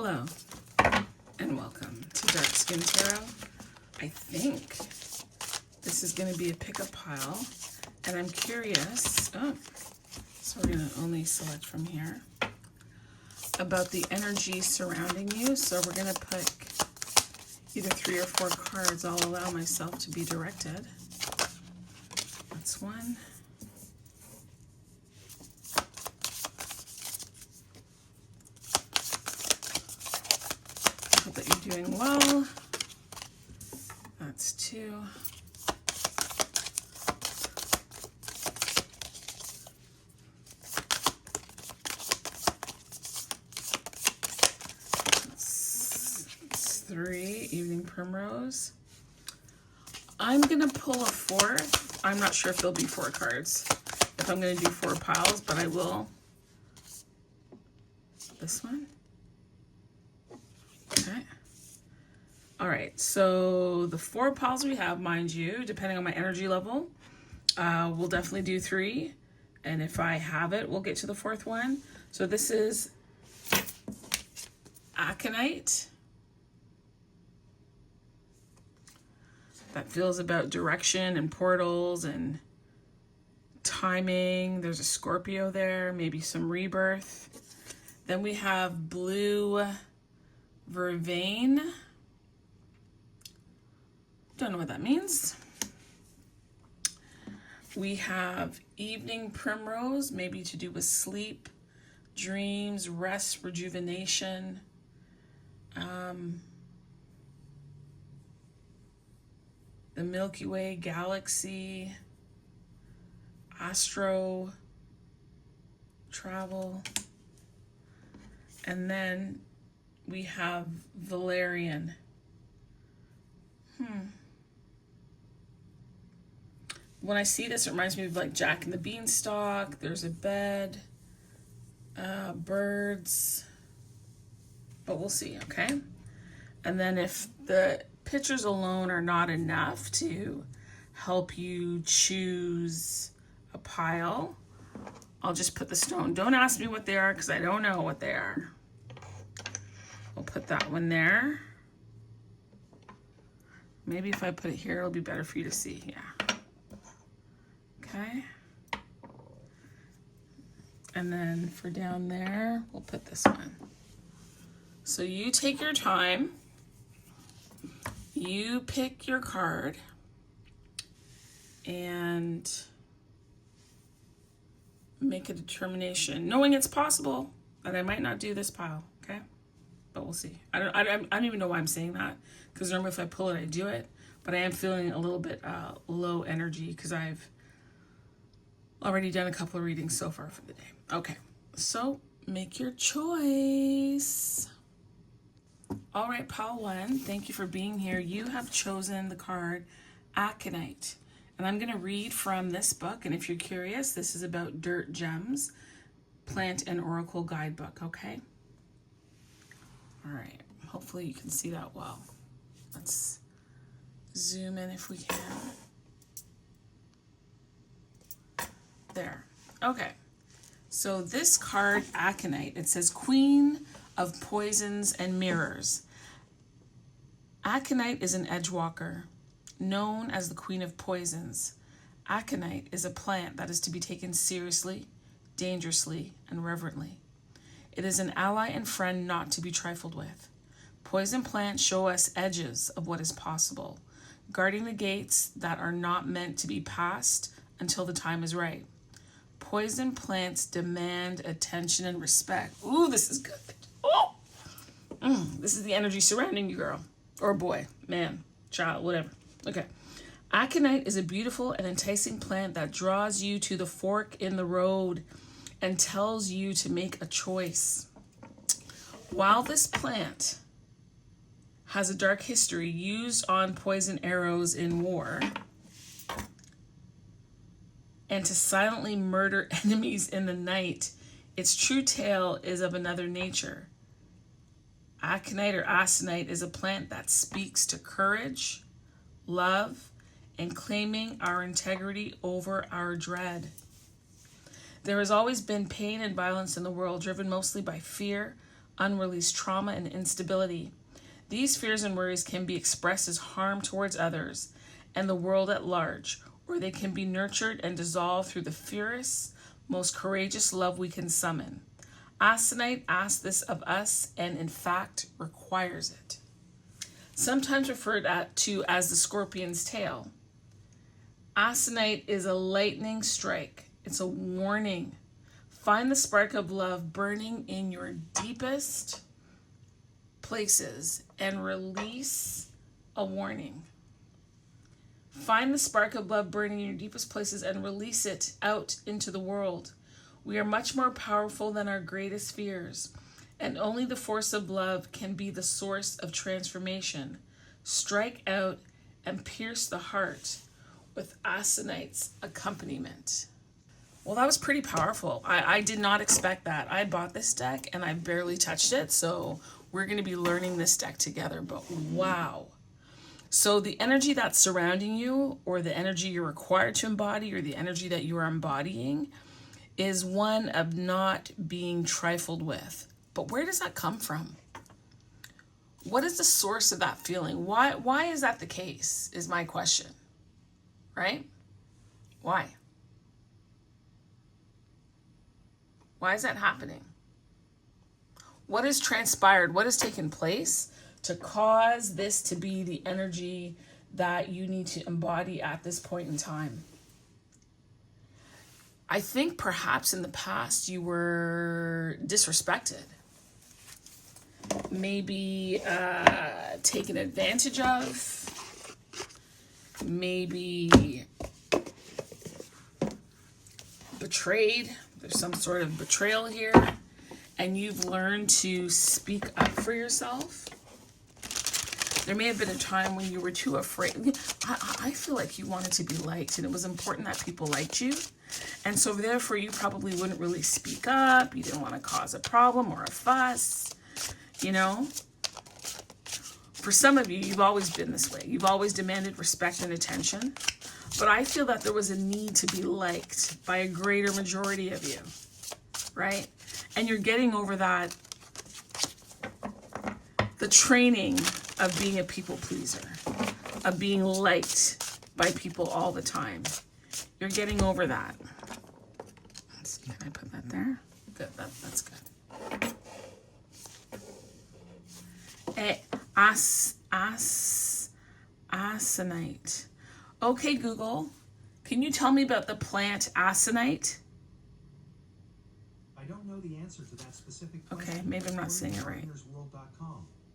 Hello and welcome to Dark Skin Tarot. I think this is going to be a pickup pile, and I'm curious, so we're going to only select from here, about the energy surrounding you. So we're going to pick either 3 or 4 cards. I'll allow myself to be directed. That's one. Hope that you're doing well. That's 2. That's 3. Evening Primrose. I'm gonna pull a 4th. I'm not sure if there'll be 4 cards, if I'm gonna do 4 piles, but I will. This one. Okay. All right, so the 4 piles we have, mind you, depending on my energy level, we'll definitely do 3. And if I have it, we'll get to the 4th one. So this is Aconite. That feels about direction and portals and timing. There's a Scorpio there, maybe some rebirth. Then we have Blue Vervain. Don't know what that means. We have Evening Primrose, maybe to do with sleep, dreams, rest, rejuvenation. The Milky Way galaxy, astro travel. And then we have Valerian. When I see this, it reminds me of like Jack and the Beanstalk. There's a bed, birds, but we'll see, okay? And then if the pictures alone are not enough to help you choose a pile, I'll just put the stone. Don't ask me what they are because I don't know what they are. We'll put that one there. Maybe if I put it here, it'll be better for you to see. Yeah. Okay. And then for down there, we'll put this one. So you take your time. You pick your card. And make a determination, knowing it's possible that I might not do this pile, okay? But we'll see. I don't even know why I'm saying that, because normally if I pull it, I do it. But I am feeling a little bit low energy because I've already done a couple of readings so far for the day. Okay, so make your choice. All right, pile 1, thank you for being here. You have chosen the card Aconite. And I'm going to read from this book. And if you're curious, this is about Dirt Gems, Plant and Oracle Guidebook, okay? All right. Hopefully you can see that well. Let's zoom in if we can. There. Okay. So this card, Aconite, it says Queen of Poisons and Mirrors. Aconite is an edgewalker, known as the Queen of Poisons. Aconite is a plant that is to be taken seriously, dangerously, and reverently. It is an ally and friend not to be trifled with. Poison plants show us edges of what is possible, guarding the gates that are not meant to be passed until the time is right. Poison plants demand attention and respect. Ooh, this is good. Oh! This is the energy surrounding you, girl. Or boy, man, child, whatever. Okay. Aconite is a beautiful and enticing plant that draws you to the fork in the road and tells you to make a choice. While this plant has a dark history used on poison arrows in war and to silently murder enemies in the night, its true tale is of another nature. Aconite or aconite is a plant that speaks to courage, love, and claiming our integrity over our dread. There has always been pain and violence in the world, driven mostly by fear, unreleased trauma, and instability. These fears and worries can be expressed as harm towards others and the world at large, or they can be nurtured and dissolved through the fierce, most courageous love we can summon. Aconite asks this of us and, in fact, requires it. Sometimes referred to as the scorpion's tail, aconite is a lightning strike. It's a warning. Find the spark of love burning in your deepest places and release a warning. Find the spark of love burning in your deepest places and release it out into the world. We are much more powerful than our greatest fears, and only the force of love can be the source of transformation. Strike out and pierce the heart with aconite's accompaniment. Well, that was pretty powerful. I did not expect that. I bought this deck and I barely touched it, so we're going to be learning this deck together, but wow. So the energy that's surrounding you, or the energy you're required to embody, or the energy that you are embodying, is one of not being trifled with. But where does that come from? What is the source of that feeling? Why is that the case, is my question. Right? Why? Why is that happening? What has transpired? What has taken place to cause this to be the energy that you need to embody at this point in time? I think perhaps in the past you were disrespected. Maybe taken advantage of. Maybe betrayed. There's some sort of betrayal here. And you've learned to speak up for yourself. There may have been a time when you were too afraid. I feel like you wanted to be liked, and it was important that people liked you. And so therefore you probably wouldn't really speak up. You didn't want to cause a problem or a fuss, you know. For some of you, you've always been this way. You've always demanded respect and attention. But I feel that there was a need to be liked by a greater majority of you, right? And you're getting over that, the training of being a people pleaser, of being liked by people all the time. You're getting over that. Let's see, can I put that there? Good, that's good. Aconite. Okay, Google, can you tell me about the plant aconite? I don't know the answer to that specific question. Okay, maybe I'm not saying it right.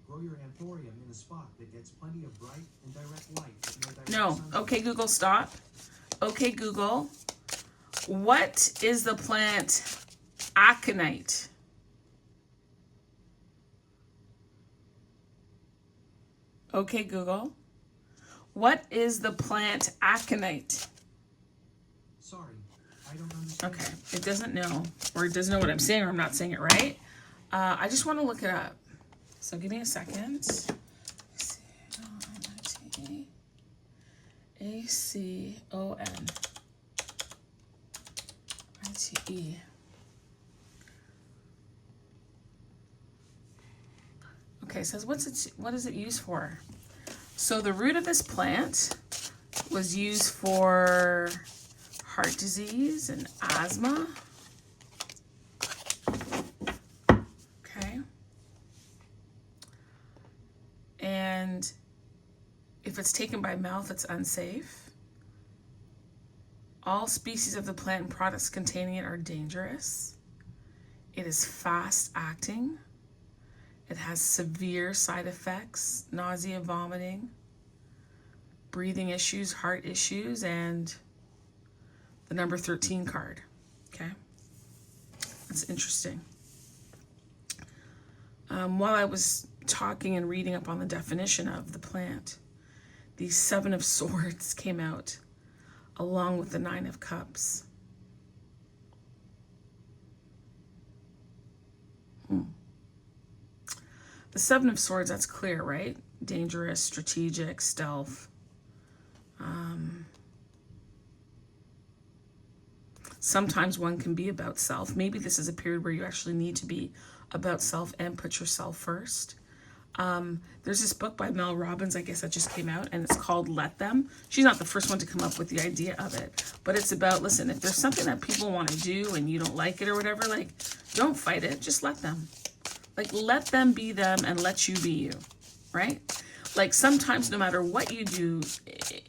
Grow your anthurium in a spot that gets plenty of bright and direct light. No. Okay, Google, stop. Okay, Google, what is the plant aconite? Okay, Google, what is the plant aconite? Sorry, I don't understand. Okay, it doesn't know, or it doesn't know what I'm saying, or I'm not saying it right. I just want to look it up. So give me a second. Aconite. Okay, it says what is it used for? So the root of this plant was used for heart disease and asthma. Okay. And if it's taken by mouth, it's unsafe. All species of the plant and products containing it are dangerous. It is fast acting. It has severe side effects, nausea, vomiting, breathing issues, heart issues, and the number 13 card. Okay, that's interesting. While I was talking and reading up on the definition of the plant, the 7 of Swords came out along with the 9 of Cups. The 7 of Swords, that's clear, right? Dangerous, strategic, stealth. Sometimes one can be about self. Maybe this is a period where you actually need to be about self and put yourself first. There's this book by Mel Robbins, I guess, that just came out, and it's called Let Them. She's not the first one to come up with the idea of it, but it's about, listen, if there's something that people want to do and you don't like it or whatever, like, don't fight it, just let them. Like, let them be them and let you be you, right? Like, sometimes no matter what you do,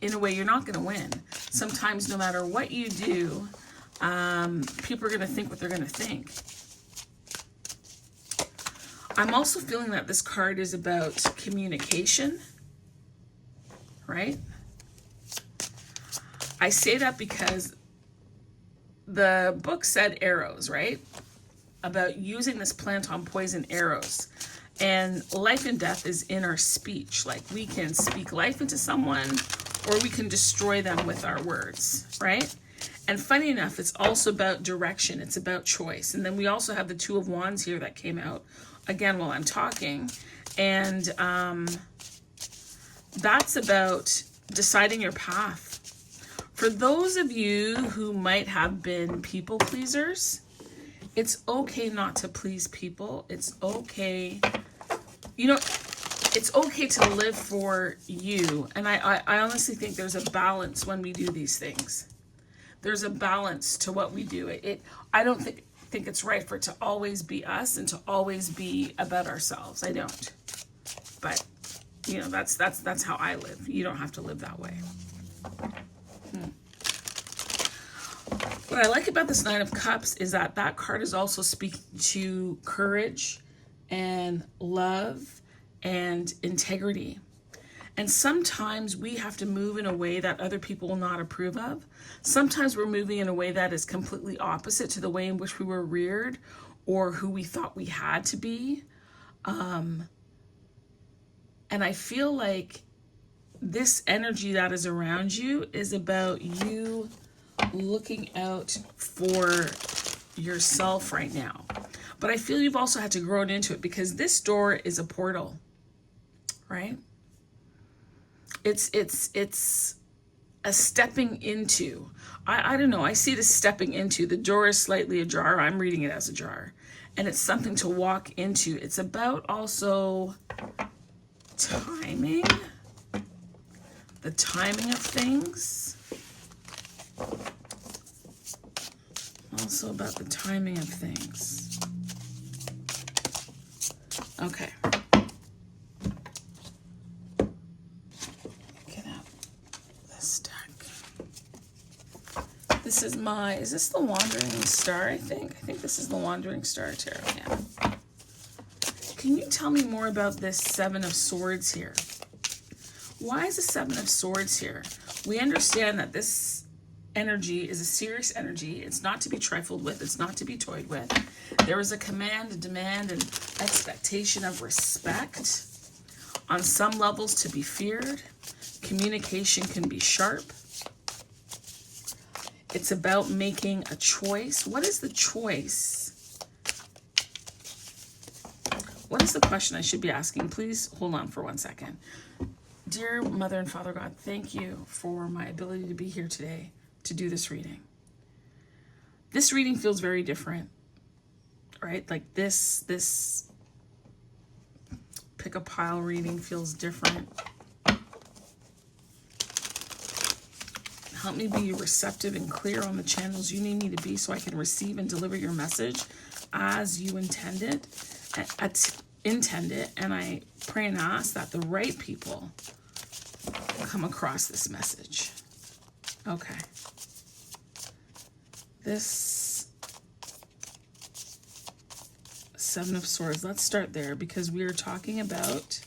in a way, you're not going to win. Sometimes no matter what you do, people are going to think what they're going to think. I'm also feeling that this card is about communication, right? I say that because the book said arrows, right? About using this plant on poison arrows. And life and death is in our speech. Like, we can speak life into someone or we can destroy them with our words, right? And funny enough, it's also about direction. It's about choice. And then we also have the Two of Wands here that came out again while I'm talking. And that's about deciding your path. For those of you who might have been people pleasers, it's okay not to please people. It's okay. You know, it's okay to live for you. And I honestly think there's a balance when we do these things. There's a balance to what we do. I don't think it's right for it to always be us and to always be about ourselves. I don't. But, you know, that's how I live. You don't have to live that way. What I like about this Nine of Cups is that that card is also speaking to courage and love and integrity. And sometimes we have to move in a way that other people will not approve of. Sometimes we're moving in a way that is completely opposite to the way in which we were reared or who we thought we had to be. And I feel like this energy that is around you is about you looking out for yourself right now. But I feel you've also had to grow into it because this door is a portal, right? It's a stepping into. I don't know. I see it as stepping into. The door is slightly ajar. I'm reading it as ajar. And it's something to walk into. It's about also timing. The timing of things. Also about the timing of things. Okay. Get out this deck. This is is this the Wandering Star, I think? I think this is the Wandering Star Tarot, yeah. Can you tell me more about this Seven of Swords here? Why is the Seven of Swords here? We understand that this energy is a serious energy. It's not to be trifled with. It's not to be toyed with. There is a command, a demand, an expectation of respect. On some levels to be feared. Communication can be sharp. It's about making a choice. What is the choice? What is the question I should be asking? Please hold on for 1 second. Dear Mother and Father God, thank you for my ability to be here today to do this reading. This reading feels very different, right? Like this pick a pile reading feels different. Help me be receptive and clear on the channels you need me to be so I can receive and deliver your message as you intend it. And I pray and ask that the right people come across this message. Okay. This Seven of Swords, let's start there because we are talking about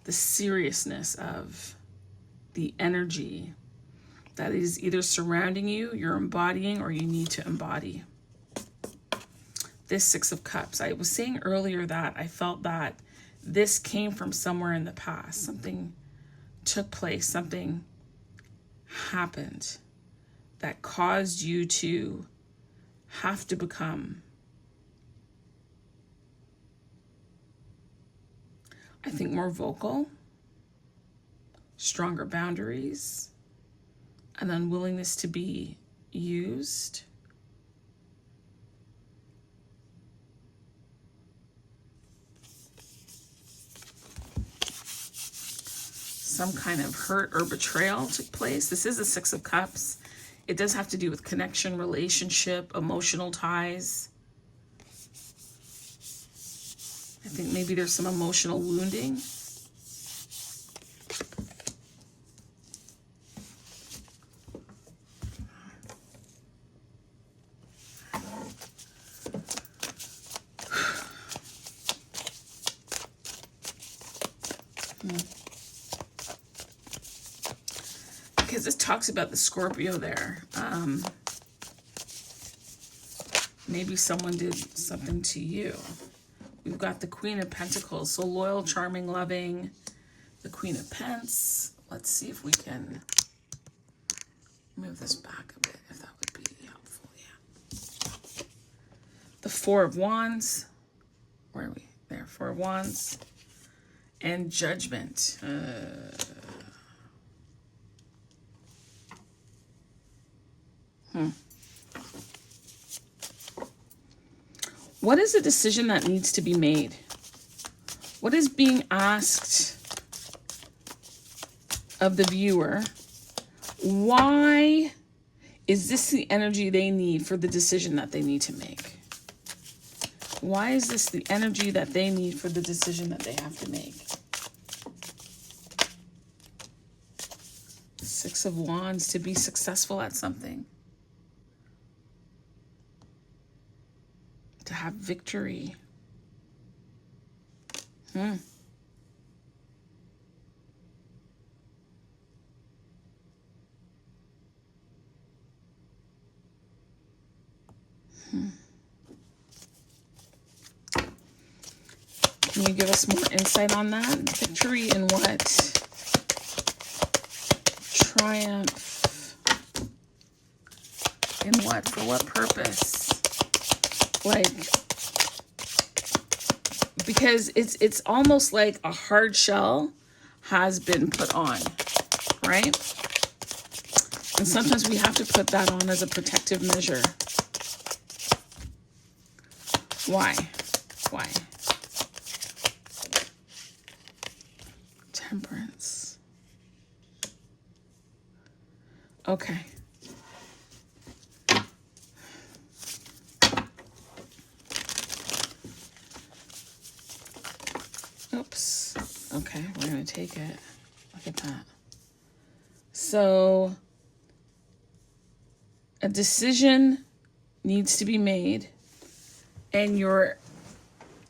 the seriousness of the energy that is either surrounding you, you're embodying, or you need to embody. This Six of Cups. I was saying earlier that I felt that this came from somewhere in the past. Something took place, something happened that caused you to have to become, I think, more vocal, stronger boundaries, an unwillingness to be used. Some kind of hurt or betrayal took place. This is the Six of Cups. It does have to do with connection, relationship, emotional ties. I think maybe there's some emotional wounding. Because this talks about the Scorpio there. Maybe someone did something to you. We've got the Queen of Pentacles. So loyal, charming, loving. The Queen of Pence. Let's see if we can move this back a bit, if that would be helpful. Yeah. The Four of Wands. Where are we? There. Four of Wands. And Judgment. What is a decision that needs to be made? What is being asked of the viewer? Why is this the energy they need for the decision that they need to make? Why is this the energy that they need for the decision that they have to make? Six of Wands, to be successful at something. To have victory. Can you give us more insight on that? Victory in what? Triumph. In what? For what purpose? Like, because it's almost like a hard shell has been put on, right? And sometimes we have to put that on as a protective measure. Why? Why? Temperance. Okay. Oops. Okay, we're going to take it. Look at that. So, a decision needs to be made, and your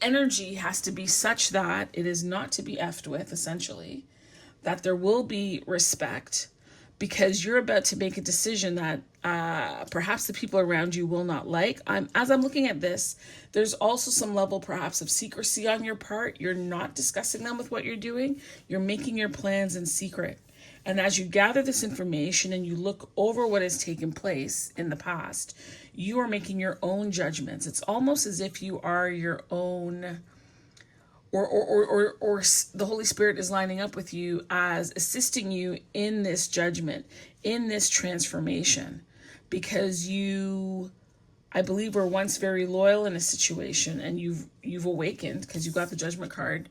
energy has to be such that it is not to be effed with, essentially, that there will be respect, because you're about to make a decision that perhaps the people around you will not like. As I'm looking at this, there's also some level perhaps of secrecy on your part. You're not discussing them with what you're doing. You're making your plans in secret. And as you gather this information and you look over what has taken place in the past, you are making your own judgments. It's almost as if you are your own, or the Holy Spirit is lining up with you as assisting you in this judgment, in this transformation, because you, I believe, were once very loyal in a situation, and you've awakened because you got the Judgment card,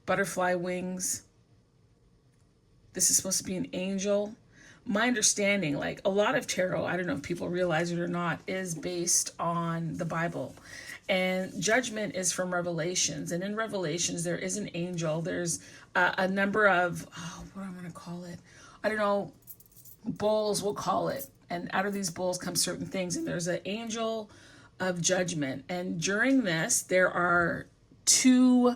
butterfly wings. This is supposed to be an angel. My understanding, like a lot of tarot, I don't know if people realize it or not, is based on the Bible. And Judgment is from Revelations. And in Revelations, there is an angel. There's a number of, what am I going to call it? I don't know, bowls, we'll call it. And out of these bowls come certain things. And there's an angel of judgment. And during this, there are two,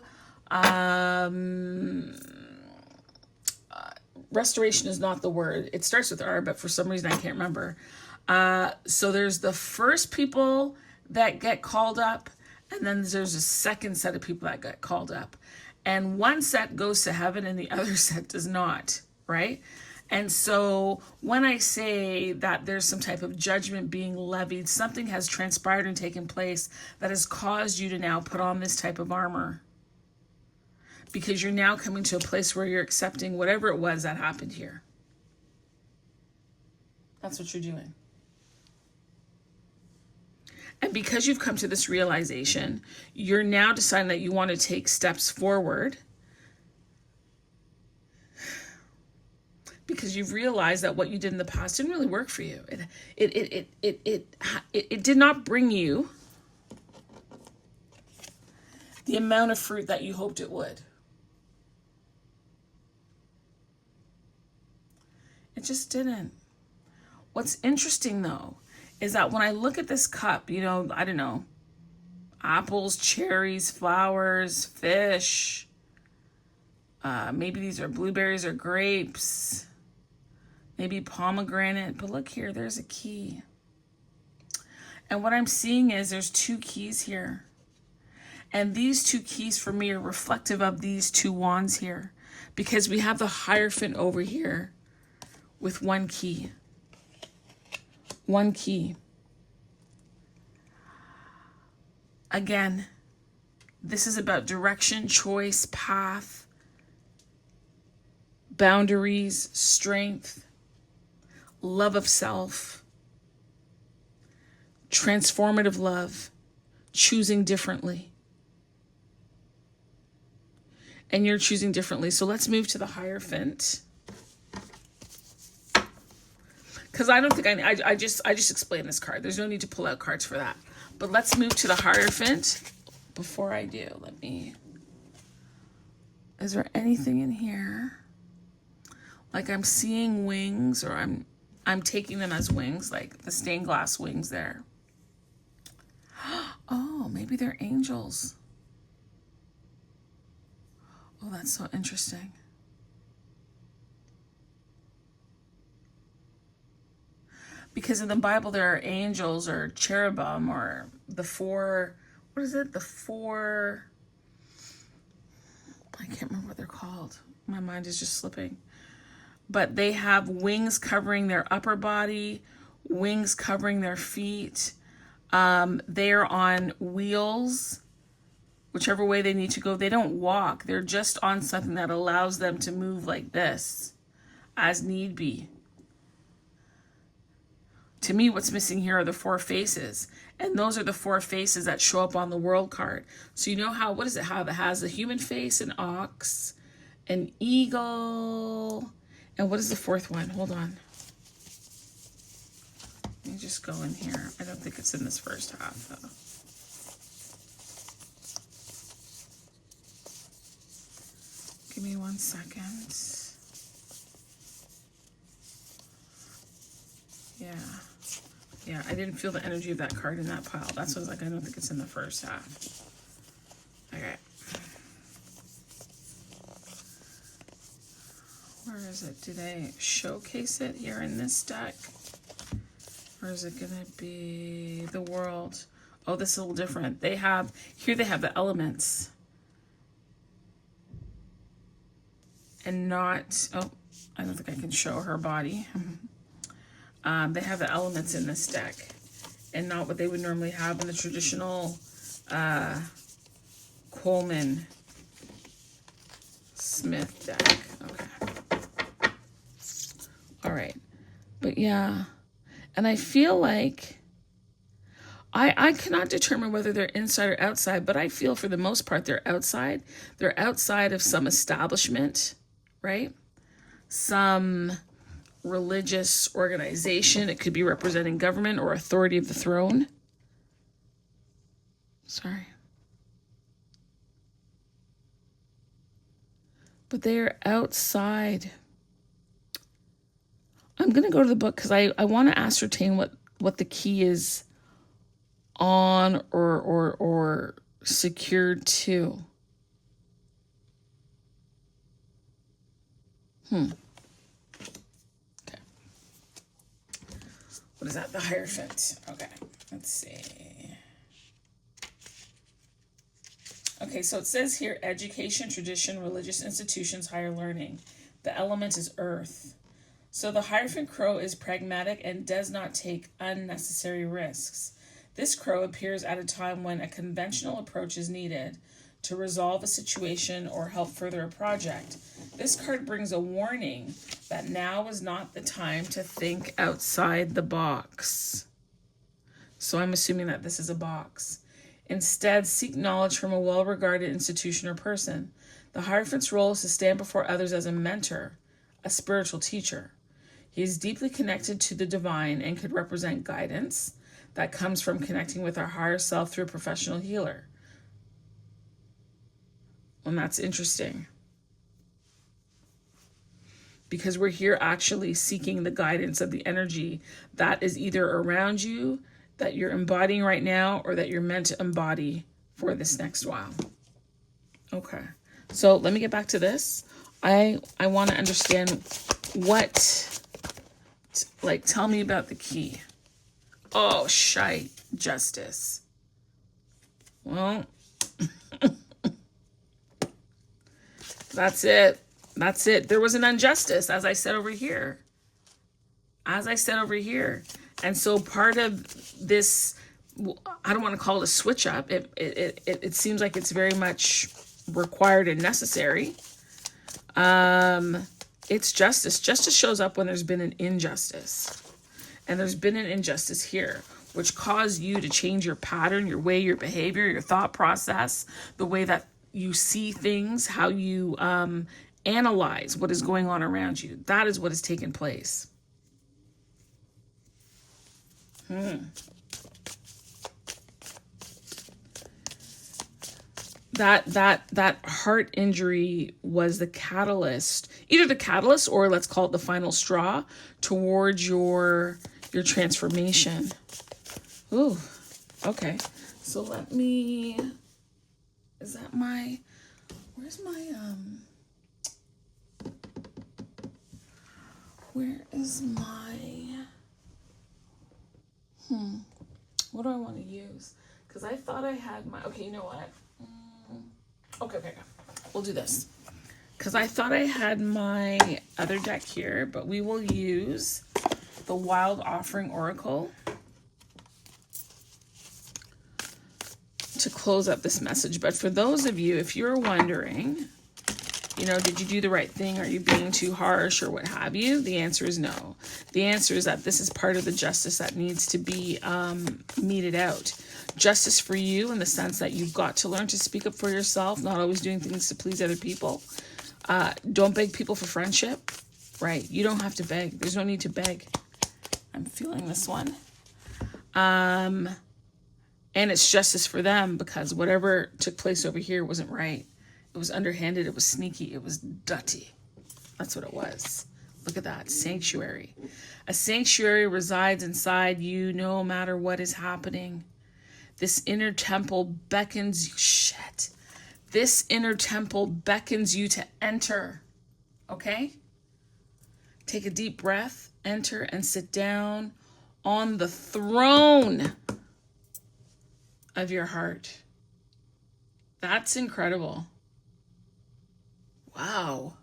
restoration is not the word. It starts with R, but for some reason I can't remember. So there's the first people that get called up, and then there's a second set of people that get called up. And one set goes to heaven and the other set does not, right? And so when I say that there's some type of judgment being levied, something has transpired and taken place that has caused you to now put on this type of armor. Because you're now coming to a place where you're accepting whatever it was that happened here. That's what you're doing. And because you've come to this realization, you're now deciding that you want to take steps forward because you've realized that what you did in the past didn't really work for you. It did not bring you the amount of fruit that you hoped it would. It just didn't. What's interesting though is that when I look at this cup, you know, I don't know, apples, cherries, flowers, fish, maybe these are blueberries or grapes, maybe pomegranate, but look here, there's a key. And what I'm seeing is there's 2 keys here. And these 2 keys for me are reflective of these 2 wands here, because we have the Hierophant over here with 1 key. 1 key. Again, this is about direction, choice, path, boundaries, strength, love of self, transformative love, choosing differently. And you're choosing differently. So let's move to the Hierophant. Because I don't think I just explained this card. There's no need to pull out cards for that. But let's move to the Hierophant. Before I do, is there anything in here? Like I'm seeing wings, or I'm taking them as wings, like the stained glass wings there. Oh, maybe they're angels. Oh, that's so interesting. Because in the Bible, there are angels or cherubim or the 4, what is it? The 4, I can't remember what they're called. My mind is just slipping. But they have wings covering their upper body, wings covering their feet. They're on wheels, whichever way they need to go. They don't walk. They're just on something that allows them to move like this as need be. To me, what's missing here are the 4 faces. And those are the 4 faces that show up on the world card. So you know how, what does it have? It has a human face, an ox, an eagle. And what is the 4th one? Hold on. Let me just go in here. I don't think it's in this first half, though. Give me 1 second. Yeah, I didn't feel the energy of that card in that pile. That's what I was like, I don't think it's in the first half. Okay. Where is it? Did I showcase it here in this deck? Or is it gonna be the world? Oh, this is a little different. They have the elements. And not, oh, I don't think I can show her body. They have the elements in this deck and not what they would normally have in the traditional Coleman Smith deck. Okay. All right. But yeah. And I feel like I cannot determine whether they're inside or outside, but I feel for the most part they're outside. They're outside of some establishment, right? Some religious organization. It could be representing government or authority of the throne. Sorry. But they are outside. I'm going to go to the book because I want to ascertain what the key is on or secured to. Okay. What is that? The Hierophant. Okay, let's see. Okay, so it says here, education, tradition, religious institutions, higher learning. The element is earth. So the Hierophant crow is pragmatic and does not take unnecessary risks. This crow appears at a time when a conventional approach is needed. to resolve a situation or help further a project. This card brings a warning that now is not the time to think outside the box. So I'm assuming that this is a box. Instead, seek knowledge from a well-regarded institution or person. The Hierophant's role is to stand before others as a mentor, a spiritual teacher. He is deeply connected to the divine and could represent guidance that comes from connecting with our higher self through a professional healer. And that's interesting, because we're here actually seeking the guidance of the energy that is either around you, that you're embodying right now, or that you're meant to embody for this next while. Okay, so let me get back to this. I want to understand tell me about the key. Oh, shite, justice. Well, that's it. There was an injustice, as I said over here. And so part of this, I don't want to call it a switch up. It seems like it's very much required and necessary. It's justice. Justice shows up when there's been an injustice. And there's been an injustice here, which caused you to change your pattern, your way, your behavior, your thought process, the way that you see things, how you analyze what is going on around you. That is what has taken place. That heart injury was the catalyst, either the catalyst or let's call it the final straw towards your transformation. Ooh, okay. So where's my what do I want to use? Because I thought I had my, okay, you know what? Okay. We'll do this. Because I thought I had my other deck here, but we will use the Wild Offering Oracle to close up this message. But for those of you, if you're wondering, did you do the right thing? Are you being too harsh or what have you? The answer is no. The answer is that this is part of the justice that needs to be meted out. Justice for you in the sense that you've got to learn to speak up for yourself, not always doing things to please other people. Don't beg people for friendship, right? You don't have to beg. There's no need to beg. I'm feeling this one. And it's justice for them because whatever took place over here wasn't right. It was underhanded. It was sneaky. It was dirty. That's what it was. Look at that. Sanctuary. A sanctuary resides inside you no matter what is happening. This inner temple beckons you. This inner temple beckons you to enter. Okay? Take a deep breath. Enter and sit down on the throne of your heart. That's incredible. Wow.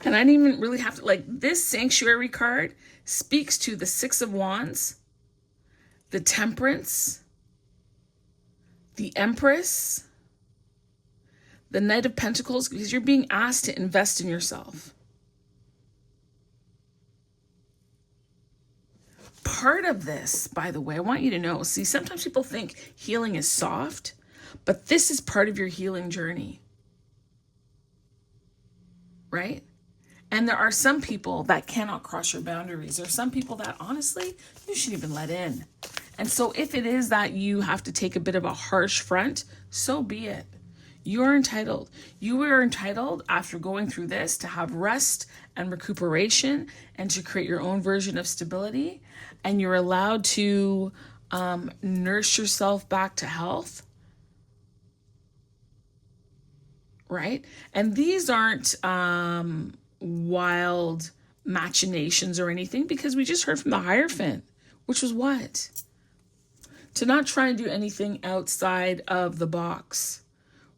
And I didn't even really have to, this sanctuary card speaks to the Six of Wands, the Temperance, the Empress, the Knight of Pentacles, because you're being asked to invest in yourself. Part of this, by the way, I want you to know, see, sometimes people think healing is soft, but this is part of your healing journey, right? And there are some people that cannot cross your boundaries. There are some people that, honestly, you shouldn't even let in. And so if it is that you have to take a bit of a harsh front, so be it. You're entitled. You are entitled, after going through this, to have rest and recuperation and to create your own version of stability. And you're allowed to nurse yourself back to health. Right? And these aren't wild machinations or anything, because we just heard from the Hierophant, which was what? To not try and do anything outside of the box.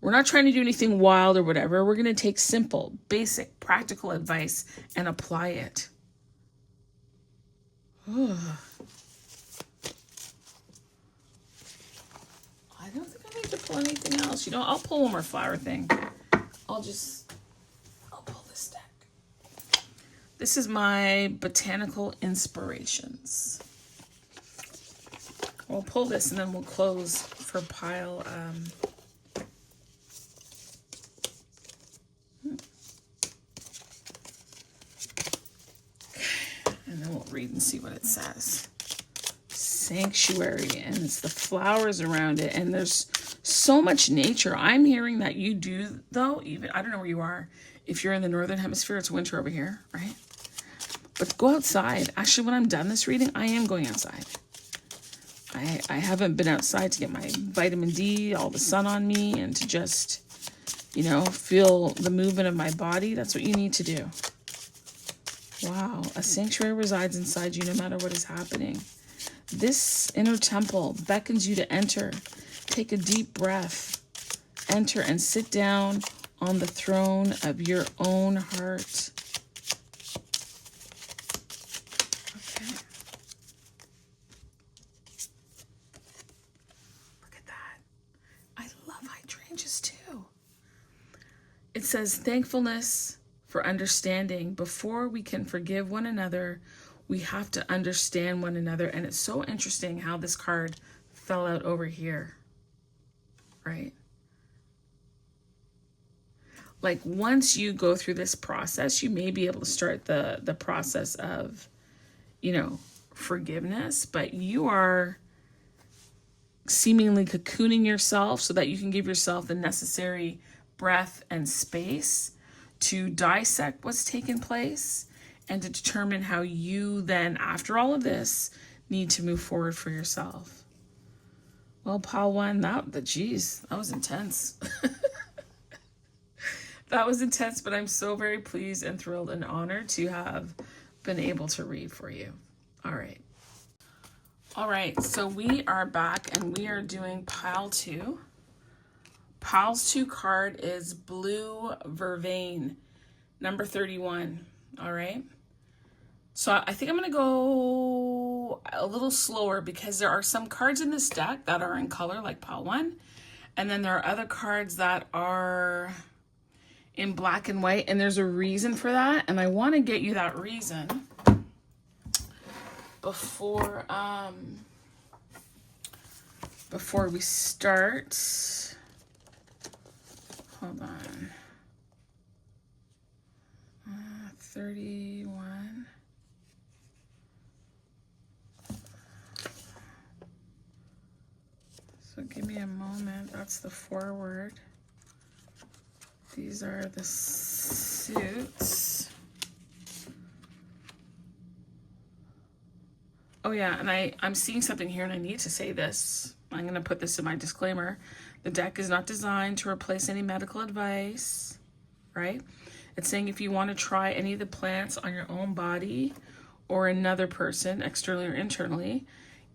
We're not trying to do anything wild or whatever. We're going to take simple, basic, practical advice and apply it. Ugh. I don't think I need to pull anything else. You know, I'll pull one more flower thing. I'll pull this deck. This is my botanical inspirations. We'll pull this and then we'll close for pile. And then we'll read and see what it says. Sanctuary, and it's the flowers around it, and there's so much nature. I'm hearing that you do, though, even, I don't know where you are. If you're in the northern hemisphere, it's winter over here, right? But go outside. Actually, when I'm done this reading, I am going outside. I haven't been outside to get my vitamin D, all the sun on me, and to just, you know, feel the movement of my body. That's what you need to do. Wow, a sanctuary resides inside you no matter what is happening. This inner temple beckons you to enter. Take a deep breath. Enter and sit down on the throne of your own heart. Okay. Look at that. I love hydrangeas too. It says thankfulness for understanding. Before we can forgive one another, we have to understand one another. And it's so interesting how this card fell out over here, right? Like once you go through this process, you may be able to start the process of, you know, forgiveness, but you are seemingly cocooning yourself so that you can give yourself the necessary breath and space to dissect what's taken place and to determine how you then, after all of this, need to move forward for yourself. Well, pile one, that was intense. That was intense, but I'm so very pleased and thrilled and honored to have been able to read for you. All right. All right, so we are back and we are doing pile two. Pile's 2 card is Blue Vervain, number 31. All right. So I think I'm going to go a little slower because there are some cards in this deck that are in color, like pile 1. And then there are other cards that are in black and white. And there's a reason for that. And I want to get you that reason before we start. Hold on. 31. So give me a moment. That's the forward. These are the suits. Oh yeah, and I'm seeing something here and I need to say this. I'm going to put this in my disclaimer. The deck is not designed to replace any medical advice, right? It's saying if you want to try any of the plants on your own body or another person, externally or internally,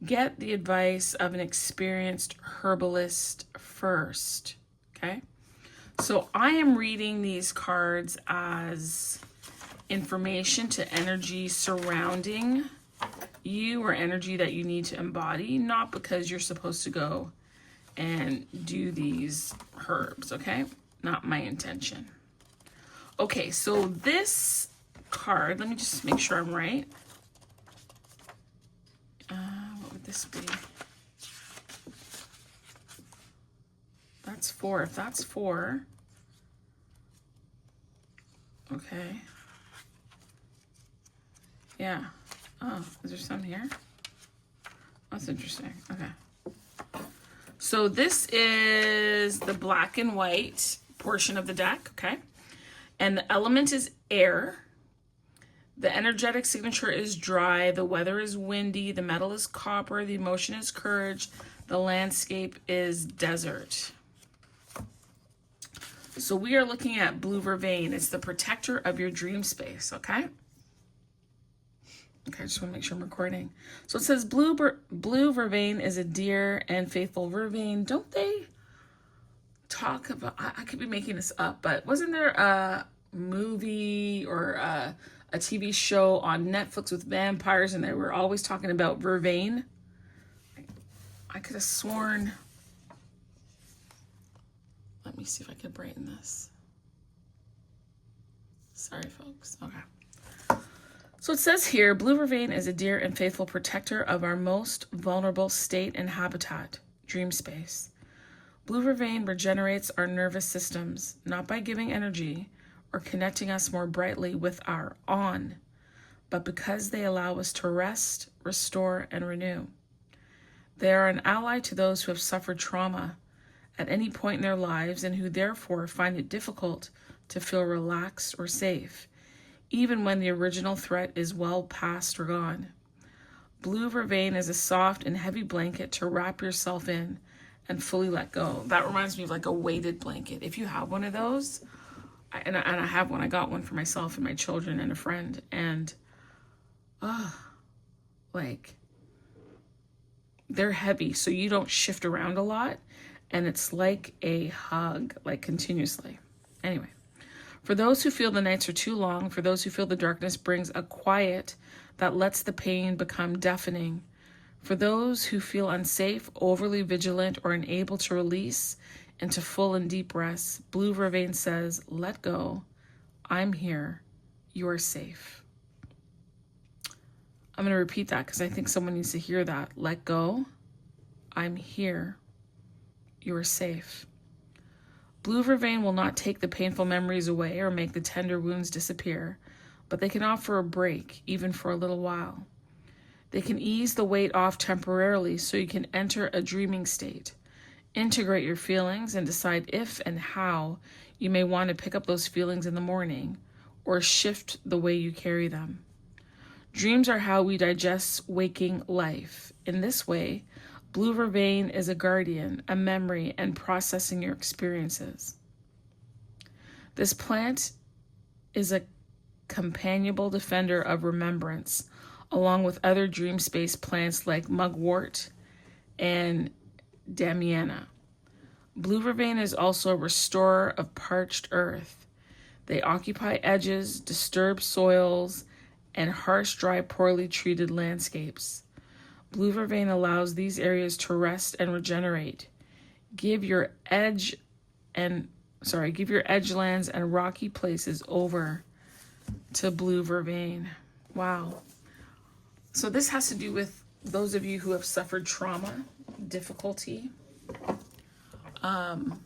get the advice of an experienced herbalist first, okay? So I am reading these cards as information to energy surrounding you or energy that you need to embody, not because you're supposed to go and do these herbs, okay? Not my intention. Okay, so this card, let me just make sure I'm right. What would this be? That's 4. If that's 4, okay. Yeah. Oh, is there some here? That's interesting. Okay. So this is the black and white portion of the deck, okay? And the element is air. The energetic signature is dry. The weather is windy. The metal is copper. The emotion is courage. The landscape is desert. So we are looking at Blue Vervain. It's the protector of your dream space, okay? Okay, I just want to make sure I'm recording. So it says Blue Vervain is a dear and faithful Vervain. Don't they talk about, I could be making this up, but wasn't there a movie or a a TV show on Netflix with vampires, and they were always talking about vervain. I could have sworn. Let me see if I can brighten this. Sorry, folks. Okay. So it says here, blue vervain is a dear and faithful protector of our most vulnerable state and habitat, dream space. Blue vervain regenerates our nervous systems, not by giving energy or connecting us more brightly with our on, but because they allow us to rest, restore, and renew. They are an ally to those who have suffered trauma at any point in their lives and who therefore find it difficult to feel relaxed or safe, even when the original threat is well past or gone. Blue vervain is a soft and heavy blanket to wrap yourself in and fully let go. That reminds me of like a weighted blanket. If you have one of those, and I have one, I got one for myself and my children and a friend, and like they're heavy, so you don't shift around a lot, and it's like a hug, like continuously. Anyway, for those who feel the nights are too long, for those who feel the darkness brings a quiet that lets the pain become deafening, for those who feel unsafe, overly vigilant, or unable to release into full and deep rest, blue vervain says, let go. I'm here. You are safe. I'm going to repeat that because I think someone needs to hear that. Let go. I'm here. You are safe. Blue vervain will not take the painful memories away or make the tender wounds disappear, but they can offer a break, even for a little while. They can ease the weight off temporarily so you can enter a dreaming state, integrate your feelings, and decide if and how you may want to pick up those feelings in the morning or shift the way you carry them. Dreams are how we digest waking life. In this way, blue vervain is a guardian, a memory, and processing your experiences. This plant is a companionable defender of remembrance, along with other dream space plants like mugwort and damiana. Blue vervain is also a restorer of parched earth. They occupy edges, disturb soils, and harsh, dry, poorly treated landscapes. Blue vervain allows these areas to rest and regenerate. Give your edgelands and rocky places over to blue vervain. Wow. So this has to do with those of you who have suffered trauma, difficulty. Oh,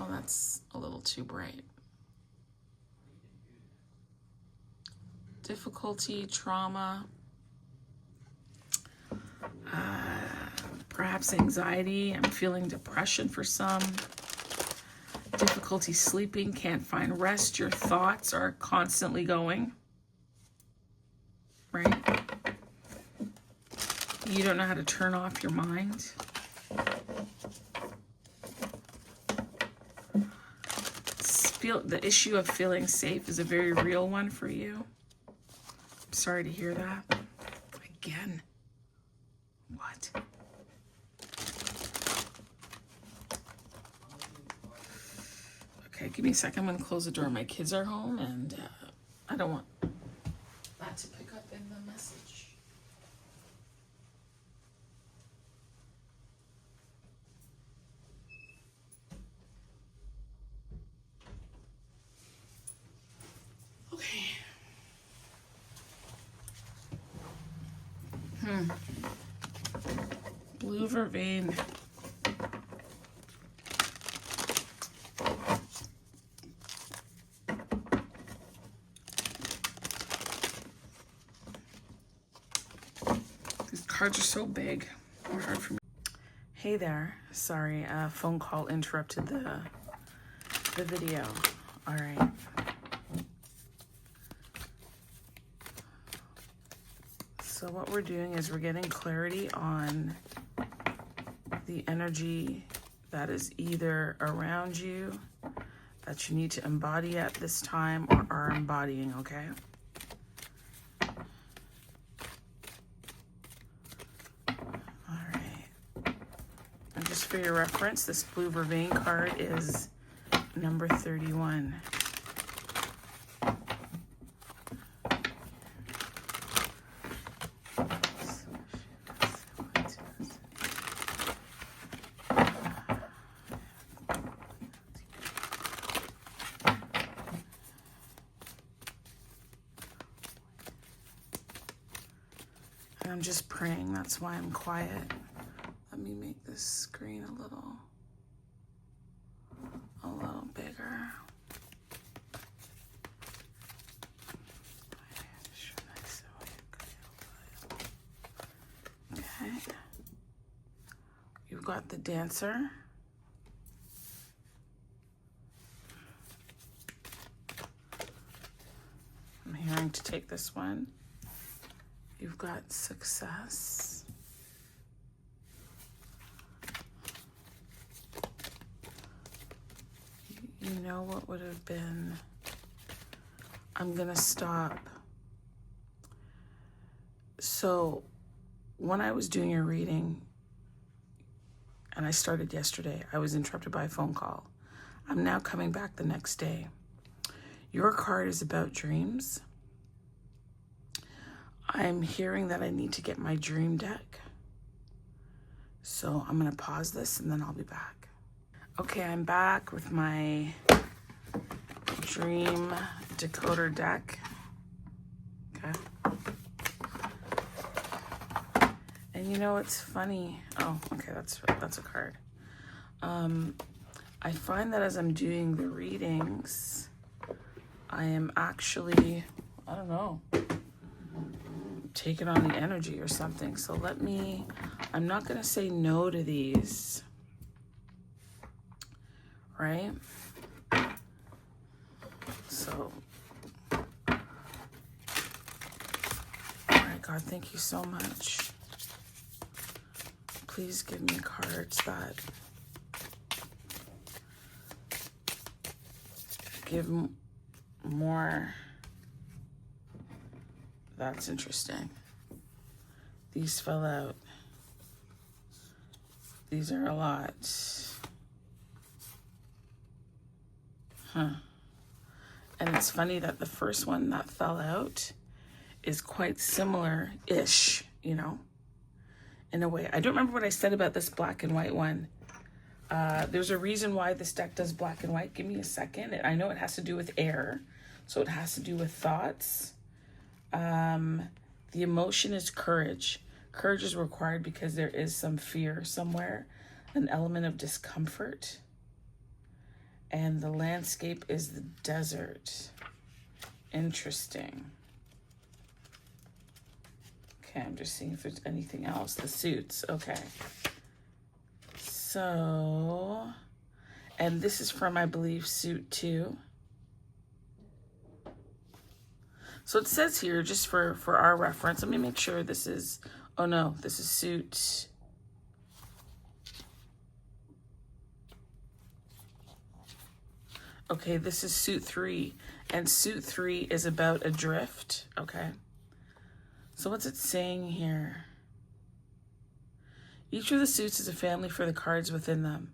that's a little too bright. Difficulty, trauma, perhaps anxiety. I'm feeling depression for some. Difficulty sleeping, can't find rest. Your thoughts are constantly going, right? You don't know how to turn off your mind. The issue of feeling safe is a very real one for you. I'm sorry to hear that. Again. What? Okay, give me a second. I'm going to close the door. My kids are home, and I don't want that to pick up in the message. Okay. Blue vervain. These cards are so big. They're hard for me. Hey there. Sorry, a phone call interrupted the video. All right. So what we're doing is we're getting clarity on the energy that is either around you that you need to embody at this time or are embodying, okay? All right. And just for your reference, this blue vervain card is number 31. I'm just praying. That's why I'm quiet. Let me make this screen a little bigger. Okay. You've got the dancer. I'm hearing to take this one. You've got success. You know what would have been? I'm gonna stop. So when I was doing your reading, and I started yesterday, I was interrupted by a phone call. I'm now coming back the next day. Your card is about dreams. I'm hearing that I need to get my dream deck. So I'm gonna pause this and then I'll be back. Okay, I'm back with my dream decoder deck. Okay. And you know, it's funny. Oh, okay, that's a card. I find that as I'm doing the readings, I am actually, I don't know, taking on the energy or something. So I'm not gonna say no to these, right? So, all right, God, thank you so much. Please give me cards that give more. That's interesting. These fell out. These are a lot. Huh. And it's funny that the first one that fell out is quite similar-ish, you know, in a way. I don't remember what I said about this black and white one. There's a reason why this deck does black and white. Give me a second. I know it has to do with air, so it has to do with thoughts. The emotion is courage. Courage is required because there is some fear somewhere, an element of discomfort. And the landscape is the desert. Interesting. Okay, I'm just seeing if there's anything else. The suits, okay. So, and this is from, I believe, suit 2. So it says here, just for our reference, let me make sure this is, oh no, this is suit. Okay, this is suit 3, and suit 3 is about adrift, okay? So what's it saying here? Each of the suits is a family for the cards within them.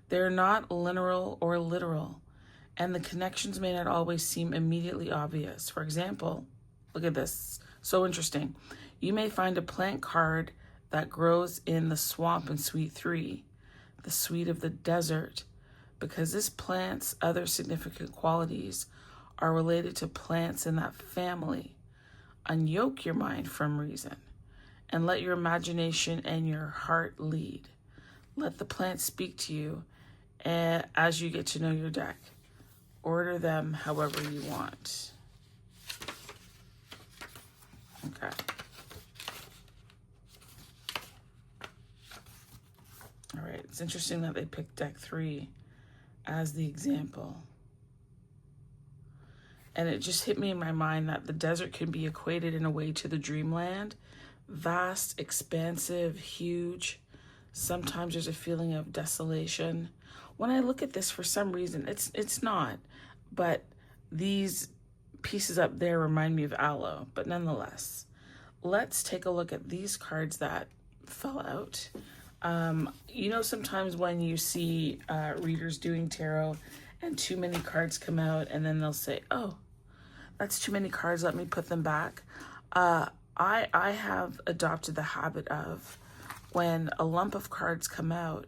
They're not linear or literal, and the connections may not always seem immediately obvious. For example, look at this, so interesting. You may find a plant card that grows in the swamp in suite 3, the suite of the desert, because this plant's other significant qualities are related to plants in that family. Unyoke your mind from reason and let your imagination and your heart lead. Let the plant speak to you as you get to know your deck. Order them however you want. Okay. All right, it's interesting that they picked deck 3 as the example. And it just hit me in my mind that the desert can be equated in a way to the dreamland. Vast, expansive, huge. Sometimes there's a feeling of desolation. When I look at this, for some reason, it's not. But these pieces up there remind me of aloe. But nonetheless, let's take a look at these cards that fell out. You know, sometimes when you see readers doing tarot and too many cards come out and then they'll say, oh, that's too many cards, let me put them back. I have adopted the habit of when a lump of cards come out,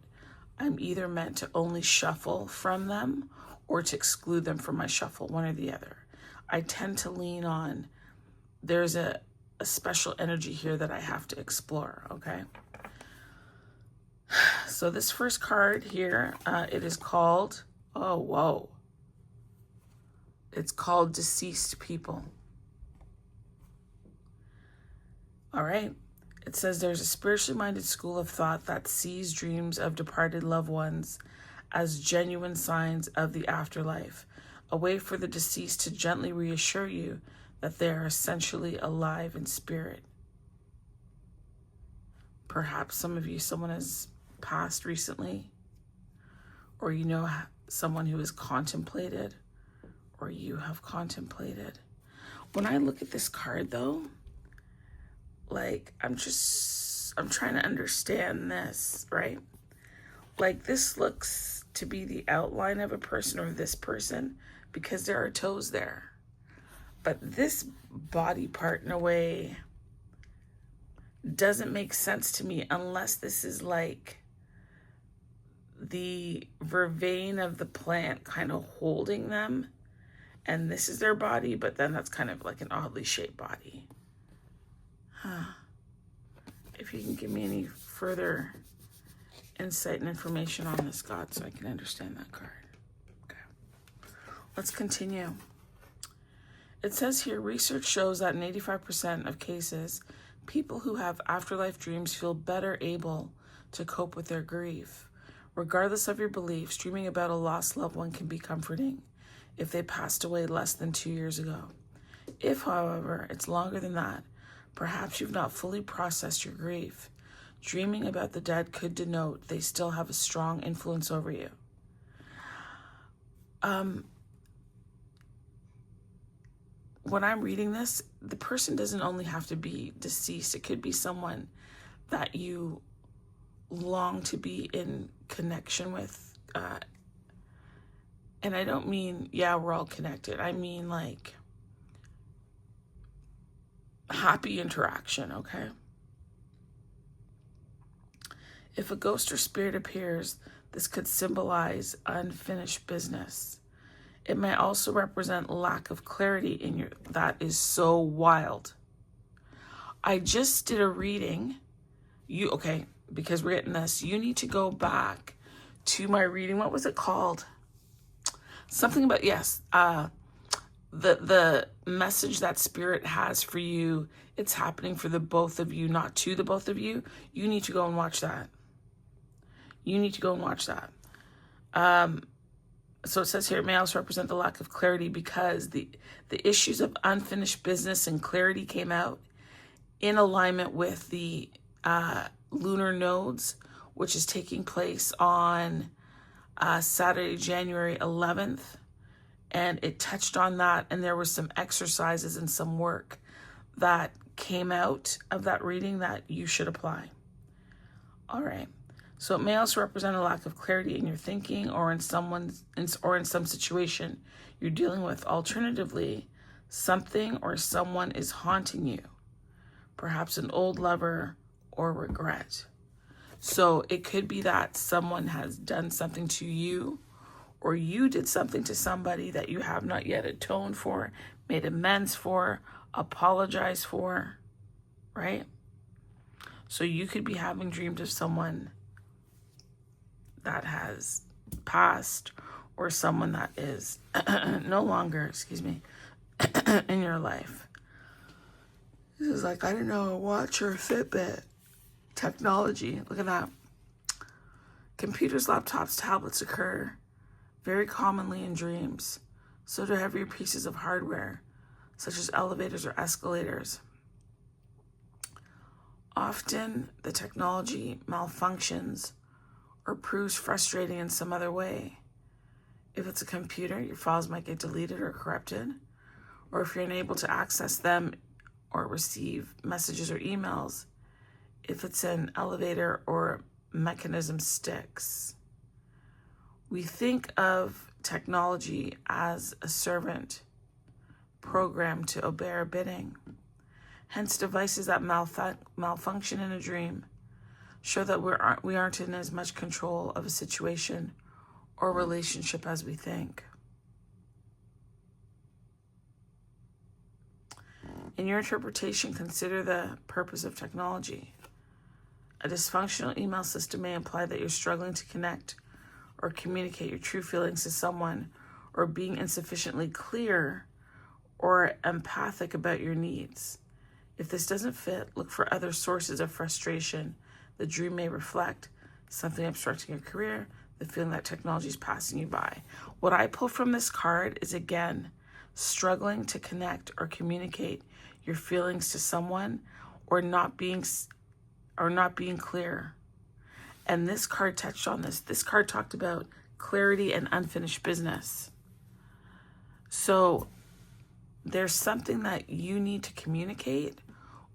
I'm either meant to only shuffle from them or to exclude them from my shuffle, one or the other. I tend to lean on, there's a a special energy here that I have to explore, okay? So this first card here, it is called, oh, whoa. It's called Deceased People. All right. It says there's a spiritually minded school of thought that sees dreams of departed loved ones as genuine signs of the afterlife, a way for the deceased to gently reassure you that they are essentially alive in spirit. Perhaps some of you, someone has passed recently, or you know someone who has contemplated, or you have contemplated. When I look at this card though, like I'm trying to understand this, right? Like this looks to be the outline of a person or this person because there are toes there. But this body part in a way doesn't make sense to me unless this is like the vervain of the plant kind of holding them. And this is their body, but then that's kind of like an oddly shaped body. If you can give me any further insight and information on this, God, so I can understand that card. Okay. Let's continue. It says here, research shows that in 85% of cases, people who have afterlife dreams feel better able to cope with their grief. Regardless of your beliefs, dreaming about a lost loved one can be comforting if they passed away less than 2 years ago. If, however, it's longer than that, perhaps you've not fully processed your grief. Dreaming about the dead could denote they still have a strong influence over you. When I'm reading this, the person doesn't only have to be deceased. It could be someone that you long to be in connection with. And I don't mean, yeah, we're all connected. I mean like happy interaction, okay? If a ghost or spirit appears, this could symbolize unfinished business. It may also represent lack of clarity in your, that is so wild. I just did a reading. Okay, because we're getting this, you need to go back to my reading. What was it called? Something about, yes, the message that spirit has for you, it's happening for the both of you, not to the both of you. You need to go and watch that. You need to go and watch that. So it says here, it may also represent the lack of clarity because the issues of unfinished business and clarity came out in alignment with the lunar nodes, which is taking place on Saturday, January 11th. And it touched on that, and there were some exercises and some work that came out of that reading that you should apply. All right. So it may also represent a lack of clarity in your thinking or in some situation you're dealing with. Alternatively, something or someone is haunting you, perhaps an old lover or regret. So it could be that someone has done something to you, or you did something to somebody that you have not yet atoned for, made amends for, apologized for, right? So you could be having dreams of someone that has passed or someone that is no longer, in your life. This is like, I don't know, a watch or a Fitbit. Technology, look at that. Computers, laptops, tablets occur very commonly in dreams. So do heavier pieces of hardware, such as elevators or escalators. Often, the technology malfunctions or proves frustrating in some other way. If it's a computer, your files might get deleted or corrupted. Or if you're unable to access them or receive messages or emails, if it's an elevator or mechanism sticks. We think of technology as a servant programmed to obey our bidding. Hence, devices that malfunction in a dream show that we aren't in as much control of a situation or relationship as we think. In your interpretation, consider the purpose of technology. A dysfunctional email system may imply that you're struggling to connect or communicate your true feelings to someone, or being insufficiently clear or empathic about your needs. If this doesn't fit, look for other sources of frustration. The dream may reflect something obstructing your career, the feeling that technology is passing you by. What I pull from this card is, again, struggling to connect or communicate your feelings to someone, or not being clear. And this card touched on this. This card talked about clarity and unfinished business. So there's something that you need to communicate,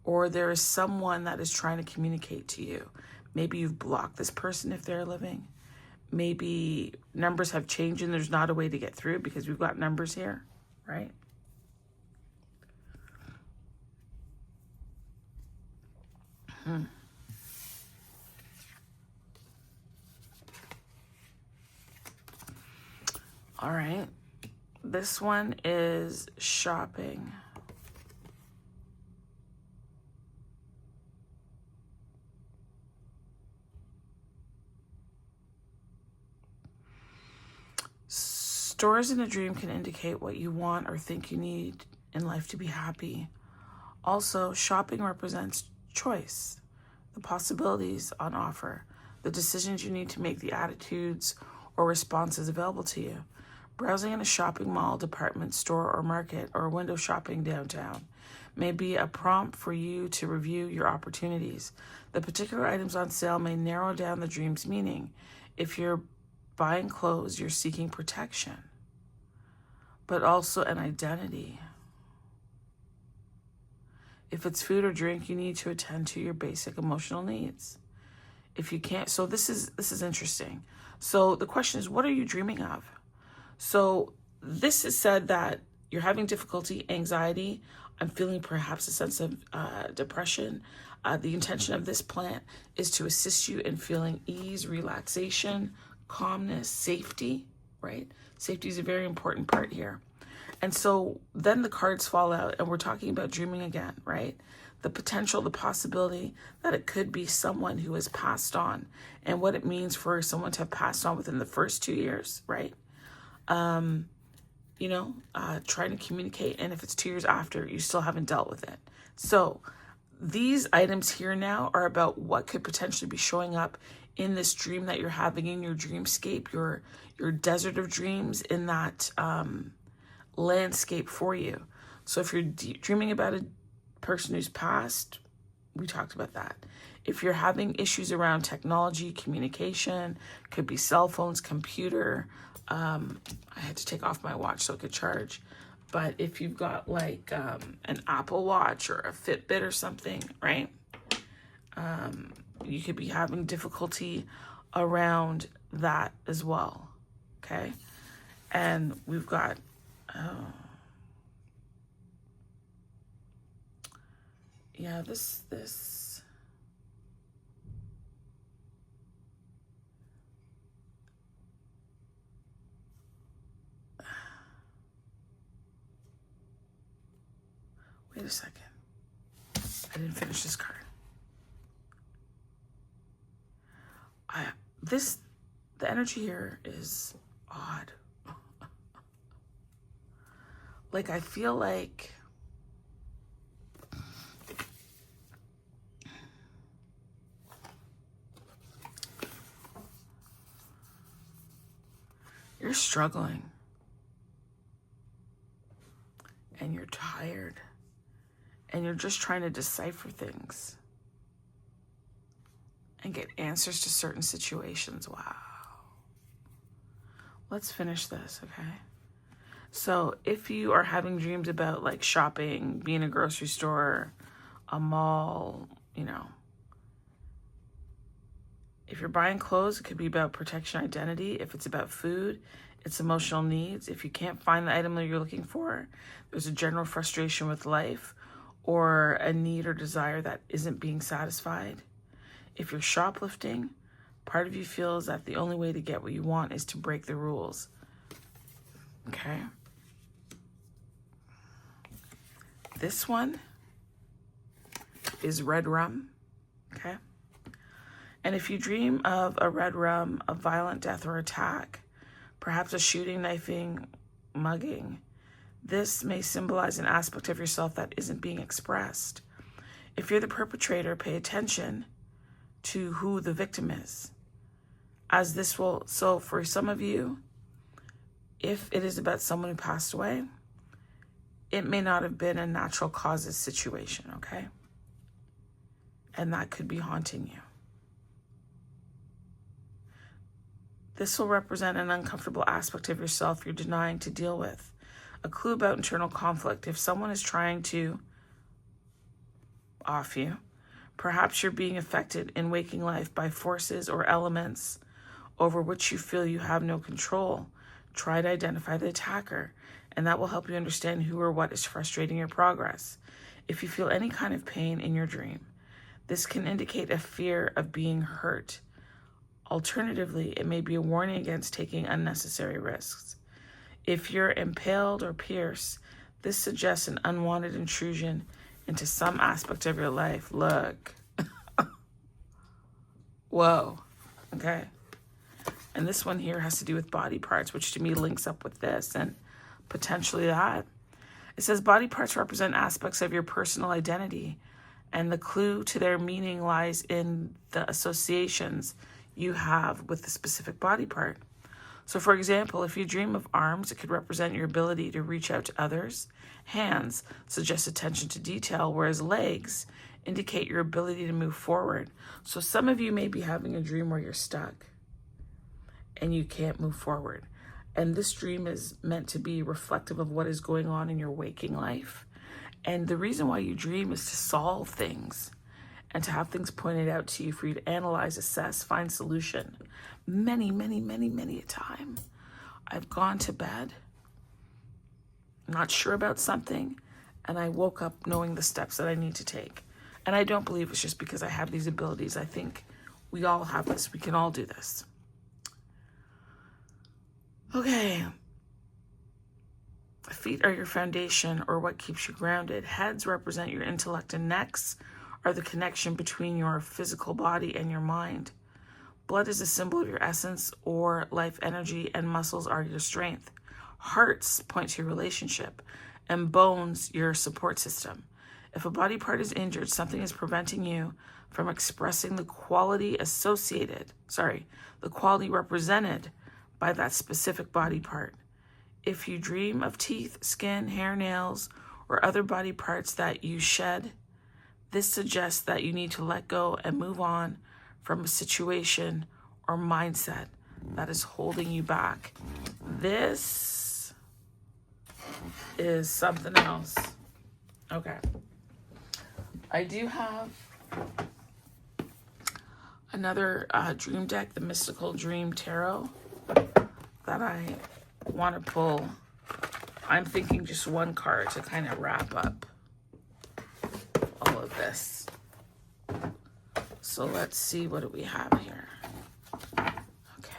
or there is someone that is trying to communicate to you. Maybe you've blocked this person if they're living. Maybe numbers have changed and there's not a way to get through because we've got numbers here, right? All right. This one is shopping. Stores in a dream can indicate what you want or think you need in life to be happy. Also, shopping represents choice, the possibilities on offer, the decisions you need to make, the attitudes or responses available to you. Browsing in a shopping mall, department store, or market, or window shopping downtown may be a prompt for you to review your opportunities. The particular items on sale may narrow down the dream's meaning. If you're buying clothes, you're seeking protection, but also an identity. If it's food or drink, you need to attend to your basic emotional needs. If you can't, so this is interesting. So the question is, what are you dreaming of? So this is said that you're having difficulty, anxiety. I'm feeling perhaps a sense of depression. The intention of this plant is to assist you in feeling ease, relaxation, calmness, safety, right? Safety is a very important part here. And so then the cards fall out and we're talking about dreaming again, right? The potential, the possibility that it could be someone who has passed on, and what it means for someone to have passed on within the first 2 years, right? Trying to communicate, and if it's 2 years after, you still haven't dealt with it. So these items here now are about what could potentially be showing up in this dream that you're having, in your dreamscape, your desert of dreams, in that landscape for you. So if you're dreaming about a person who's passed, we talked about that. If you're having issues around technology, communication, could be cell phones, computer. I had to take off my watch so it could charge. But if you've got like an Apple Watch or a Fitbit or something, right? You could be having difficulty around that as well, okay? And we've got, this. Wait a second. I didn't finish this card. The energy here is odd. Like, I feel like you're struggling and you're tired and you're just trying to decipher things and get answers to certain situations. Wow. Let's finish this, okay? So if you are having dreams about like shopping, being in a grocery store, a mall, if you're buying clothes, it could be about protection, identity. If it's about food, it's emotional needs. If you can't find the item that you're looking for, there's a general frustration with life or a need or desire that isn't being satisfied. If you're shoplifting, part of you feels that the only way to get what you want is to break the rules. Okay? This one is red rum, okay? And if you dream of a red rum, a violent death or attack, perhaps a shooting, knifing, mugging, this may symbolize an aspect of yourself that isn't being expressed. If you're the perpetrator, pay attention to who the victim is. As this will, so for some of you, if it is about someone who passed away, it may not have been a natural causes situation, okay? And that could be haunting you. This will represent an uncomfortable aspect of yourself you're denying to deal with. A clue about internal conflict. If someone is trying to off you, perhaps you're being affected in waking life by forces or elements over which you feel you have no control. Try to identify the attacker, and that will help you understand who or what is frustrating your progress. If you feel any kind of pain in your dream, this can indicate a fear of being hurt. Alternatively, it may be a warning against taking unnecessary risks. If you're impaled or pierced, this suggests an unwanted intrusion into some aspect of your life. Look. Whoa. Okay. And this one here has to do with body parts, which to me links up with this and potentially that. It says body parts represent aspects of your personal identity, and the clue to their meaning lies in the associations you have with the specific body part. So for example, if you dream of arms, it could represent your ability to reach out to others. Hands suggest attention to detail, whereas legs indicate your ability to move forward. So some of you may be having a dream where you're stuck and you can't move forward. And this dream is meant to be reflective of what is going on in your waking life. And the reason why you dream is to solve things and to have things pointed out to you for you to analyze, assess, find solution. Many a time, I've gone to bed, not sure about something, and I woke up knowing the steps that I need to take. And I don't believe it's just because I have these abilities. I think we all have this. We can all do this. Okay. Feet are your foundation, or what keeps you grounded. Heads represent your intellect, and necks are the connection between your physical body and your mind. Blood is a symbol of your essence or life energy, and muscles are your strength. Hearts point to your relationship, and bones your support system. If a body part is injured, something is preventing you from expressing the quality represented by that specific body part. If you dream of teeth, skin, hair, nails, or other body parts that you shed, this suggests that you need to let go and move on from a situation or mindset that is holding you back. This is something else. Okay. I do have another dream deck, the Mystical Dream Tarot, that I want to pull. I'm thinking just one card to kind of wrap up all of this. So let's see, what do we have here? Okay.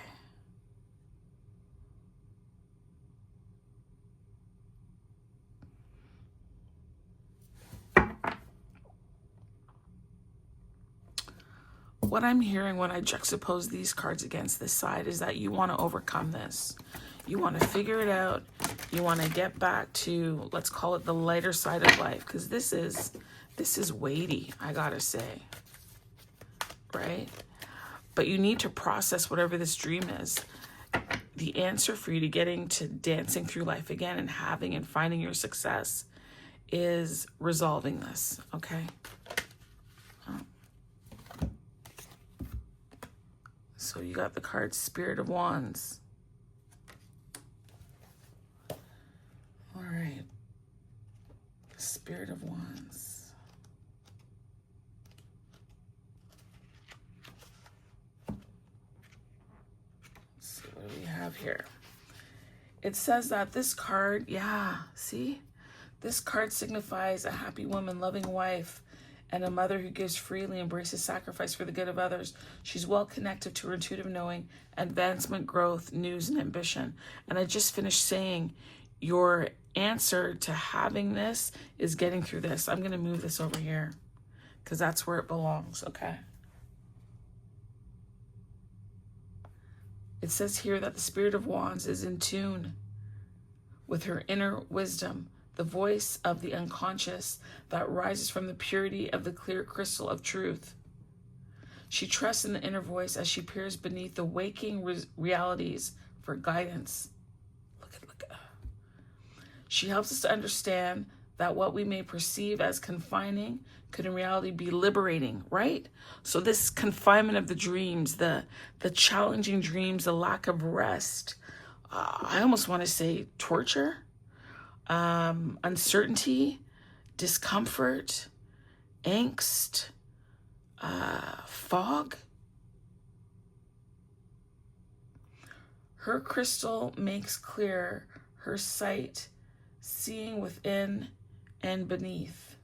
What I'm hearing when I juxtapose these cards against this side is that you want to overcome this. You want to figure it out. You want to get back to, let's call it the lighter side of life, because this is weighty, I gotta say, right? But you need to process whatever this dream is. The answer for you to getting to dancing through life again and having and finding your success is resolving this, okay? So you got the card Spirit of Wands. All right. Spirit of Wands. Let's see, what do we have here? It says that this card, see? This card signifies a happy woman, loving wife, and a mother who gives freely, embraces sacrifice for the good of others. She's well connected to her intuitive knowing, advancement, growth, news, and ambition. And I just finished saying your answer to having this is getting through this. I'm going to move this over here because that's where it belongs, okay? It says here that the Spirit of Wands is in tune with her inner wisdom, the voice of the unconscious that rises from the purity of the clear crystal of truth. She trusts in the inner voice as she peers beneath the waking realities for guidance. Look at. She helps us to understand that what we may perceive as confining could in reality be liberating, right? So this confinement of the dreams, the challenging dreams, the lack of rest, I almost want to say torture, uncertainty, discomfort, angst, fog. Her crystal makes clear her sight, seeing within and beneath.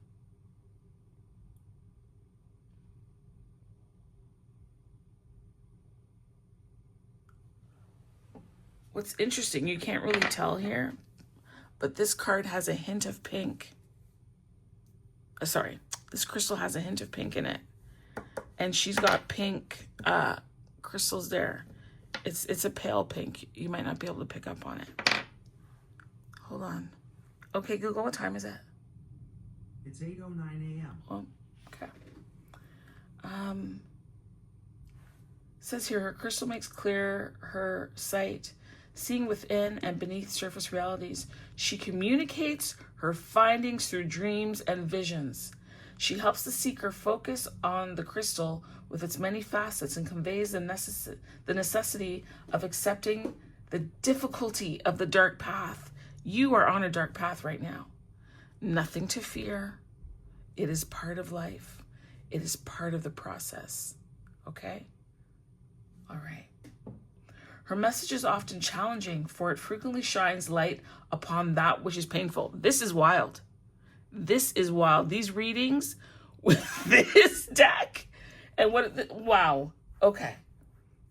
What's interesting, you can't really tell here, but this card has a hint of pink. This crystal has a hint of pink in it. And she's got pink crystals there. It's a pale pink. You might not be able to pick up on it. Hold on. Okay, Google, what time is it? It's 8:09 a.m. Oh, okay. Says here, her crystal makes clear her sight, seeing within and beneath surface realities. She communicates her findings through dreams and visions. She helps the seeker focus on the crystal with its many facets and conveys the necessity of accepting the difficulty of the dark path. You are on a dark path right now. Nothing to fear. It is part of life. It is part of the process. Okay? All right. Her message is often challenging, for it frequently shines light upon that which is painful. This is wild. This is wild. These readings with this deck and wow. Okay.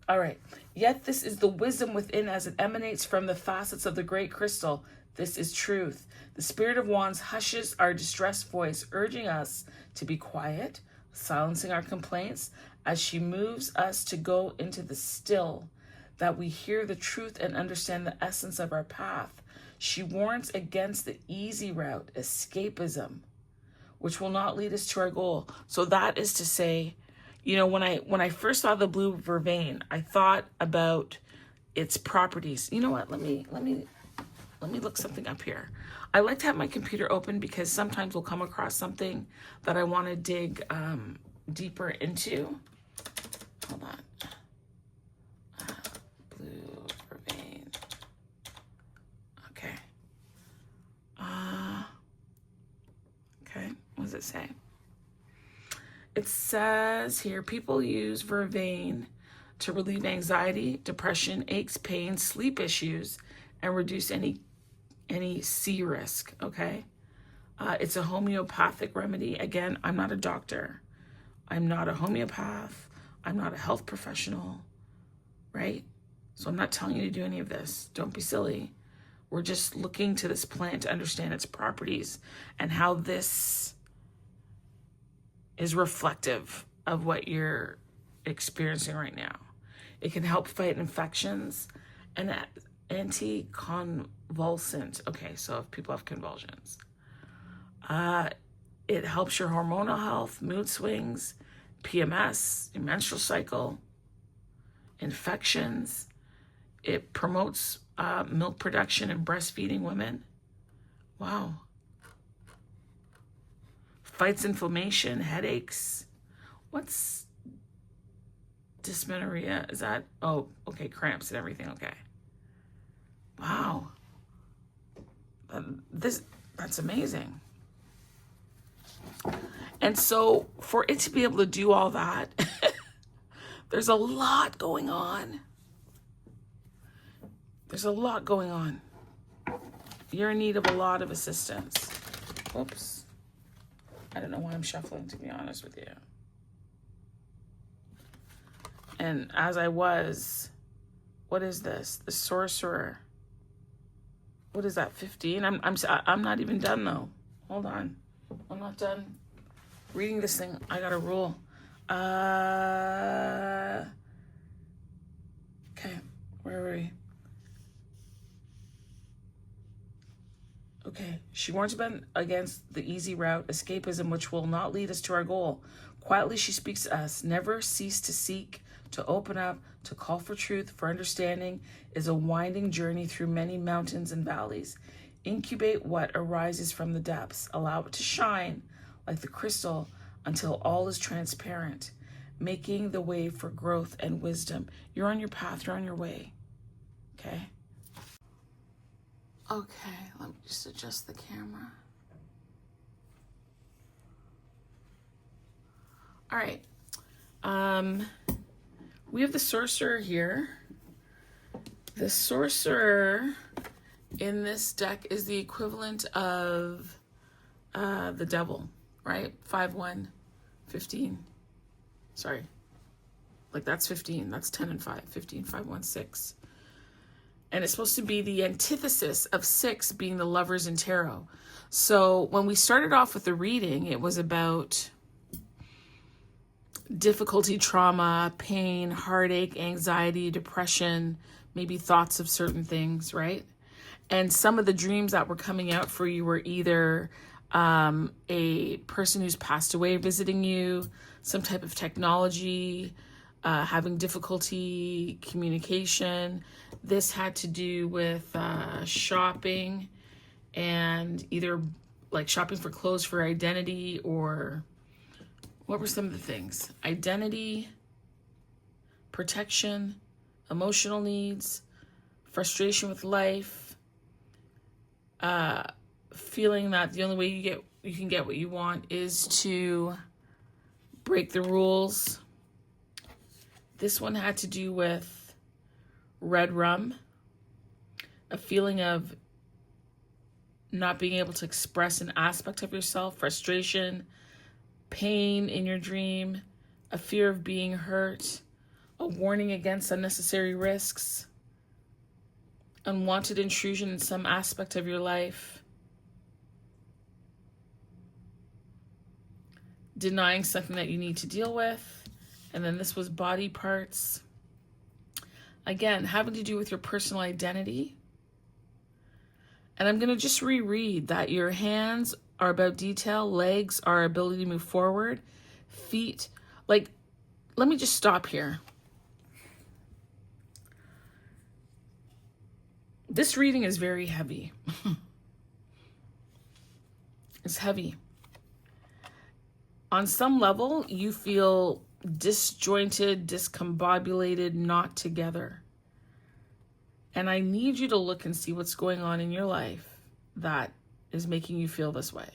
All right. Yet this is the wisdom within as it emanates from the facets of the great crystal. This is truth. The Spirit of Wands hushes our distressed voice, urging us to be quiet, silencing our complaints as she moves us to go into the still, that we hear the truth and understand the essence of our path. She warns against the easy route, escapism, which will not lead us to our goal. So that is to say, you know, when I first saw the blue vervain, I thought about its properties. You know what? Let me look something up here. I like to have my computer open because sometimes we'll come across something that I want to dig deeper into. Hold on. Blue vervain. Okay. Okay. What does it say? It says here, people use vervain to relieve anxiety, depression, aches, pain, sleep issues, and reduce any sea risk, okay? It's a homeopathic remedy. Again, I'm not a doctor. I'm not a homeopath. I'm not a health professional, right? So I'm not telling you to do any of this. Don't be silly. We're just looking to this plant to understand its properties and how this is reflective of what you're experiencing right now. It can help fight infections and anticonvulsant. Okay, so if people have convulsions. It helps your hormonal health, mood swings, PMS, your menstrual cycle, infections. It promotes milk production in breastfeeding women. Wow. Fights inflammation, headaches. What's dysmenorrhea? Is that? Oh, okay, cramps and everything. Okay. Wow. That's amazing. And so for it to be able to do all that, there's a lot going on. There's a lot going on. You're in need of a lot of assistance. Whoops. I don't know why I'm shuffling, to be honest with you. And as I was, what is this? The Sorcerer. What is that, 15? I'm not even done, though. Hold on. I'm not done. Reading this thing, I got a rule. Okay, where are we? Okay, she warns against the easy route, escapism, which will not lead us to our goal. Quietly she speaks to us. Never cease to seek, to open up, to call for truth, for understanding is a winding journey through many mountains and valleys. Incubate what arises from the depths. Allow it to shine like the crystal until all is transparent, making the way for growth and wisdom. You're on your path, you're on your way. Okay? Okay, let me just adjust the camera. All right. We have the sorcerer here. The sorcerer in this deck is the equivalent of the devil, right? 5-1, 15. Sorry. Like that's 15. That's 10 and 5. 15, 5, 1, 6. And it's supposed to be the antithesis of 6 being the lovers in tarot. So when we started off with the reading, it was about difficulty, trauma, pain, heartache, anxiety, depression, maybe thoughts of certain things, right? And some of the dreams that were coming out for you were either a person who's passed away visiting you, some type of technology, having difficulty, communication. This had to do with shopping and either like shopping for clothes for identity, or what were some of the things? Identity, protection, emotional needs, frustration with life, feeling that the only way you can get what you want is to break the rules. This one had to do with red rum, a feeling of not being able to express an aspect of yourself, frustration, pain in your dream, a fear of being hurt, a warning against unnecessary risks, unwanted intrusion in some aspect of your life, denying something that you need to deal with. And then this was body parts. Again, having to do with your personal identity. And I'm going to just reread that your hands are about detail, legs are ability to move forward, feet. Like, let me just stop here. This reading is very heavy. It's heavy. On some level, you feel disjointed, discombobulated, not together. And I need you to look and see what's going on in your life that is making you feel this way.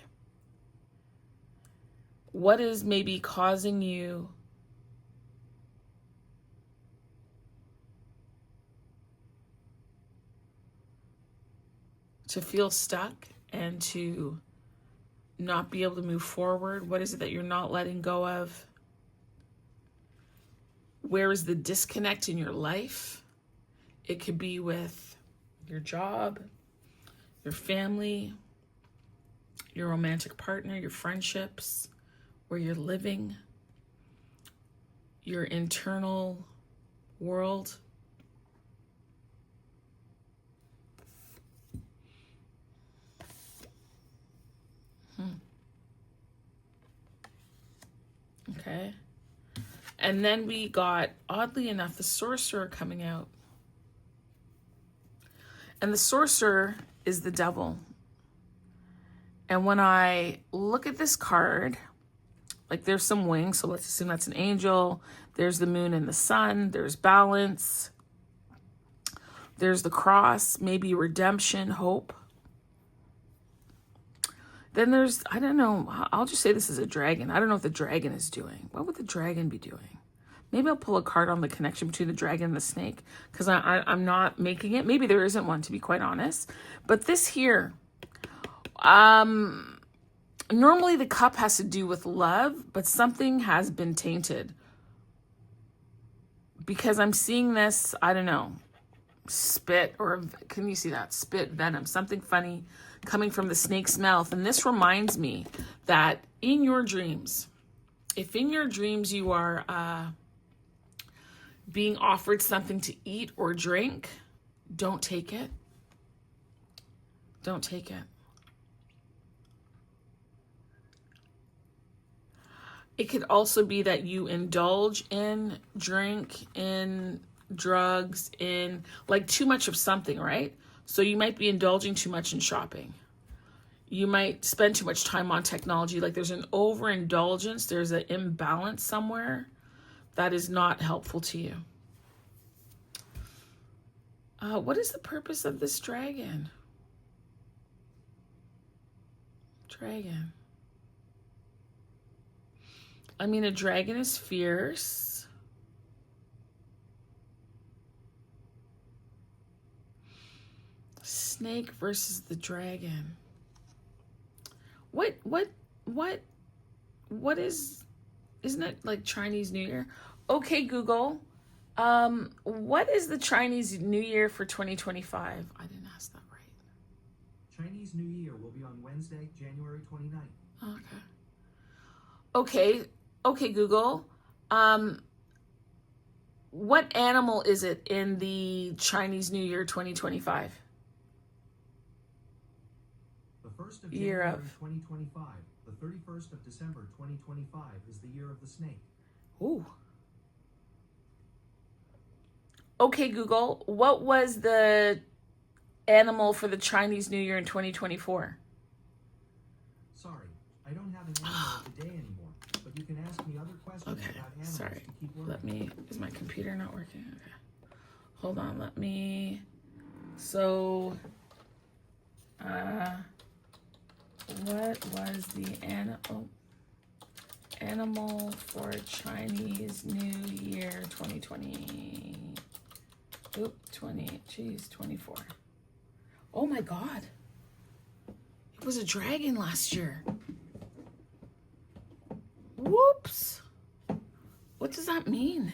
What is maybe causing you to feel stuck and to not be able to move forward? What is it that you're not letting go of? Where is the disconnect in your life? It could be with your job, your family, your romantic partner, your friendships, where you're living, your internal world. Okay. And then we got, oddly enough, the sorcerer coming out. And the sorcerer is the devil. And when I look at this card, like there's some wings, so let's assume that's an angel. There's the moon and the sun. There's balance. There's the cross, maybe redemption, hope. Then there's, I don't know, I'll just say this is a dragon. I don't know what the dragon is doing. What would the dragon be doing? Maybe I'll pull a card on the connection between the dragon and the snake, because I'm not making it. Maybe there isn't one, to be quite honest. But this here, normally the cup has to do with love, but something has been tainted. Because I'm seeing this, I don't know. spit, or can you see that? Spit, venom, something funny coming from the snake's mouth. And this reminds me that in your dreams, if in your dreams you are being offered something to eat or drink, don't take it. Don't take it. It could also be that you indulge in drink, in drugs, in like too much of something, right? So you might be indulging too much in shopping. You might spend too much time on technology. Like there's an overindulgence, there's an imbalance somewhere that is not helpful to you. What is the purpose of this dragon? Dragon. I mean, a dragon is fierce. Snake versus the dragon. What is, isn't it like Chinese New Year? Okay, Google. What is the Chinese New Year for 2025? I didn't ask that right. Chinese New Year will be on Wednesday, January 29th. Okay, Google. What animal is it in the Chinese New Year 2025? The 1st of Year January of. 2025, the 31st of December 2025 is the year of the snake. Ooh. Okay, Google. What was the animal for the Chinese New Year in 2024? Sorry, I don't have an animal of the day anymore, but you can ask me other questions Okay, about animals sorry. to keep learning. Is my computer not working? Okay. Hold on, so, what was the animal for Chinese New Year 2020? 24. Oh my God. It was a dragon last year. Whoops. What does that mean?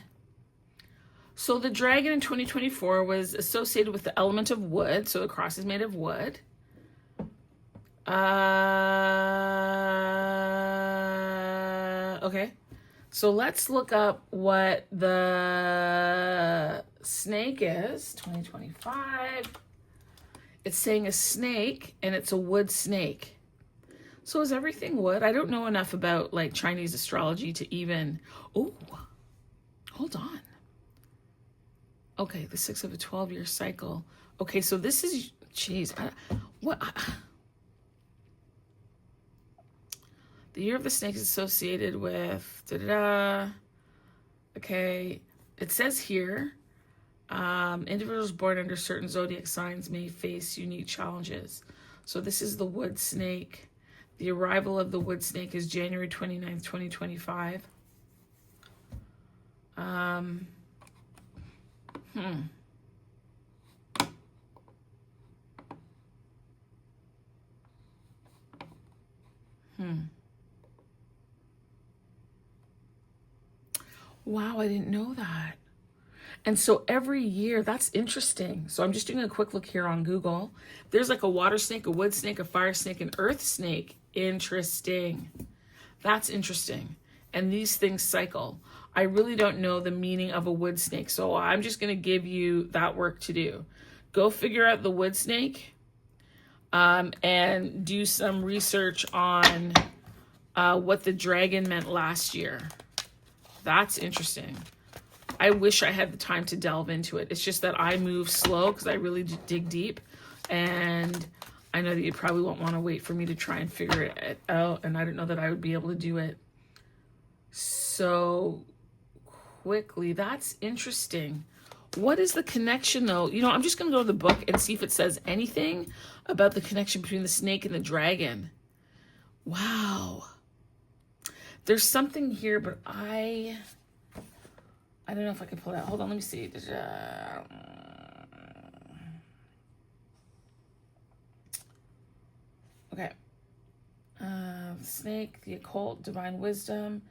So the dragon in 2024 was associated with the element of wood. So the cross is made of wood. Okay. So let's look up what the snake is. 2025. It's saying a snake, and it's a wood snake. So is everything wood? I don't know enough about like Chinese astrology to even... Oh, hold on. Okay, the 6 of a 12-year cycle. Okay, so this is... Jeez. The year of the snake is associated with... Okay, it says here, individuals born under certain zodiac signs may face unique challenges. So this is the wood snake. The arrival of the wood snake is January 29th, 2025. Wow, I didn't know that. And so every year, that's interesting. So I'm just doing a quick look here on Google. There's like a water snake, a wood snake, a fire snake, an earth snake. Interesting. That's interesting. And these things cycle. I really don't know the meaning of a wood snake. So I'm just going to give you that work to do. Go figure out the wood snake and do some research on what the dragon meant last year. That's interesting. I wish I had the time to delve into it. It's just that I move slow because I really dig deep. And I know that you probably won't want to wait for me to try and figure it out. And I don't know that I would be able to do it so quickly. That's interesting. What is the connection though? You know, I'm just going to go to the book and see if it says anything about the connection between the snake and the dragon. Wow. There's something here, but I don't know if I can pull it out. Hold on, let me see. Okay. Snake, the occult, divine wisdom.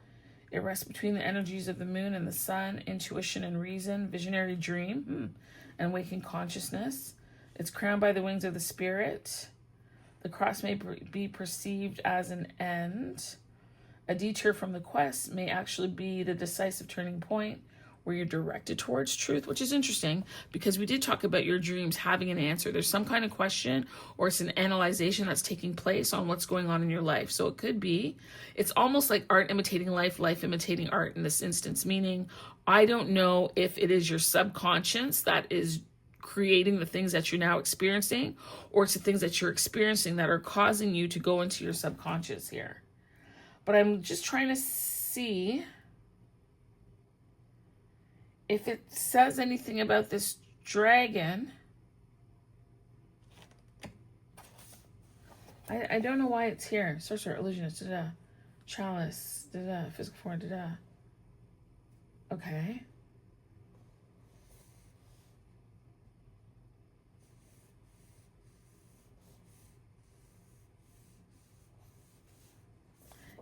It rests between the energies of the moon and the sun, intuition and reason, visionary dream. and waking consciousness. It's crowned by the wings of the spirit. The cross may be perceived as an end. A detour from the quest may actually be the decisive turning point where you're directed towards truth, which is interesting because we did talk about your dreams having an answer. There's some kind of question or it's an analyzation that's taking place on what's going on in your life. So it could be, it's almost like art imitating life, life imitating art in this instance, meaning I don't know if it is your subconscious that is creating the things that you're now experiencing, or it's the things that you're experiencing that are causing you to go into your subconscious here. But I'm just trying to see if it says anything about this dragon. I don't know why it's here. Sorcerer, illusionist, chalice, physical form, Okay.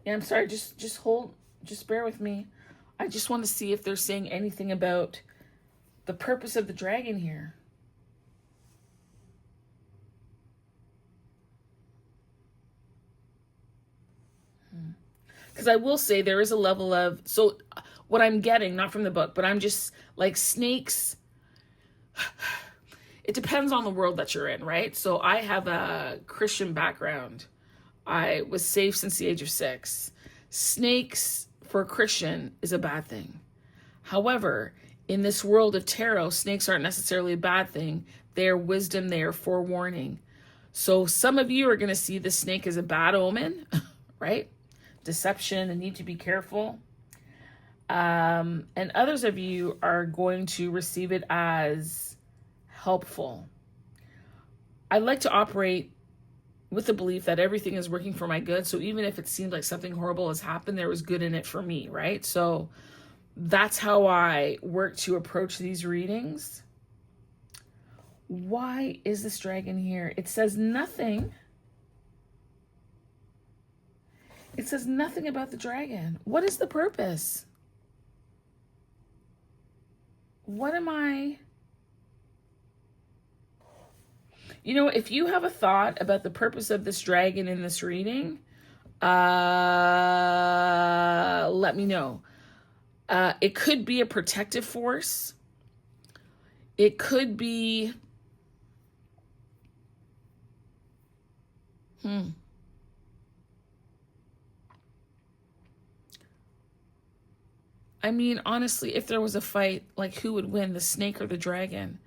Yeah, I'm sorry, just bear with me. I just want to see if they're saying anything about the purpose of the dragon here. Because I will say there is a level of, so what I'm getting, not from the book, but I'm just like snakes. It depends on the world that you're in, right? So I have a Christian background. I was saved since the age of 6. Snakes for a Christian is a bad thing. However, in this world of tarot, snakes aren't necessarily a bad thing. They are wisdom, they are forewarning. So some of you are going to see the snake as a bad omen, right? Deception and need to be careful. And others of you are going to receive it as helpful. I like to operate with the belief that everything is working for my good. So even if it seemed like something horrible has happened, there was good in it for me, right? So that's how I work to approach these readings. Why is this dragon here? It says nothing. It says nothing about the dragon. What is the purpose? What am I... You know, if you have a thought about the purpose of this dragon in this reading, let me know. It could be a protective force. It could be... I mean, honestly, if there was a fight, like who would win, the snake or the dragon?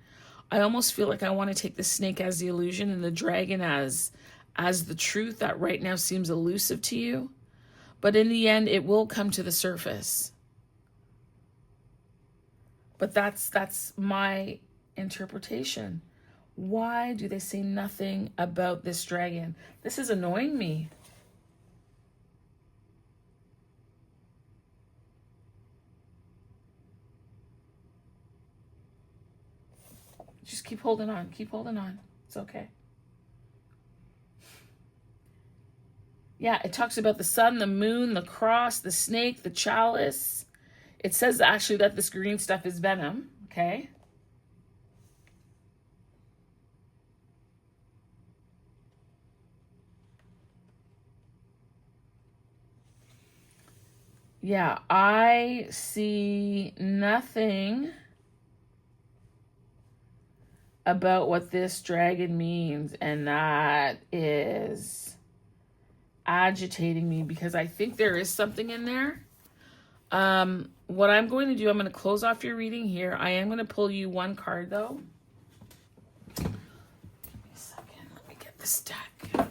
I almost feel like I want to take the snake as the illusion and the dragon as the truth that right now seems elusive to you. But in the end, it will come to the surface. But that's my interpretation. Why do they say nothing about this dragon? This is annoying me. Just keep holding on. Keep holding on. It's okay. Yeah, it talks about the sun, the moon, the cross, the snake, the chalice. It says actually that this green stuff is venom, okay? Yeah, I see nothing about what this dragon means, and that is agitating me because I think there is something in there. What I'm going to do, I'm going to close off your reading here. I am going to pull you one card though. Give me a second. Let me get this deck.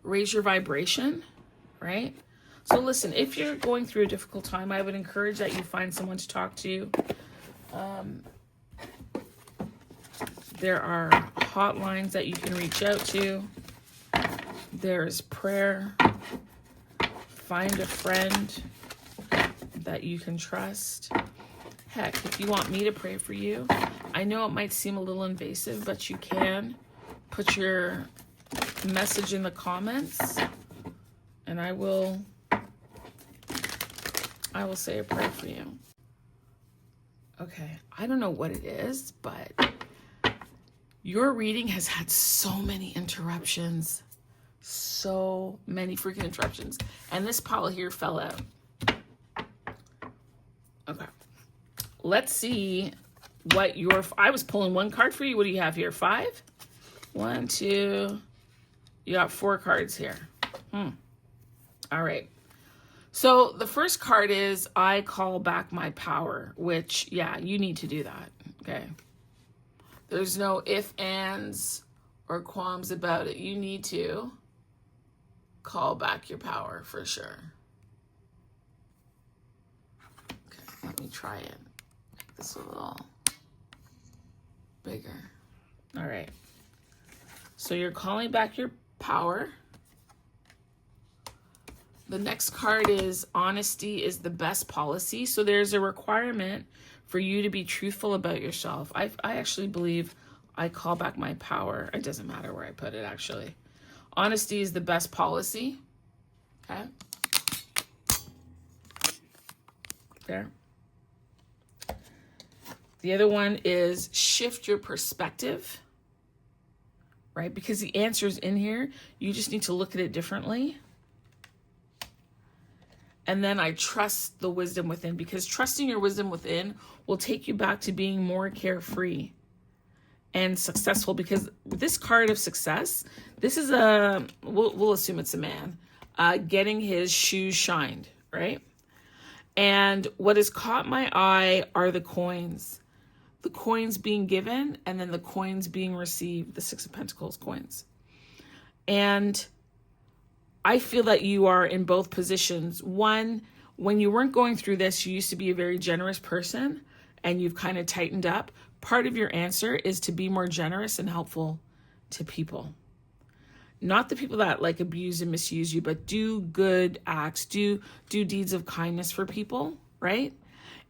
Raise your vibration, right? So listen, if you're going through a difficult time, I would encourage that you find someone to talk to. There are hotlines that you can reach out to. There's prayer. Find a friend that you can trust. Heck, if you want me to pray for you, I know it might seem a little invasive, but you can put your message in the comments and I will say a prayer for you. Okay, I don't know what it is, but Your reading has had so many interruptions. So many freaking interruptions. And this pile here fell out. Okay. Let's see what your... I was pulling one card for you. What do you have here? 5? 1, 2... You got 4 cards here. All right. So the first card is I call back my power, which, yeah, you need to do that. Okay. There's no if, ands, or qualms about it. You need to call back your power for sure. Okay, let me try it. Make this a little bigger. All right. So you're calling back your power. The next card is honesty is the best policy. So there's a requirement for you to be truthful about yourself. I actually believe I call back my power. It doesn't matter where I put it, actually. Honesty is the best policy. Okay. There. The other one is shift your perspective. Right? Because the answer's in here. You just need to look at it differently. And then I trust the wisdom within, because trusting your wisdom within will take you back to being more carefree and successful. Because this card of success, this is we'll assume it's a man, getting his shoes shined, right? And what has caught my eye are the coins. The coins being given and then the coins being received, the 6 of Pentacles coins. And I feel that you are in both positions. One, when you weren't going through this, you used to be a very generous person and you've kind of tightened up. Part of your answer is to be more generous and helpful to people. Not the people that like abuse and misuse you, but do good acts, do deeds of kindness for people, right?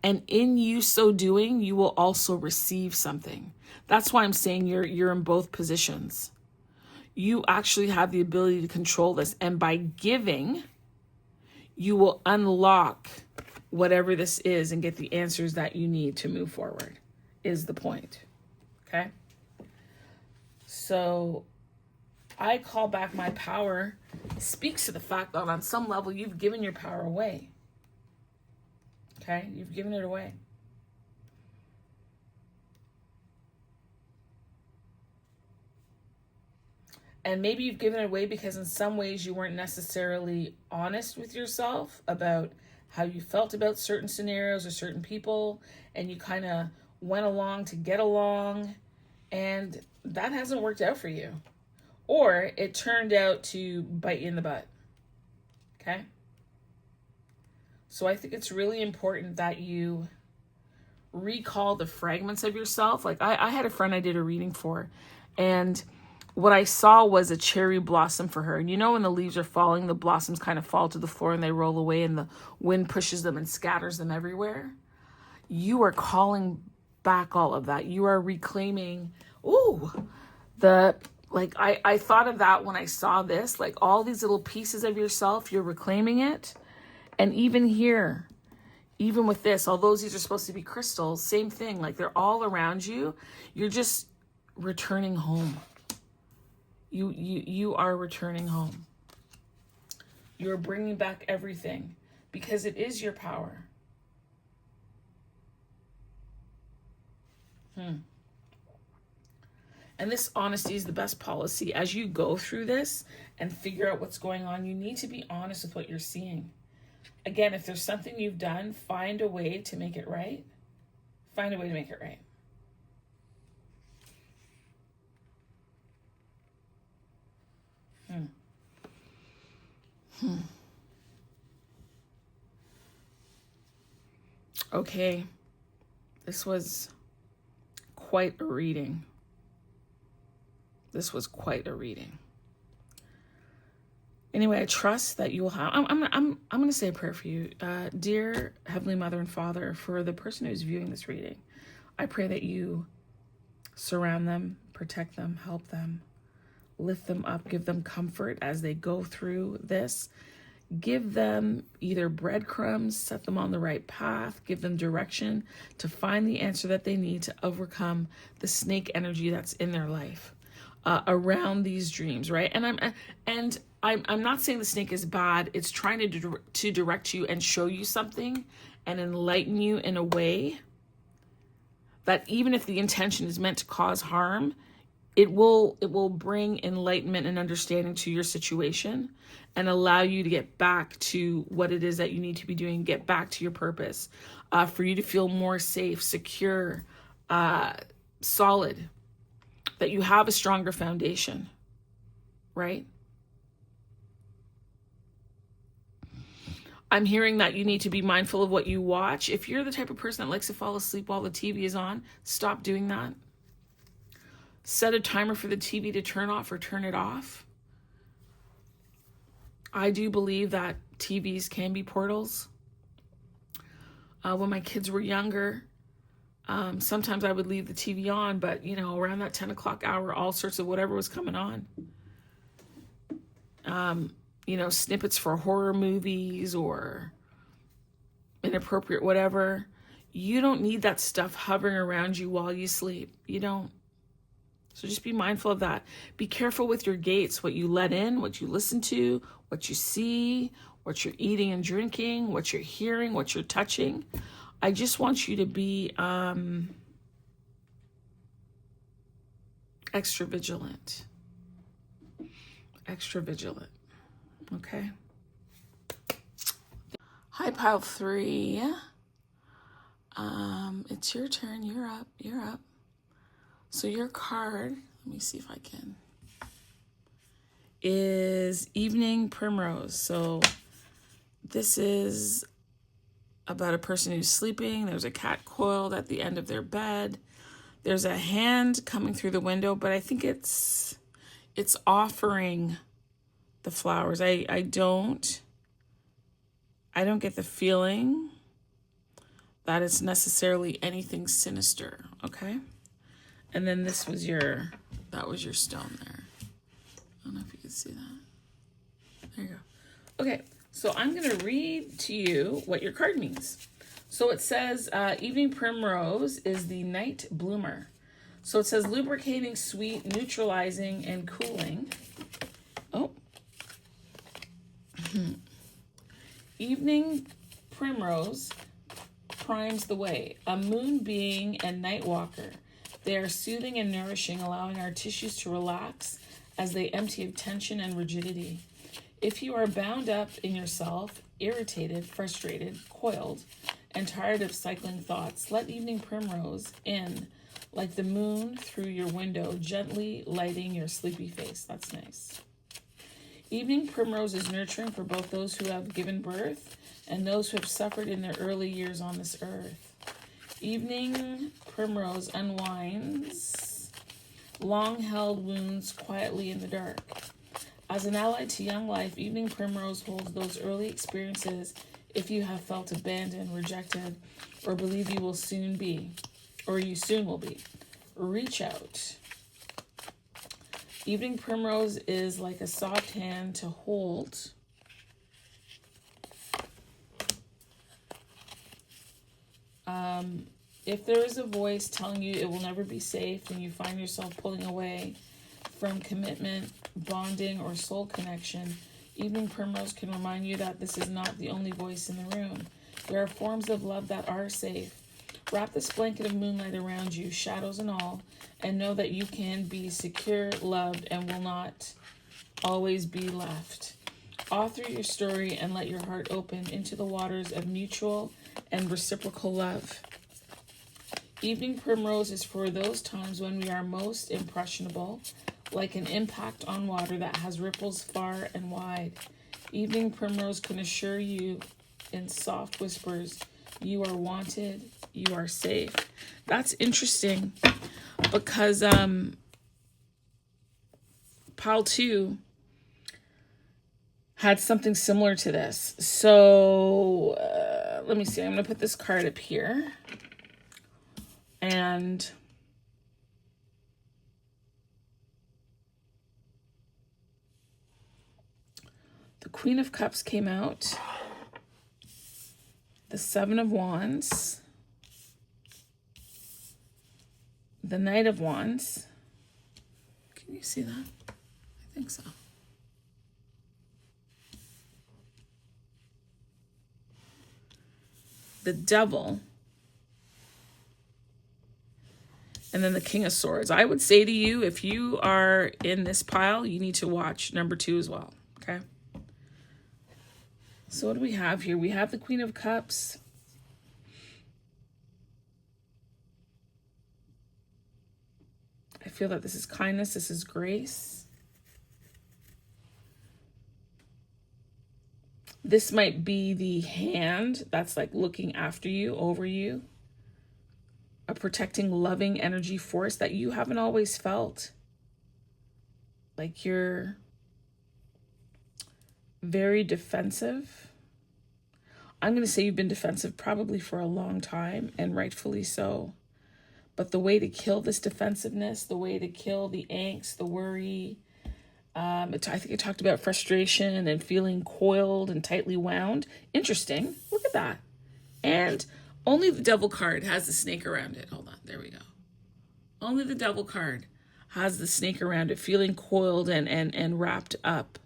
And in you so doing, you will also receive something. That's why I'm saying you're in both positions. You actually have the ability to control this. And by giving, you will unlock whatever this is and get the answers that you need to move forward, is the point. Okay? So I call back my power. It speaks to the fact that on some level, you've given your power away. Okay? You've given it away. And maybe you've given it away because in some ways you weren't necessarily honest with yourself about how you felt about certain scenarios or certain people, and you kind of went along to get along, and that hasn't worked out for you. Or it turned out to bite you in the butt. Okay? So I think it's really important that you recall the fragments of yourself. Like I had a friend I did a reading for, and what I saw was a cherry blossom for her. And you know when the leaves are falling, the blossoms kind of fall to the floor and they roll away and the wind pushes them and scatters them everywhere? You are calling back all of that. You are reclaiming, I thought of that when I saw this, like all these little pieces of yourself, you're reclaiming it. And even here, even with this, although these are supposed to be crystals, same thing, like they're all around you. You're just returning home. You are returning home. You're bringing back everything because it is your power. And this honesty is the best policy. As you go through this and figure out what's going on, you need to be honest with what you're seeing. Again, if there's something you've done, find a way to make it right. Find a way to make it right. Okay, this was quite a reading. Anyway, I trust that you will have. I'm going to say a prayer for you, dear Heavenly Mother and Father, for the person who's viewing this reading. I pray that you surround them, protect them, help them, lift them up, give them comfort as they go through this. give them either breadcrumbs, set them on the right path, give them direction to find the answer that they need to overcome the snake energy that's in their life around these dreams, right? And I'm not saying the snake is bad. It's trying to direct you and show you something and enlighten you in a way that even if the intention is meant to cause harm, it will bring enlightenment and understanding to your situation and allow you to get back to what it is that you need to be doing, get back to your purpose, for you to feel more safe, secure, solid, that you have a stronger foundation, right? I'm hearing that you need to be mindful of what you watch. If you're the type of person that likes to fall asleep while the TV is on, stop doing that. Set a timer for the TV to turn off or turn it off. I do believe that TVs can be portals. When my kids were younger, sometimes I would leave the TV on, but around that 10 o'clock hour, all sorts of whatever was coming on. Snippets for horror movies or inappropriate whatever. You don't need that stuff hovering around you while you sleep. You don't. So just be mindful of that. Be careful with your gates, what you let in, what you listen to, what you see, what you're eating and drinking, what you're hearing, what you're touching. I just want you to be extra vigilant. Extra vigilant. Okay. Hi, pile 3. It's your turn. You're up. You're up. So your card, let me see if I can, is Evening Primrose. So this is about a person who's sleeping. There's a cat coiled at the end of their bed. There's a hand coming through the window, but I think it's offering the flowers. I don't get the feeling that it's necessarily anything sinister, okay? And then that was your stone there. I don't know if you can see that. There you go. Okay, so I'm going to read to you what your card means. So it says, Evening Primrose is the night bloomer. So it says lubricating, sweet, neutralizing, and cooling. Oh. Evening Primrose primes the way. A moon being and night walker. They are soothing and nourishing, allowing our tissues to relax as they empty of tension and rigidity. If you are bound up in yourself, irritated, frustrated, coiled, and tired of cycling thoughts, let Evening Primrose in like the moon through your window, gently lighting your sleepy face. That's nice. Evening Primrose is nurturing for both those who have given birth and those who have suffered in their early years on this earth. Evening Primrose unwinds long-held wounds quietly in the dark. As an ally to young life, Evening Primrose holds those early experiences if you have felt abandoned, rejected, or believe you will soon be, or you soon will be. Reach out. Evening Primrose is like a soft hand to hold. If there is a voice telling you it will never be safe and you find yourself pulling away from commitment, bonding, or soul connection, Evening Primrose can remind you that this is not the only voice in the room. There are forms of love that are safe. Wrap this blanket of moonlight around you, shadows and all, and know that you can be secure, loved, and will not always be left. Author your story and let your heart open into the waters of mutual and reciprocal love. Evening Primrose is for those times when we are most impressionable, like an impact on water that has ripples far and wide. Evening Primrose can assure you in soft whispers, you are wanted, you are safe. That's interesting because Pile 2 had something similar to this. So let me see. I'm going to put this card up here. And The Queen of Cups came out. The Seven of Wands. The Knight of Wands. Can you see that? I think so. The Devil. And then the King of Swords. I would say to you, if you are in this pile, you need to watch number 2 as well. Okay? So what do we have here? We have the Queen of Cups. I feel that this is kindness. This is grace. This might be the hand that's like looking after you, over you. A protecting, loving energy force that you haven't always felt. Like you're very defensive. I'm going to say you've been defensive probably for a long time, and rightfully so. But the way to kill this defensiveness, the way to kill the angst, the worry, I think it talked about frustration and feeling coiled and tightly wound. Interesting. Look at that. And only the Devil card has the snake around it. Hold on. There we go. Only the Devil card has the snake around it, feeling coiled and wrapped up.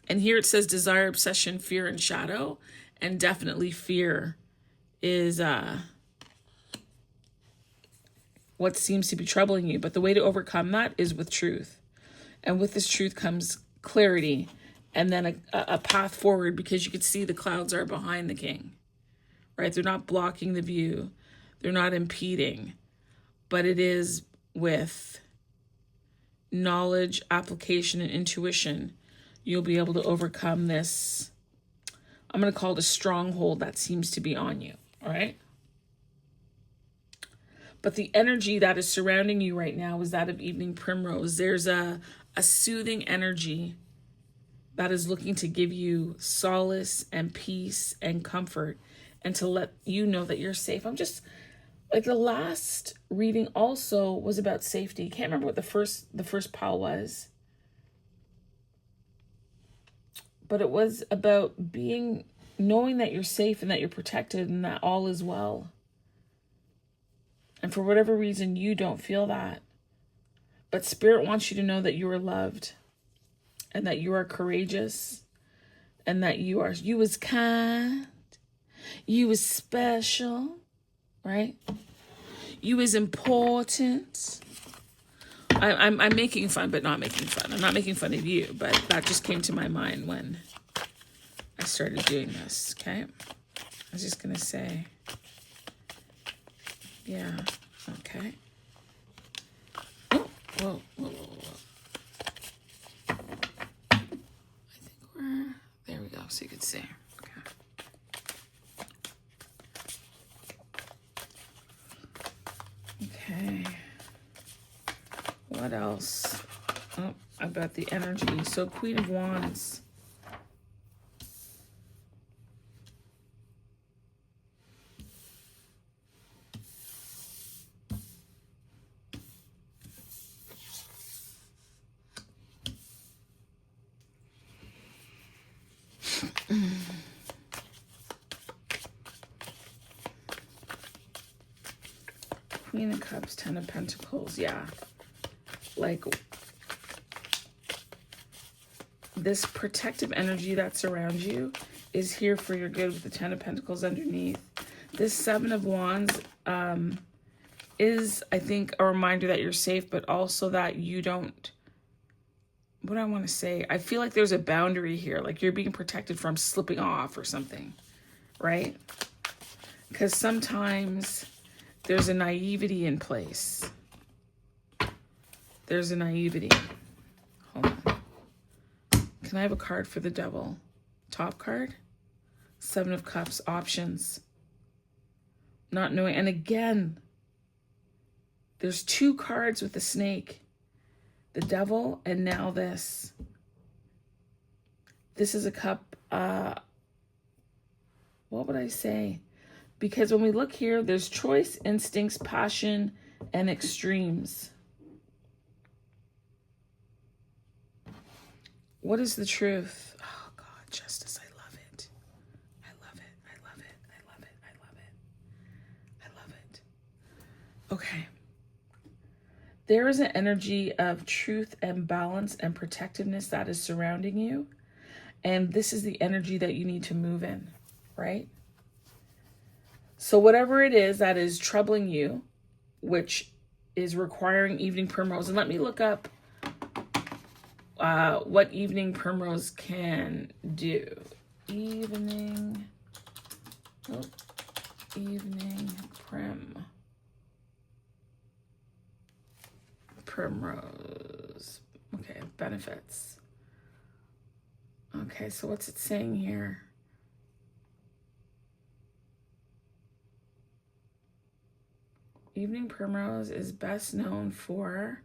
And here it says desire, obsession, fear, and shadow. And definitely fear is what seems to be troubling you. But the way to overcome that is with truth. And with this truth comes clarity and then a path forward, because you could see the clouds are behind the king, right? They're not blocking the view. They're not impeding. But it is with knowledge, application, and intuition, you'll be able to overcome this. I'm going to call it a stronghold that seems to be on you, all right? But the energy that is surrounding you right now is that of evening primrose. There's a soothing energy that is looking to give you solace and peace and comfort and to let you know that you're safe. I'm just, like, the last reading also was about safety. Can't remember what the first pile was. But it was about knowing that you're safe and that you're protected and that all is well. And for whatever reason, you don't feel that. But Spirit wants you to know that you are loved and that you are courageous and that you is kind, you is special, right? You is important. I'm making fun, but not making fun. I'm not making fun of you, but that just came to my mind when I started doing this, okay? I was just going to say, yeah, okay. Oh, whoa. I think there we go, so you can see. Okay. What else? Oh, about the energy. So Queen of Wands. Queen of Cups, Ten of Pentacles, yeah. Like, this protective energy that's around you is here for your good with the Ten of Pentacles underneath. This Seven of Wands is, I think, a reminder that you're safe, but also that you don't, what do I want to say? I feel like there's a boundary here, like you're being protected from slipping off or something, right? Because sometimes there's a naivety in place. There's a naivety. Hold on. Can I have a card for the Devil? Top card? Seven of Cups, options. Not knowing. And again, there's two cards with the snake. The Devil and now this. This is a cup. What would I say? Because when we look here, there's choice, instincts, passion, and extremes. What is the truth? Oh God, justice, I love it. I love it. I love it. I love it. I love it. I love it. Okay. There is an energy of truth and balance and protectiveness that is surrounding you. And this is the energy that you need to move in, right? So whatever it is that is troubling you, which is requiring evening primrose, and let me look up what evening primrose can do. Evening primrose. Okay, benefits. Okay, so what's it saying here? Evening primrose is best known for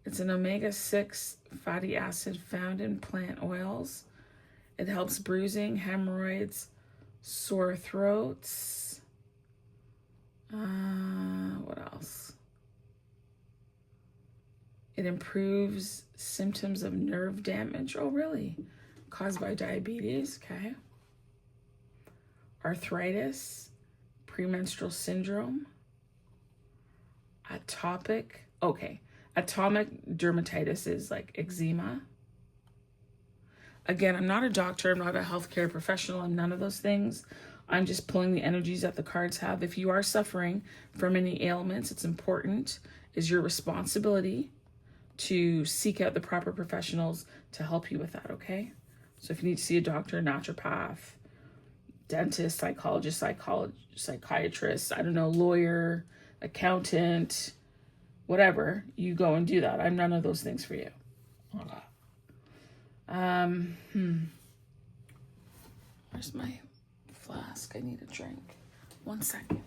it's an omega-6 fatty acid found in plant oils. It helps bruising, hemorrhoids, sore throats. What else? It improves symptoms of nerve damage. Oh, really? Caused by diabetes. Okay. Arthritis, premenstrual syndrome, atopic dermatitis is like eczema. Again, I'm not a doctor, I'm not a healthcare professional, I'm none of those things. I'm just pulling the energies that the cards have. If you are suffering from any ailments, it's important, is your responsibility to seek out the proper professionals to help you with that, okay? So if you need to see a doctor, naturopath, dentist, psychologist, psychiatrist, I don't know, lawyer, accountant, whatever, you go and do that. I'm none of those things for you. Okay. Where's my flask? I need a drink. 1 second.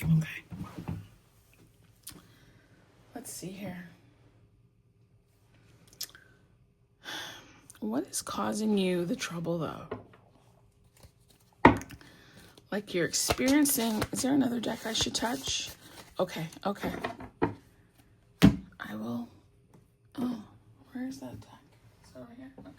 Okay. Let's see here. What is causing you the trouble, though? Like you're experiencing... Is there another deck I should touch? Okay. I will... Oh, where's that deck? It's over here? Okay.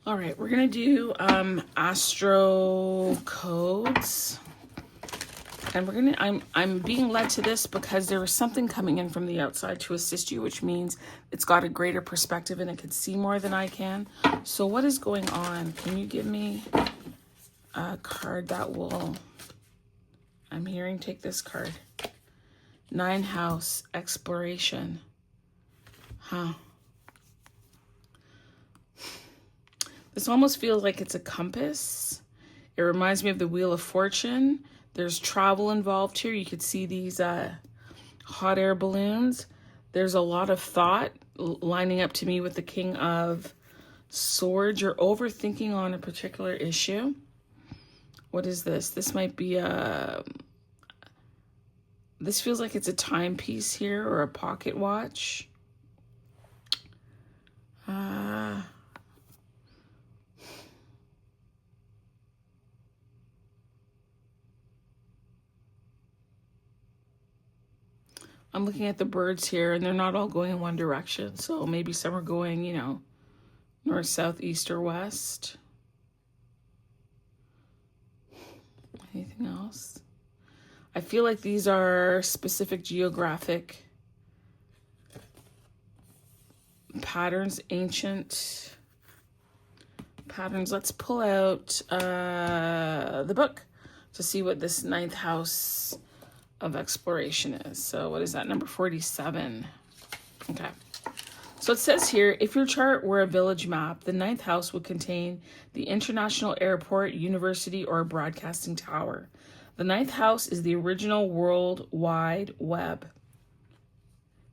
All right, we're gonna do astro codes, and I'm being led to this because there is something coming in from the outside to assist you, which means it's got a greater perspective and it can see more than I can. So what is going on? Can you give me a card that will? I'm hearing take this card. 9th house exploration. Huh. This almost feels like it's a compass. It reminds me of the Wheel of Fortune. There's travel involved here. You could see these hot air balloons. There's a lot of thought lining up to me with the King of Swords. You're overthinking on a particular issue. What is this? This might be this feels like it's a timepiece here or a pocket watch. I'm looking at the birds here, and they're not all going in one direction. So maybe some are going, north, south, east, or west. Anything else? I feel like these are specific geographic patterns, ancient patterns. Let's pull out the book to see what this 9th house of exploration is. So what is that? Number 47. Okay. So it says here, if your chart were a village map, the 9th house would contain the international airport, university, or broadcasting tower. The 9th house is the original World Wide Web.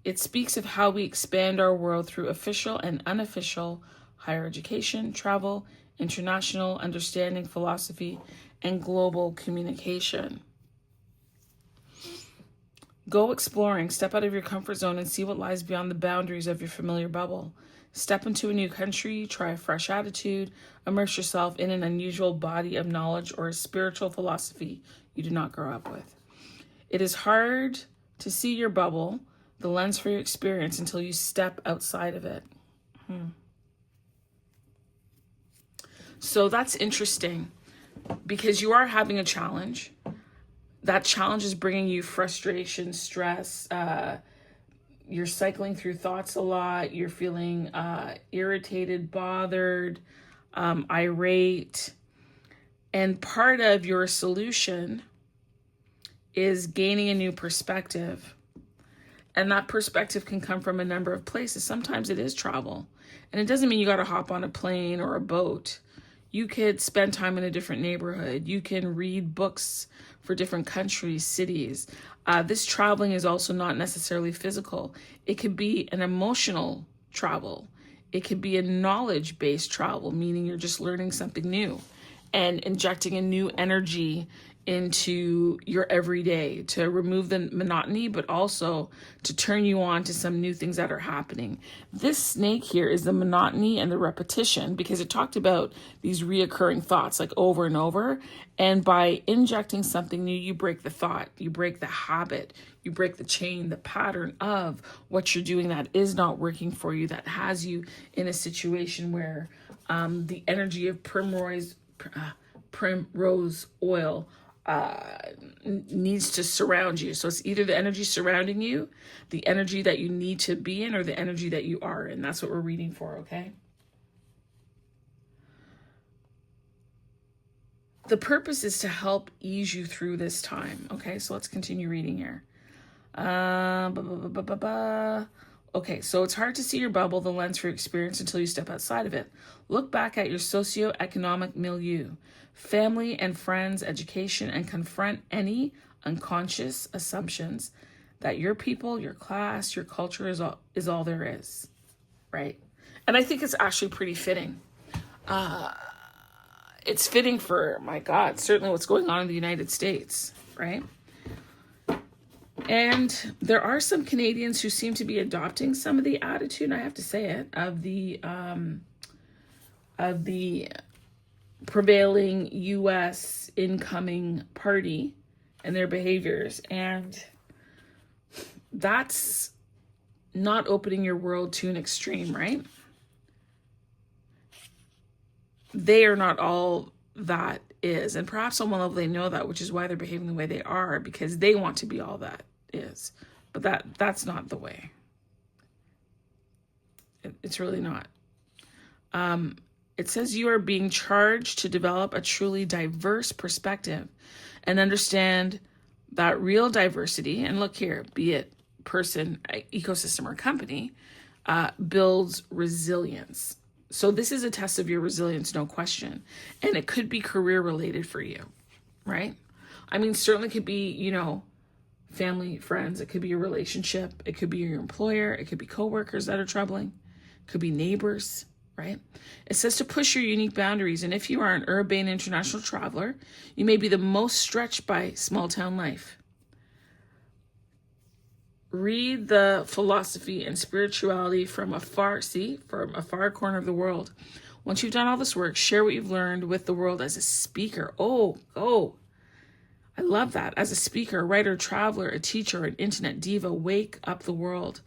It speaks of how we expand our world through official and unofficial higher education, travel, international understanding, philosophy, and global communication. Go exploring, step out of your comfort zone and see what lies beyond the boundaries of your familiar bubble. Step into a new country, try a fresh attitude, immerse yourself in an unusual body of knowledge or a spiritual philosophy you did not grow up with. It is hard to see your bubble, the lens for your experience, until you step outside of it. So that's interesting because you are having a challenge. That challenge is bringing you frustration, stress. You're cycling through thoughts a lot. You're feeling irritated, bothered, irate. And part of your solution is gaining a new perspective. And that perspective can come from a number of places. Sometimes it is travel. And it doesn't mean you got to hop on a plane or a boat. You could spend time in a different neighborhood. You can read books for different countries, cities. This traveling is also not necessarily physical. It could be an emotional travel. It could be a knowledge-based travel, meaning you're just learning something new and injecting a new energy into your everyday to remove the monotony, but also to turn you on to some new things that are happening. This snake here is the monotony and the repetition, because it talked about these reoccurring thoughts like over and over. And by injecting something new, you break the thought, you break the habit, you break the chain, the pattern of what you're doing that is not working for you, that has you in a situation where the energy of primrose oil needs to surround you. So it's either the energy surrounding you, the energy that you need to be in, or the energy that you are in. That's what we're reading for, okay? The purpose is to help ease you through this time, okay? So let's continue reading here. Okay, so it's hard to see your bubble, the lens for your experience, until you step outside of it. Look back at your socioeconomic milieu, family and friends, education, and confront any unconscious assumptions that your people, your class, your culture is all there is, right? And I think it's actually pretty fitting. It's fitting for, my God, certainly what's going on in the United States, right? And there are some Canadians who seem to be adopting some of the attitude, I have to say it, of the prevailing U.S. incoming party and their behaviors. And that's not opening your world to an extreme, right? They are not all that is. And perhaps on one level they know that, which is why they're behaving the way they are, because they want to be all that is. But that's not the way. It's really not. It says you are being charged to develop a truly diverse perspective and understand that real diversity, and look here, be it person, ecosystem, or company, builds resilience. So this is a test of your resilience, no question. And it could be career related for you, right? I mean, certainly could be, family, friends. It could be a relationship. It could be your employer. It could be coworkers that are troubling. It could be neighbors, right? It says to push your unique boundaries. And if you are an urban international traveler, you may be the most stretched by small town life. Read the philosophy and spirituality from a far corner of the world. Once you've done all this work, share what you've learned with the world as a speaker. Oh, I love that. As a speaker, a writer, traveler, a teacher, an internet diva, wake up the world.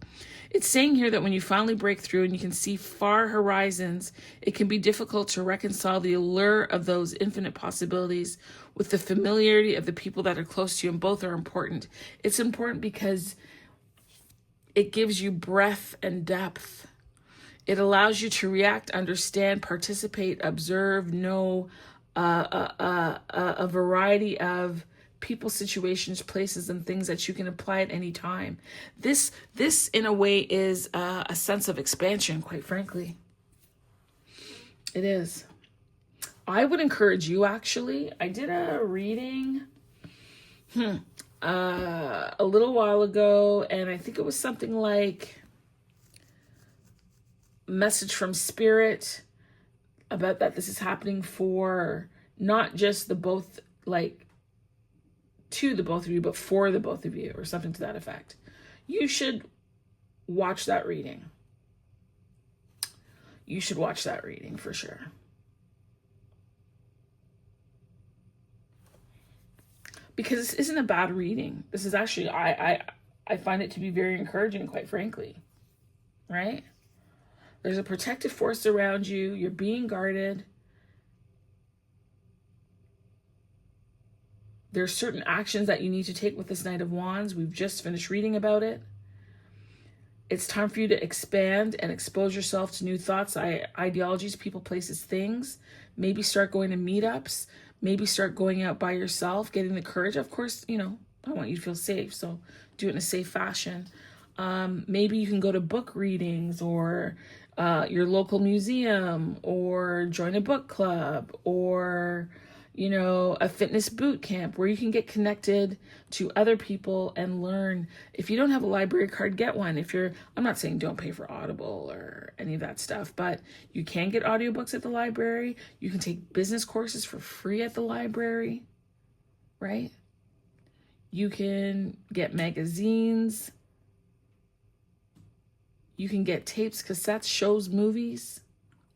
It's saying here that when you finally break through and you can see far horizons, it can be difficult to reconcile the allure of those infinite possibilities with the familiarity of the people that are close to you, and both are important. It's important because it gives you breadth and depth. It allows you to react, understand, participate, observe, know a variety of people, situations, places, and things that you can apply at any time. This in a way, is a sense of expansion, quite frankly. It is. I would encourage you, actually. I did a reading a little while ago, and I think it was something like message from spirit about that this is happening for not just the both, like to the both of you, but for the both of you, or something to that effect. You should watch that reading. You should watch that reading for sure. Because this isn't a bad reading. This is actually, I find it to be very encouraging, quite frankly. Right? There's a protective force around you. You're being guarded. There's certain actions that you need to take with this Knight of Wands. We've just finished reading about it. It's time for you to expand and expose yourself to new thoughts, ideologies, people, places, things. Maybe start going to meetups. Maybe start going out by yourself, getting the courage. Of course, you know, I want you to feel safe, so do it in a safe fashion. Maybe you can go to book readings, or your local museum, or join a book club, or, you know, a fitness boot camp where you can get connected to other people and learn. If you don't have a library card, get one. I'm not saying don't pay for Audible or any of that stuff, but you can get audiobooks at the library. You can take business courses for free at the library, right? You can get magazines. You can get tapes, cassettes, shows, movies,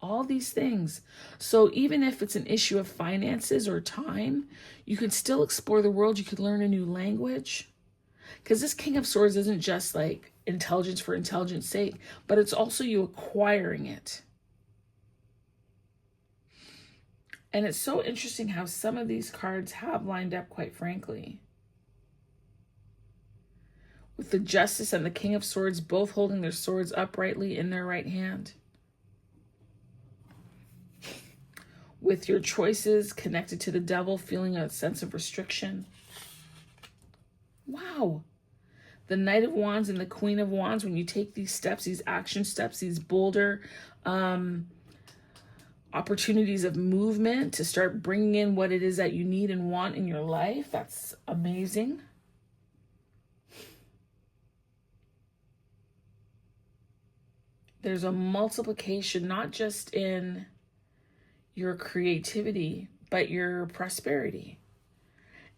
all these things. So even if it's an issue of finances or time, you can still explore the world. You could learn a new language. Because this King of Swords isn't just like intelligence for intelligence sake, but it's also you acquiring it. And it's so interesting how some of these cards have lined up, quite frankly. With the Justice and the King of Swords both holding their swords uprightly in their right hand. With your choices connected to the Devil, feeling a sense of restriction. Wow. The Knight of Wands and the Queen of Wands, when you take these steps, these action steps, these bolder opportunities of movement to start bringing in what it is that you need and want in your life, that's amazing. There's a multiplication, not just in your creativity, but your prosperity.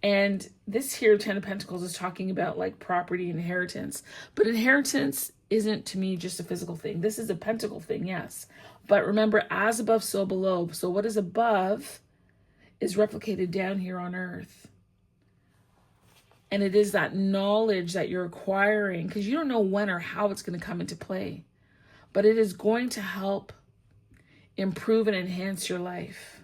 And this here, 10 of Pentacles, is talking about like property, inheritance. But inheritance isn't, to me, just a physical thing. This is a pentacle thing, yes. But remember, as above, so below. So what is above is replicated down here on earth. And it is that knowledge that you're acquiring, because you don't know when or how it's going to come into play. But it is going to help improve and enhance your life.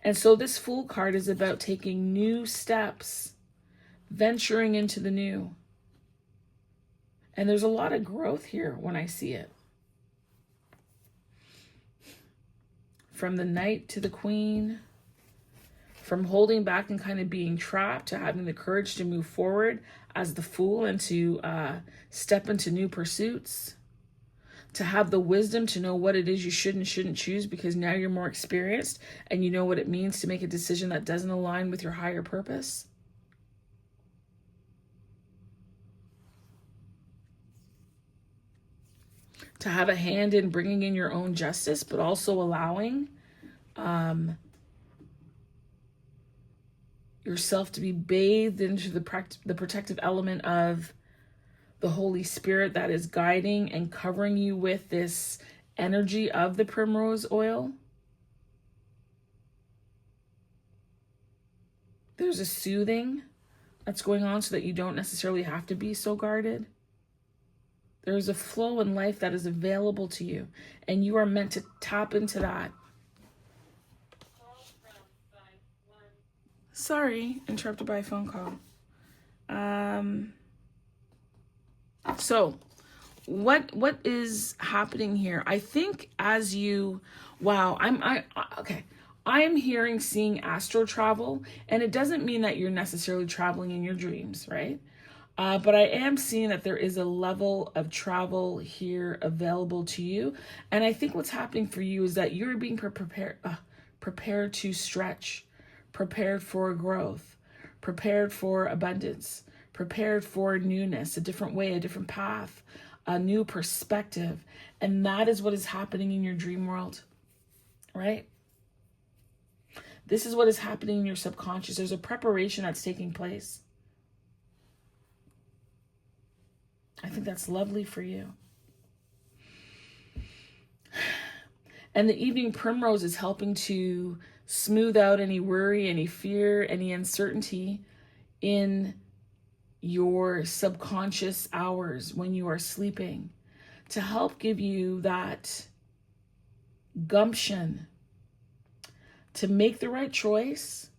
And so this Fool card is about taking new steps, venturing into the new. And there's a lot of growth here when I see it. From the Knight to the Queen, from holding back and kind of being trapped to having the courage to move forward as the Fool and to step into new pursuits. To have the wisdom to know what it is you should and shouldn't choose, because now you're more experienced and you know what it means to make a decision that doesn't align with your higher purpose. To have a hand in bringing in your own justice, but also allowing yourself to be bathed into the protective element of the Holy Spirit that is guiding and covering you with this energy of the primrose oil. There's a soothing that's going on so that you don't necessarily have to be so guarded. There's a flow in life that is available to you, and you are meant to tap into that. Sorry, interrupted by a phone call. So what is happening here? I think as you, wow, I am hearing seeing astral travel, and it doesn't mean that you're necessarily traveling in your dreams, right? But I am seeing that there is a level of travel here available to you. And I think what's happening for you is that you're being prepared to stretch, prepared for growth, prepared for abundance, prepared for newness, a different way, a different path, a new perspective. And that is what is happening in your dream world, right? This is what is happening in your subconscious. There's a preparation that's taking place. I think that's lovely for you. And the evening primrose is helping to smooth out any worry, any fear, any uncertainty in your subconscious hours when you are sleeping, to help give you that gumption to make the right choice,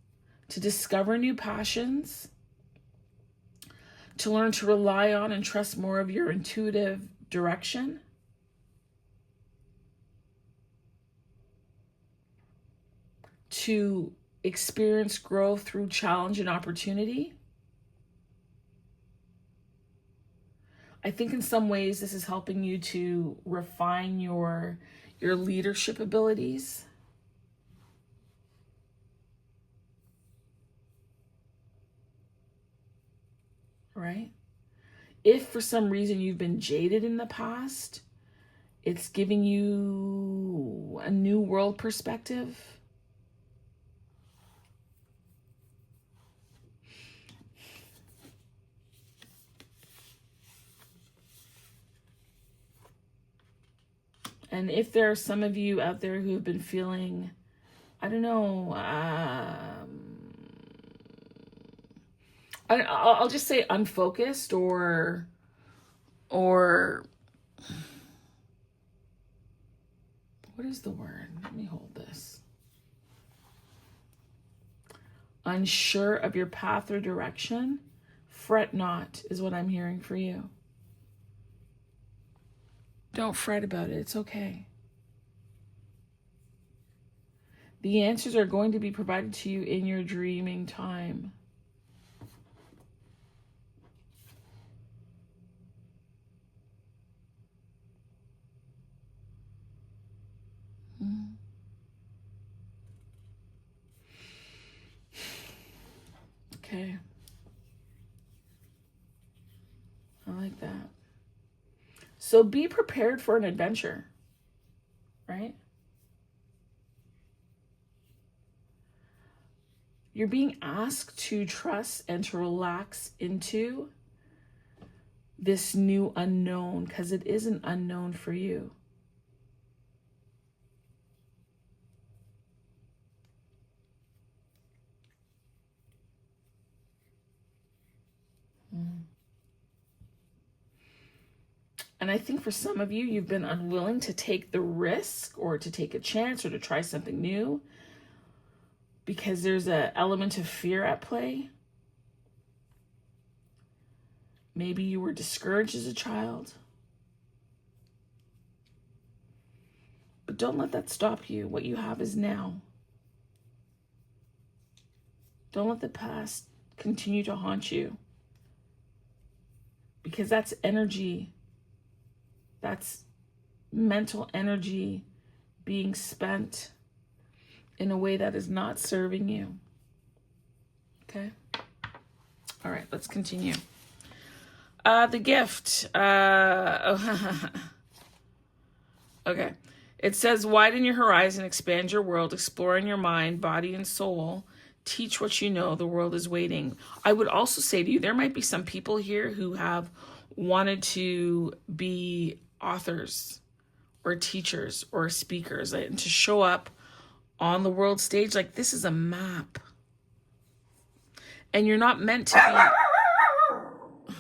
to discover new passions, to learn to rely on and trust more of your intuitive direction. To experience growth through challenge and opportunity. I think in some ways this is helping you to refine your leadership abilities. Right? If for some reason you've been jaded in the past, it's giving you a new world perspective. And if there are some of you out there who have been feeling, I don't know, I'll just say unfocused or what is the word? Let me hold this. Unsure of your path or direction, fret not is what I'm hearing for you. Don't fret about it. It's okay. The answers are going to be provided to you in your dreaming time. Okay. I like that. So be prepared for an adventure, right? You're being asked to trust and to relax into this new unknown, because it is an unknown for you. And I think for some of you, you've been unwilling to take the risk or to take a chance or to try something new because there's an element of fear at play. Maybe you were discouraged as a child. But don't let that stop you. What you have is now. Don't let the past continue to haunt you, because that's energy. That's mental energy being spent in a way that is not serving you. Okay? All right, let's continue. The gift. Okay. It says, widen your horizon, expand your world, explore in your mind, body, and soul. Teach what you know. The world is waiting. I would also say to you, there might be some people here who have wanted to be authors or teachers or speakers and to show up on the world stage. Like, this is a map. And you're not meant to be...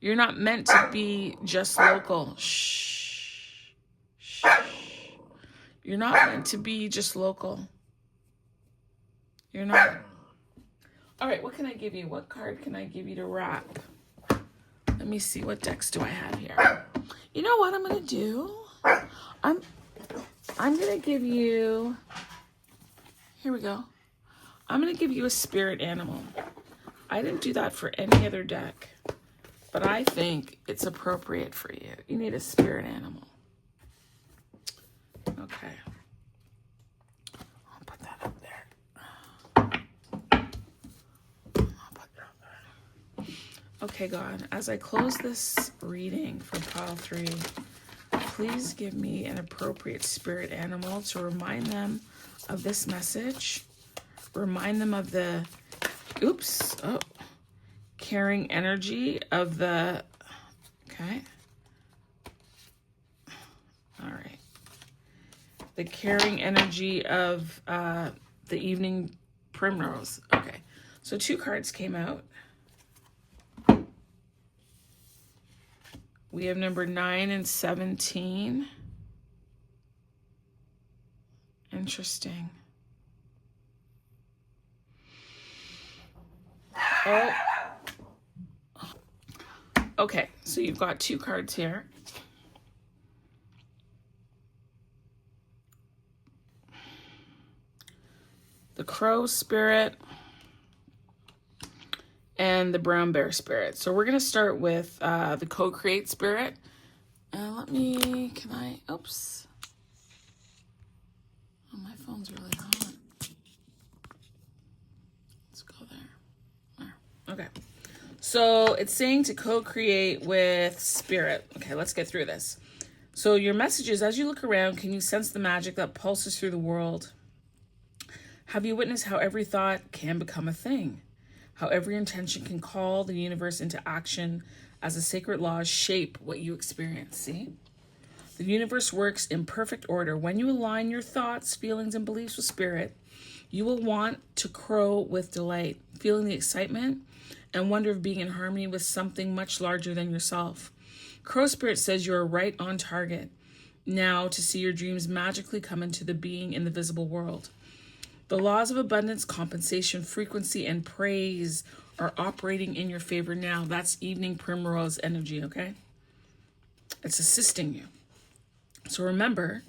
You're not meant to be just local. Shh. Shh. You're not meant to be just local. You're not. All right, what can I give you? What card can I give you to wrap? Let me see. What decks do I have here? You know what I'm going to do? I'm going to give you... Here we go. I'm going to give you a spirit animal. I didn't do that for any other deck, but I think it's appropriate for you. You need a spirit animal. Okay. I'll put that up there. Okay, God, as I close this reading for pile 3, please give me an appropriate spirit animal to remind them of this message. Remind them of the, caring energy of the, okay. All right. The caring energy of the evening primrose. Okay. So 2 cards came out. We have number 9 and 17. Interesting. Oh. Okay, so you've got 2 cards here. The crow spirit and the brown bear spirit. So we're going to start with the co-create spirit. Oops. Oh, my phone's really hot. Let's go there. Okay. So it's saying to co-create with spirit. Okay, let's get through this. So your message is, as you look around, can you sense the magic that pulses through the world? Have you witnessed how every thought can become a thing? How every intention can call the universe into action as the sacred laws shape what you experience, see? The universe works in perfect order. When you align your thoughts, feelings, and beliefs with spirit, you will want to crow with delight, feeling the excitement and wonder of being in harmony with something much larger than yourself. Crow spirit says you are right on target now to see your dreams magically come into the being in the visible world. The laws of abundance, compensation, frequency, and praise are operating in your favor now. That's evening primrose energy, okay? It's assisting you. So remember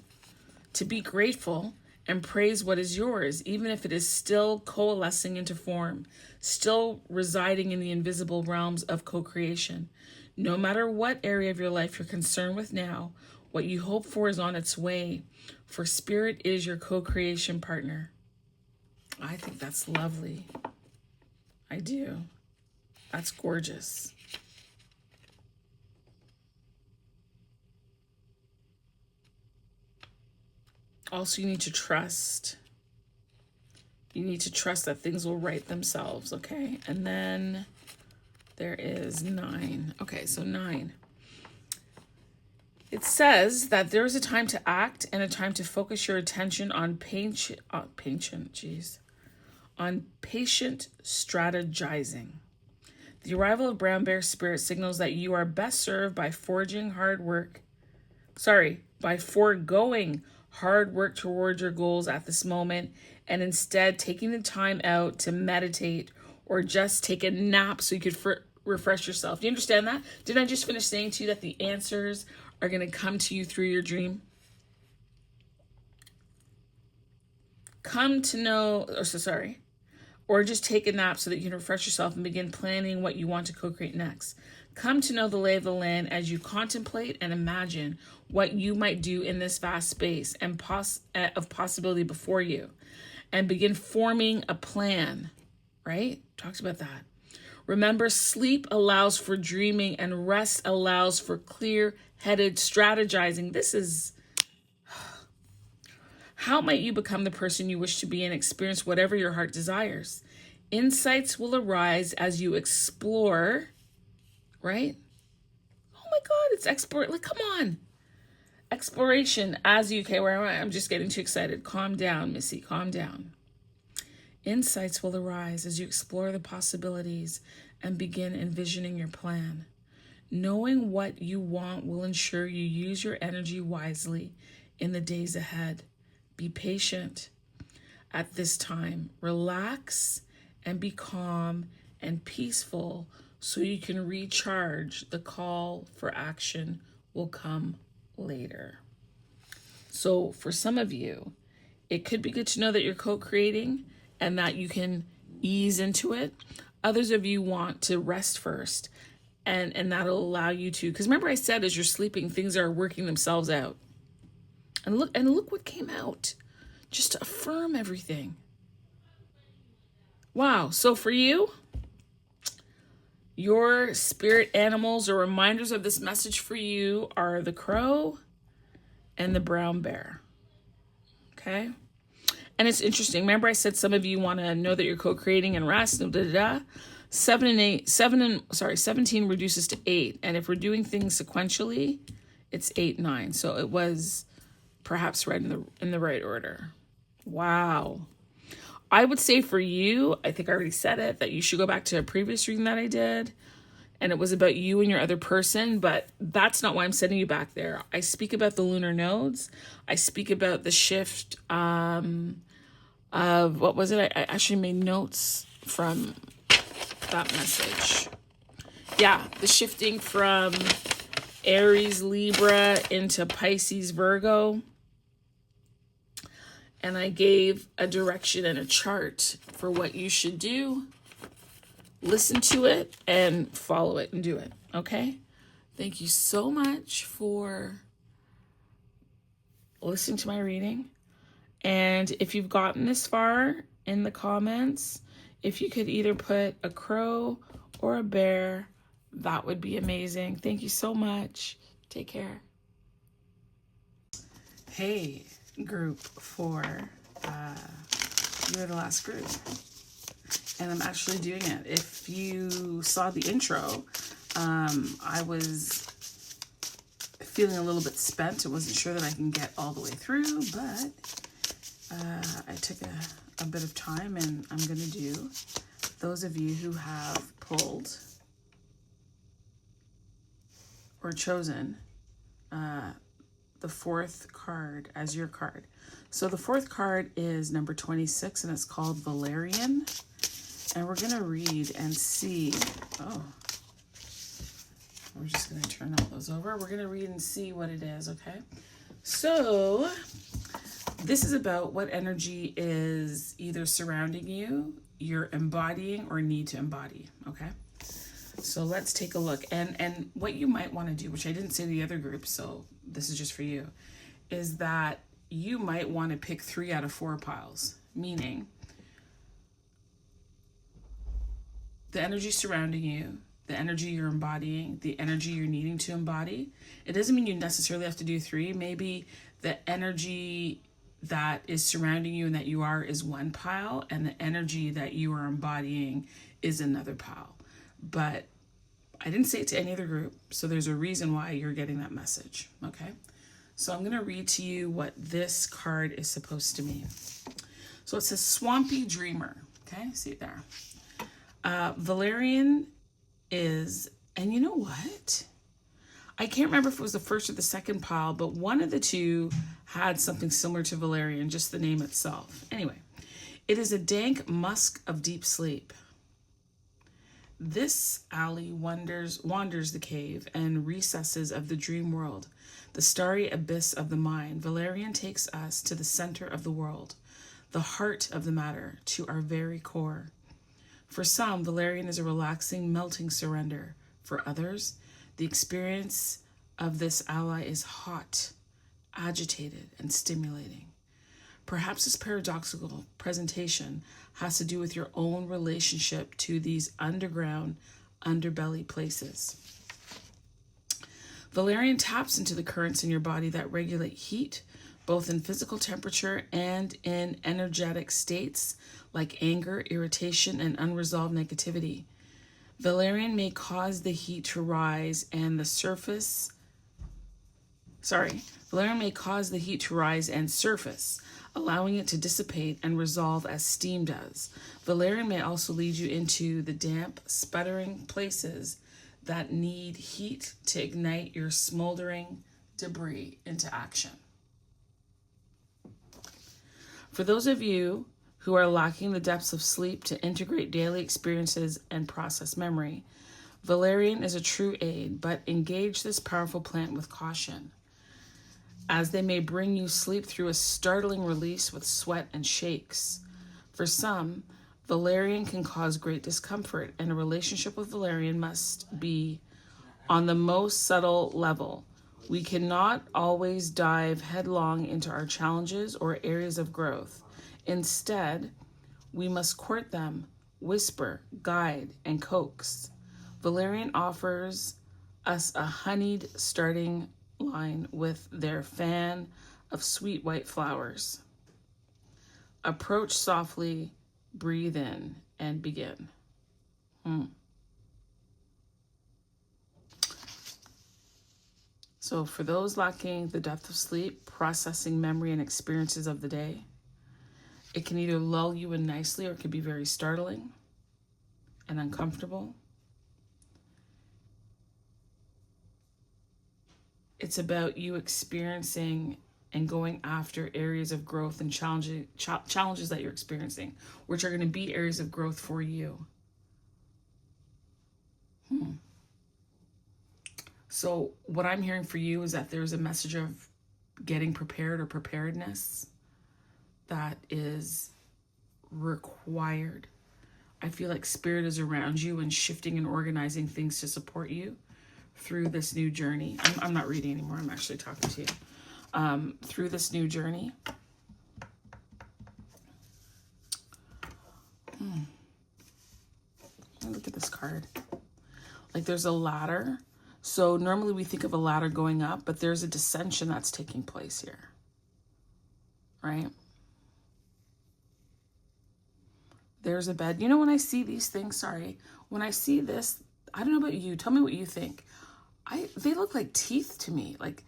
to be grateful and praise what is yours, even if it is still coalescing into form, still residing in the invisible realms of co-creation. No matter what area of your life you're concerned with now, what you hope for is on its way, for spirit is your co-creation partner. I think that's lovely. I do. That's gorgeous. Also, you need to trust. You need to trust that things will right themselves, okay? And then there is 9. Okay, so 9. It says that there is a time to act and a time to focus your attention on patient strategizing. The arrival of brown bear spirit signals that you are best served by foregoing hard work towards your goals at this moment, and instead taking the time out to meditate or just take a nap so you could refresh yourself. Do you understand that? Didn't I just finish saying to you that the answers are going to come to you through your dream? Or just take a nap so that you can refresh yourself and begin planning what you want to co-create next. Come to know the lay of the land as you contemplate and imagine what you might do in this vast space and of possibility before you, and begin forming a plan, right? Talks about that. Remember, sleep allows for dreaming and rest allows for clear-headed strategizing. This is... How might you become the person you wish to be and experience whatever your heart desires? Insights will arise as you explore, right? Oh my God, it's come on. Exploration as you, okay, where am I? I'm just getting too excited. Calm down, Missy, calm down. Insights will arise as you explore the possibilities and begin envisioning your plan. Knowing what you want will ensure you use your energy wisely in the days ahead. Be patient at this time. Relax and be calm and peaceful so you can recharge. The call for action will come later. So for some of you, it could be good to know that you're co-creating and that you can ease into it. Others of you want to rest first, and that'll allow you to, because remember I said as you're sleeping, things are working themselves out. And look what came out. Just to affirm everything. Wow. So for you Your spirit animals or reminders of this message for you are the crow and the brown bear. Okay? And it's interesting. Remember I said some of you want to know that you're co-creating and rest. 17 reduces to 8. And if we're doing things sequentially, it's 8, 9. So it was perhaps read in the right order. Wow. I would say for you, I think I already said it, that you should go back to a previous reading that I did. And it was about you and your other person, but that's not why I'm sending you back there. I speak about the lunar nodes. I speak about the shift of, what was it? I actually made notes from that message. Yeah, the shifting from Aries, Libra into Pisces, Virgo. And I gave a direction and a chart for what you should do. Listen to it and follow it and do it. Okay? Thank you so much for listening to my reading. And if you've gotten this far in the comments, if you could either put a crow or a bear, that would be amazing. Thank you so much. Take care. Hey, group 4. You're the last group. And I'm actually doing it. If you saw the intro, I was feeling a little bit spent. I wasn't sure that I can get all the way through, but I took a bit of time, and I'm going to do those of you who have pulled or chosen the 4th card as your card. So the 4th card is number 26, and it's called Valerian. And we're going to read and see. Oh, we're just going to turn all those over. We're going to read and see what it is, okay? So this is about what energy is either surrounding you, you're embodying, or need to embody, okay? So let's take a look. And what you might want to do, which I didn't say to the other group, so this is just for you, is that you might want to pick 3 out of 4 piles, meaning the energy surrounding you, the energy you're embodying, the energy you're needing to embody. It doesn't mean you necessarily have to do 3. Maybe the energy that is surrounding you and that you are is one pile, and the energy that you are embodying is another pile. But I didn't say it to any other group, so there's a reason why you're getting that message, okay? So I'm going to read to you what this card is supposed to mean. So it says Swampy Dreamer, okay? See it there. Valerian is, and you know what? I can't remember if it was the first or the second pile, but one of the two had something similar to Valerian, just the name itself. Anyway, it is a dank musk of deep sleep. This alley wanders the cave and recesses of the dream world, the starry abyss of the mind. Valerian takes us to the center of the world, the heart of the matter, to our very core. For some, Valerian is a relaxing, melting surrender. For others, the experience of this ally is hot, agitated, and stimulating. Perhaps this paradoxical presentation has to do with your own relationship to these underground, underbelly places. Valerian taps into the currents in your body that regulate heat, both in physical temperature and in energetic states like anger, irritation, and unresolved negativity. Valerian may cause the heat to rise and surface, allowing it to dissipate and resolve as steam does. Valerian may also lead you into the damp, sputtering places that need heat to ignite your smoldering debris into action. For those of you who are lacking the depths of sleep to integrate daily experiences and process memory, Valerian is a true aid, but engage this powerful plant with caution, as they may bring you sleep through a startling release with sweat and shakes. For some, Valerian can cause great discomfort, and a relationship with Valerian must be on the most subtle level. We cannot always dive headlong into our challenges or areas of growth. Instead, we must court them, whisper, guide, and coax. Valerian offers us a honeyed starting line with their fan of sweet white flowers. Approach softly, breathe in, and begin. So for those lacking the depth of sleep, processing memory and experiences of the day, it can either lull you in nicely or it can be very startling and uncomfortable. It's about you experiencing and going after areas of growth and challenges that you're experiencing, which are going to be areas of growth for you. So what I'm hearing for you is that there's a message of getting prepared or preparedness that is required. I feel like spirit is around you and shifting and organizing things to support you through this new journey. I'm not reading anymore. I'm actually talking to you. Through this new journey. Look at this card. Like there's a ladder. So normally we think of a ladder going up, but there's a descension that's taking place here. Right? There's a bed. You know, when I see these things, when I see this, I don't know about you. Tell me what you think. They look like teeth to me. Like,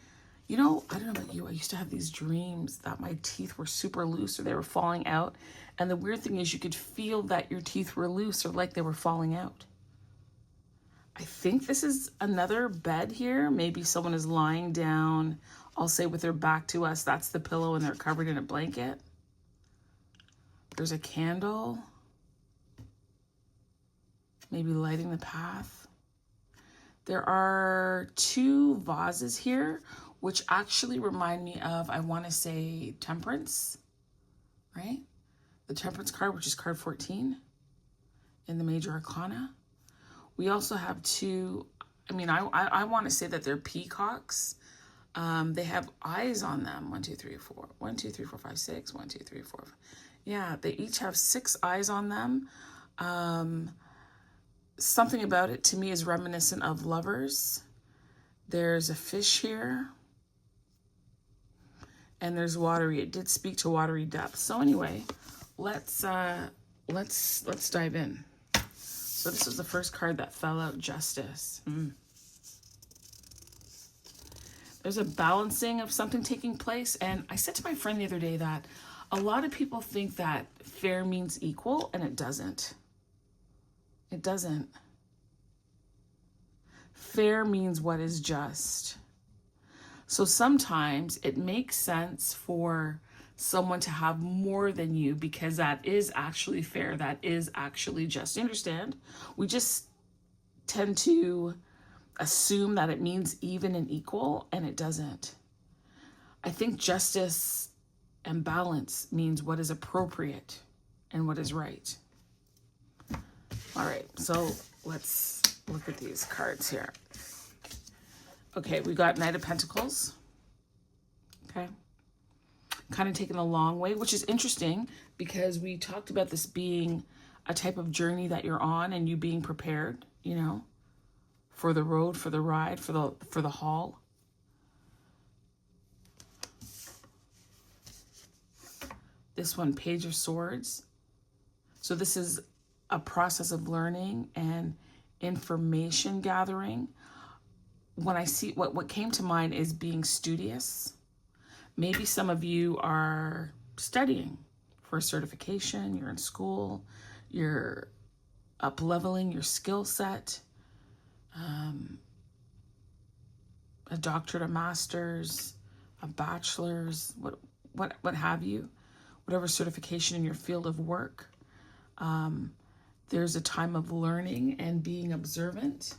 you know, I don't know about you. I used to have these dreams that my teeth were super loose or they were falling out. And the weird thing is you could feel that your teeth were loose or like they were falling out. I think this is another bed here. Maybe someone is lying down, I'll say with their back to us. That's the pillow and they're covered in a blanket. There's a candle. Maybe lighting the path. There are 2 vases here, which actually remind me of, I want to say, Temperance, right? The Temperance card, which is card 14 in the Major Arcana. We also have 2, I want to say that they're peacocks. They have eyes on them. 1, 2, 3, 4. 1, 2, 3, 4, 5, 6. 1, 2, 3, 4. Yeah, they each have 6 eyes on them. Something about it to me is reminiscent of lovers. There's a fish here. And there's watery. It did speak to watery depth. So anyway, let's dive in. So this was the first card that fell out, Justice. There's a balancing of something taking place. And I said to my friend the other day that a lot of people think that fair means equal, and it doesn't. It doesn't. Fair means what is just. So sometimes it makes sense for someone to have more than you because that is actually fair. That is actually just. You understand? We just tend to assume that it means even and equal, and it doesn't. I think justice and balance means what is appropriate and what is right. All right, so let's look at these cards here. Okay, we got Knight of Pentacles. Okay. Kind of taken a long way, which is interesting because we talked about this being a type of journey that you're on and you being prepared, you know, for the road, for the ride, for the haul. This one, Page of Swords. So this is a process of learning and information gathering. When I see what came to mind is being studious. Maybe some of you are studying for a certification, you're in school, you're up-leveling your skill set, a doctorate, a master's, a bachelor's, what have you, whatever certification in your field of work. There's a time of learning and being observant.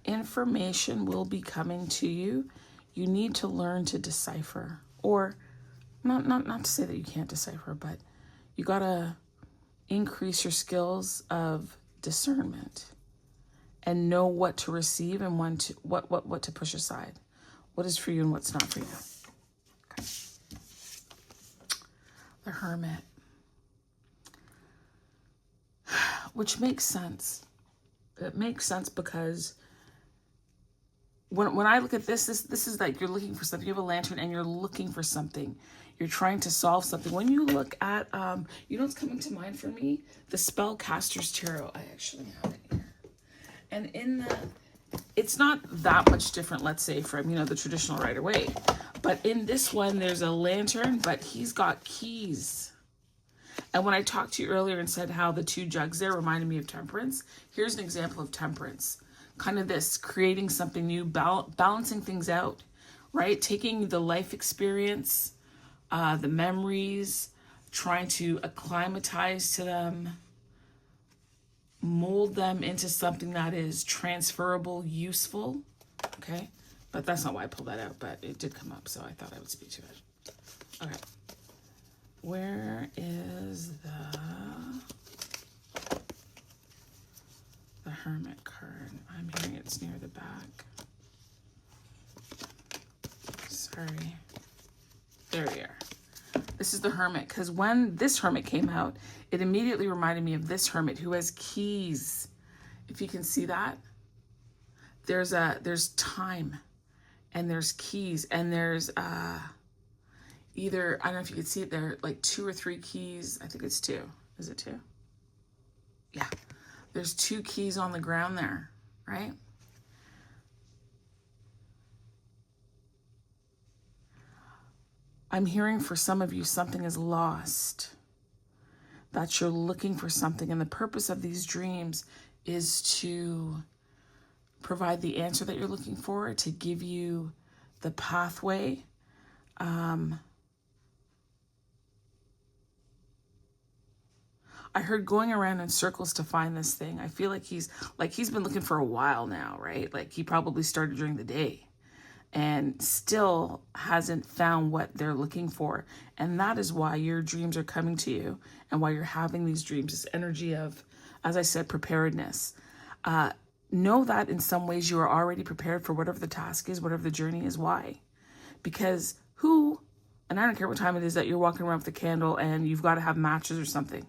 Information will be coming to you. You need to learn to decipher, or not to say that you can't decipher, but you gotta increase your skills of discernment. and know what to receive and when to what to push aside. What is for you and what's not for you. Okay. The Hermit. Which makes sense. It makes sense because when I look at this is like you're looking for something. You have a lantern and you're looking for something. You're trying to solve something. When you look at, you know what's coming to mind for me? The Spellcaster's Tarot. I actually have it here. And in the, it's not that much different, let's say, from, you know, the traditional Rider-Waite. But in this one, there's a lantern, but he's got keys. And when I talked to you earlier and said how the 2 jugs there reminded me of temperance, here's an example of temperance. Kind of this, creating something new, balancing things out, right? Taking the life experience, the memories, trying to acclimatize to them, mold them into something that is transferable, useful, okay? But that's not why I pulled that out, but it did come up, so I thought I would speak to it. Okay. Where is the Hermit card? I'm hearing it's near the back. Sorry. There we are. This is the Hermit, because when this Hermit came out, it immediately reminded me of this Hermit who has keys. If you can see that, there's time, and there's keys, and there's either, I don't know if you can see it there, like 2 or 3 keys. I think it's 2. Is it 2? Yeah. There's 2 keys on the ground there, right? I'm hearing for some of you something is lost, that you're looking for something. And the purpose of these dreams is to provide the answer that you're looking for, to give you the pathway. I heard going around in circles to find this thing. I feel like he's been looking for a while now, right? Like he probably started during the day and still hasn't found what they're looking for. And that is why your dreams are coming to you and why you're having these dreams, this energy of, as I said, preparedness. Know that in some ways you are already prepared for whatever the task is, whatever the journey is. Why? Because and I don't care what time it is that you're walking around with a candle and you've got to have matches or something,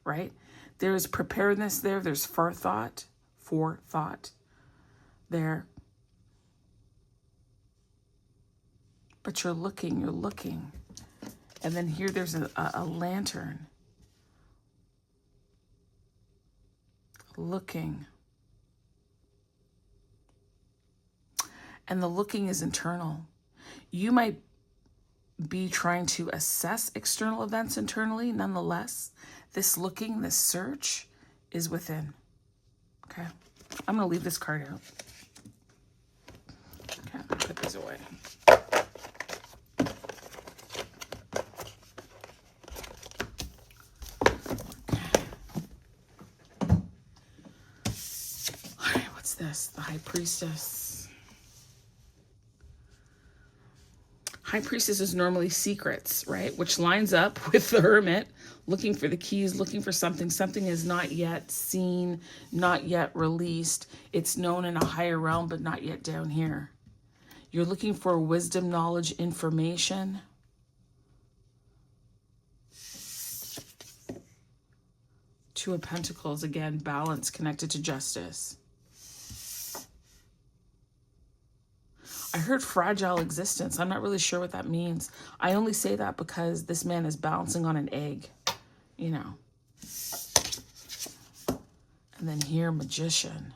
right? There is preparedness there. There's forethought there. But you're looking. And then here there's a lantern. Looking. And the looking is internal. You might be trying to assess external events internally. Nonetheless, this looking, this search is within. Okay. I'm going to leave this card out. Okay, I'm going to put these away. This, the High Priestess. High Priestess is normally secrets, right? Which lines up with the Hermit, looking for the keys, looking for something. Something is not yet seen, not yet released. It's known in a higher realm, but not yet down here. You're looking for wisdom, knowledge, information. Two of Pentacles, again, balance connected to justice. I heard fragile existence. I'm not really sure what that means. I only say that because this man is balancing on an egg, you know. And then here, Magician.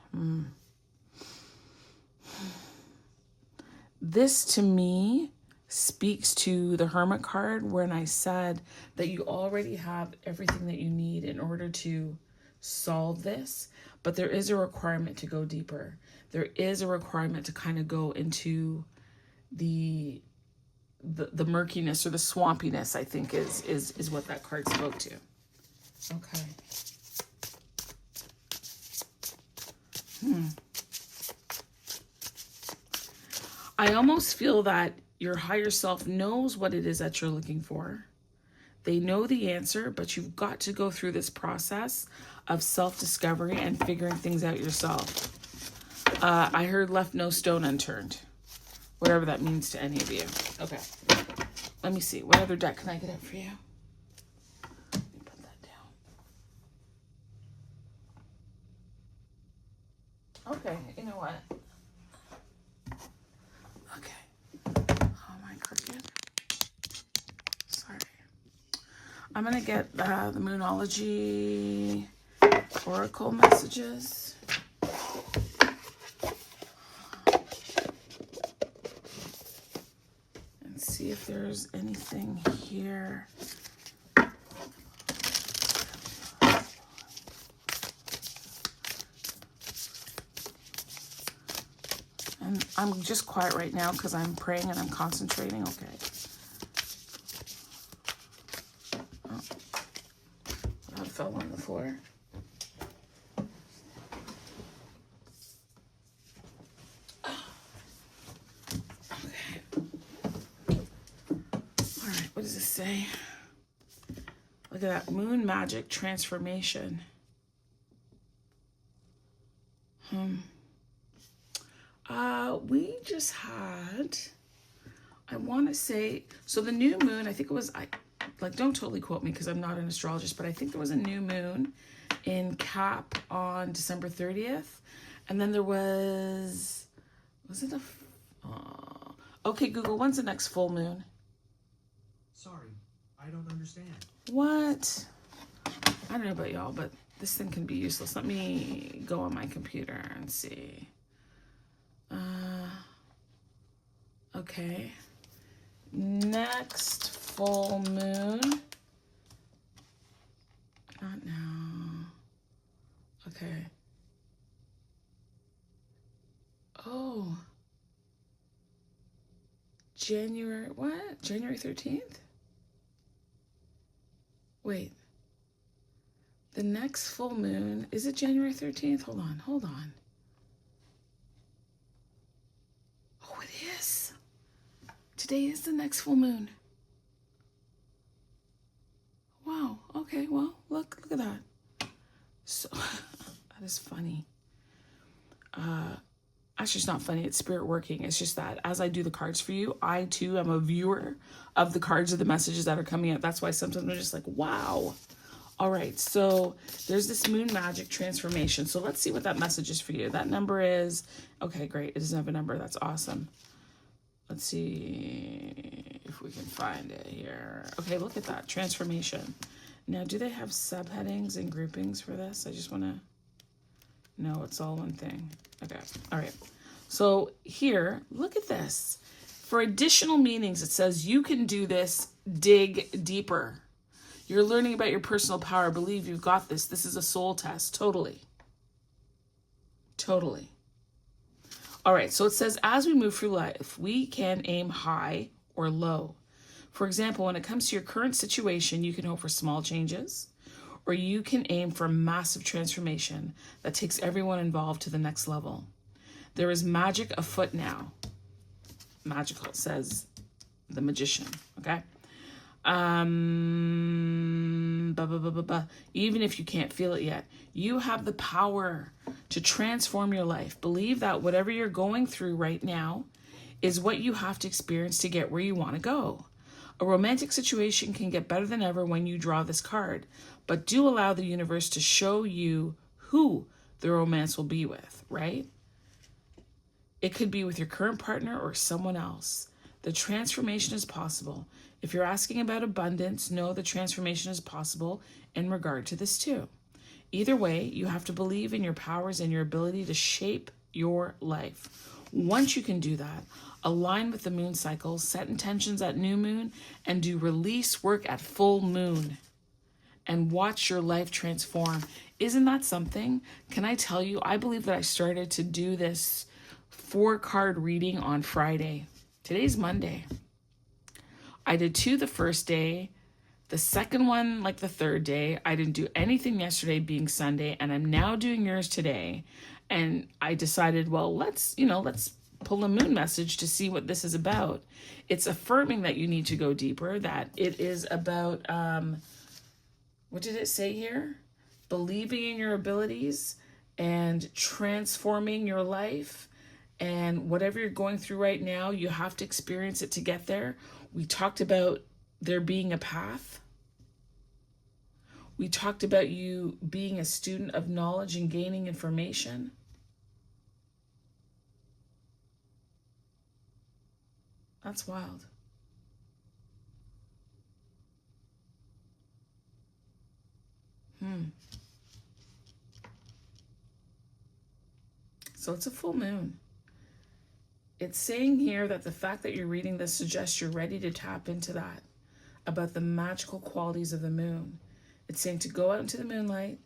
This, to me, speaks to the Hermit card when I said that you already have everything that you need in order to solve this, but there is a requirement to go deeper. There is a requirement to kind of go into the murkiness or the swampiness, I think is what that card spoke to. Okay. I almost feel that your higher self knows what it is that you're looking for. They know the answer, but you've got to go through this process of self-discovery and figuring things out yourself. I heard left no stone unturned. Whatever that means to any of you. Okay. Let me see. What other deck can I get up for you? Let me put that down. Okay. You know what? Okay. Oh, am I crooked? Sorry. I'm going to get the Moonology Oracle messages. And see if there's anything here. And I'm just quiet right now because I'm praying and I'm concentrating. Okay. Oh, that fell on the floor. Okay. All right, what does this say? Look at that. Moon magic transformation. We just had, I want to say, so the new moon, I think it was, don't totally quote me because I'm not an astrologist, but I think there was a new moon in Cap on December 30th. And then there was it okay, Google, when's the next full moon? Sorry, I don't understand. What? I don't know about y'all, but this thing can be useless. Let me go on my computer and see. Okay. Next full moon. Not now. Okay. Oh. January, what? January 13th? Wait. The next full moon, is it January 13th? Hold on. Oh, it is. Today is the next full moon. Wow. Okay, well, look at that. So, that is funny. Actually, it's not funny. It's spirit working. It's just that as I do the cards for you, I too am a viewer of the cards of the messages that are coming out. That's why sometimes I'm just like, wow. All right, so there's this moon magic transformation. So let's see what that message is for you. That number is, okay, great. It doesn't have a number. That's awesome. Let's see if we can find it here. Okay, look at that, transformation. Now, do they have subheadings and groupings for this? I just want to, no, it's all one thing. Okay, all right. So here, look at this. For additional meanings, it says you can do this, dig deeper. You're learning about your personal power. Believe you've got this. This is a soul test. Totally. All right, so it says, as we move through life, we can aim high or low. For example, when it comes to your current situation, you can hope for small changes, or you can aim for massive transformation that takes everyone involved to the next level. There is magic afoot now. Magical, says the magician, okay? Even if you can't feel it yet, you have the power to transform your life. Believe that whatever you're going through right now is what you have to experience to get where you want to go. A romantic situation can get better than ever when you draw this card, but do allow the universe to show you who the romance will be with, right? It could be with your current partner or someone else. The transformation is possible. If you're asking about abundance, know the transformation is possible in regard to this too. Either way, you have to believe in your powers and your ability to shape your life. Once you can do that, align with the moon cycle, set intentions at new moon, and do release work at full moon. And watch your life transform. Isn't that something? Can I tell you, I believe that I started to do this 4-card reading on Friday. Today's Monday. I did 2 the first day, the second one like the third day. I didn't do anything yesterday being Sunday, and I'm now doing yours today. And I decided, well, let's pull a moon message to see what this is about. It's affirming that you need to go deeper, that it is about, what did it say here? Believing in your abilities and transforming your life. And whatever you're going through right now, you have to experience it to get there. We talked about there being a path. We talked about you being a student of knowledge and gaining information. That's wild. So it's a full moon. It's saying here that the fact that you're reading this suggests you're ready to tap into that, about the magical qualities of the moon. It's saying to go out into the moonlight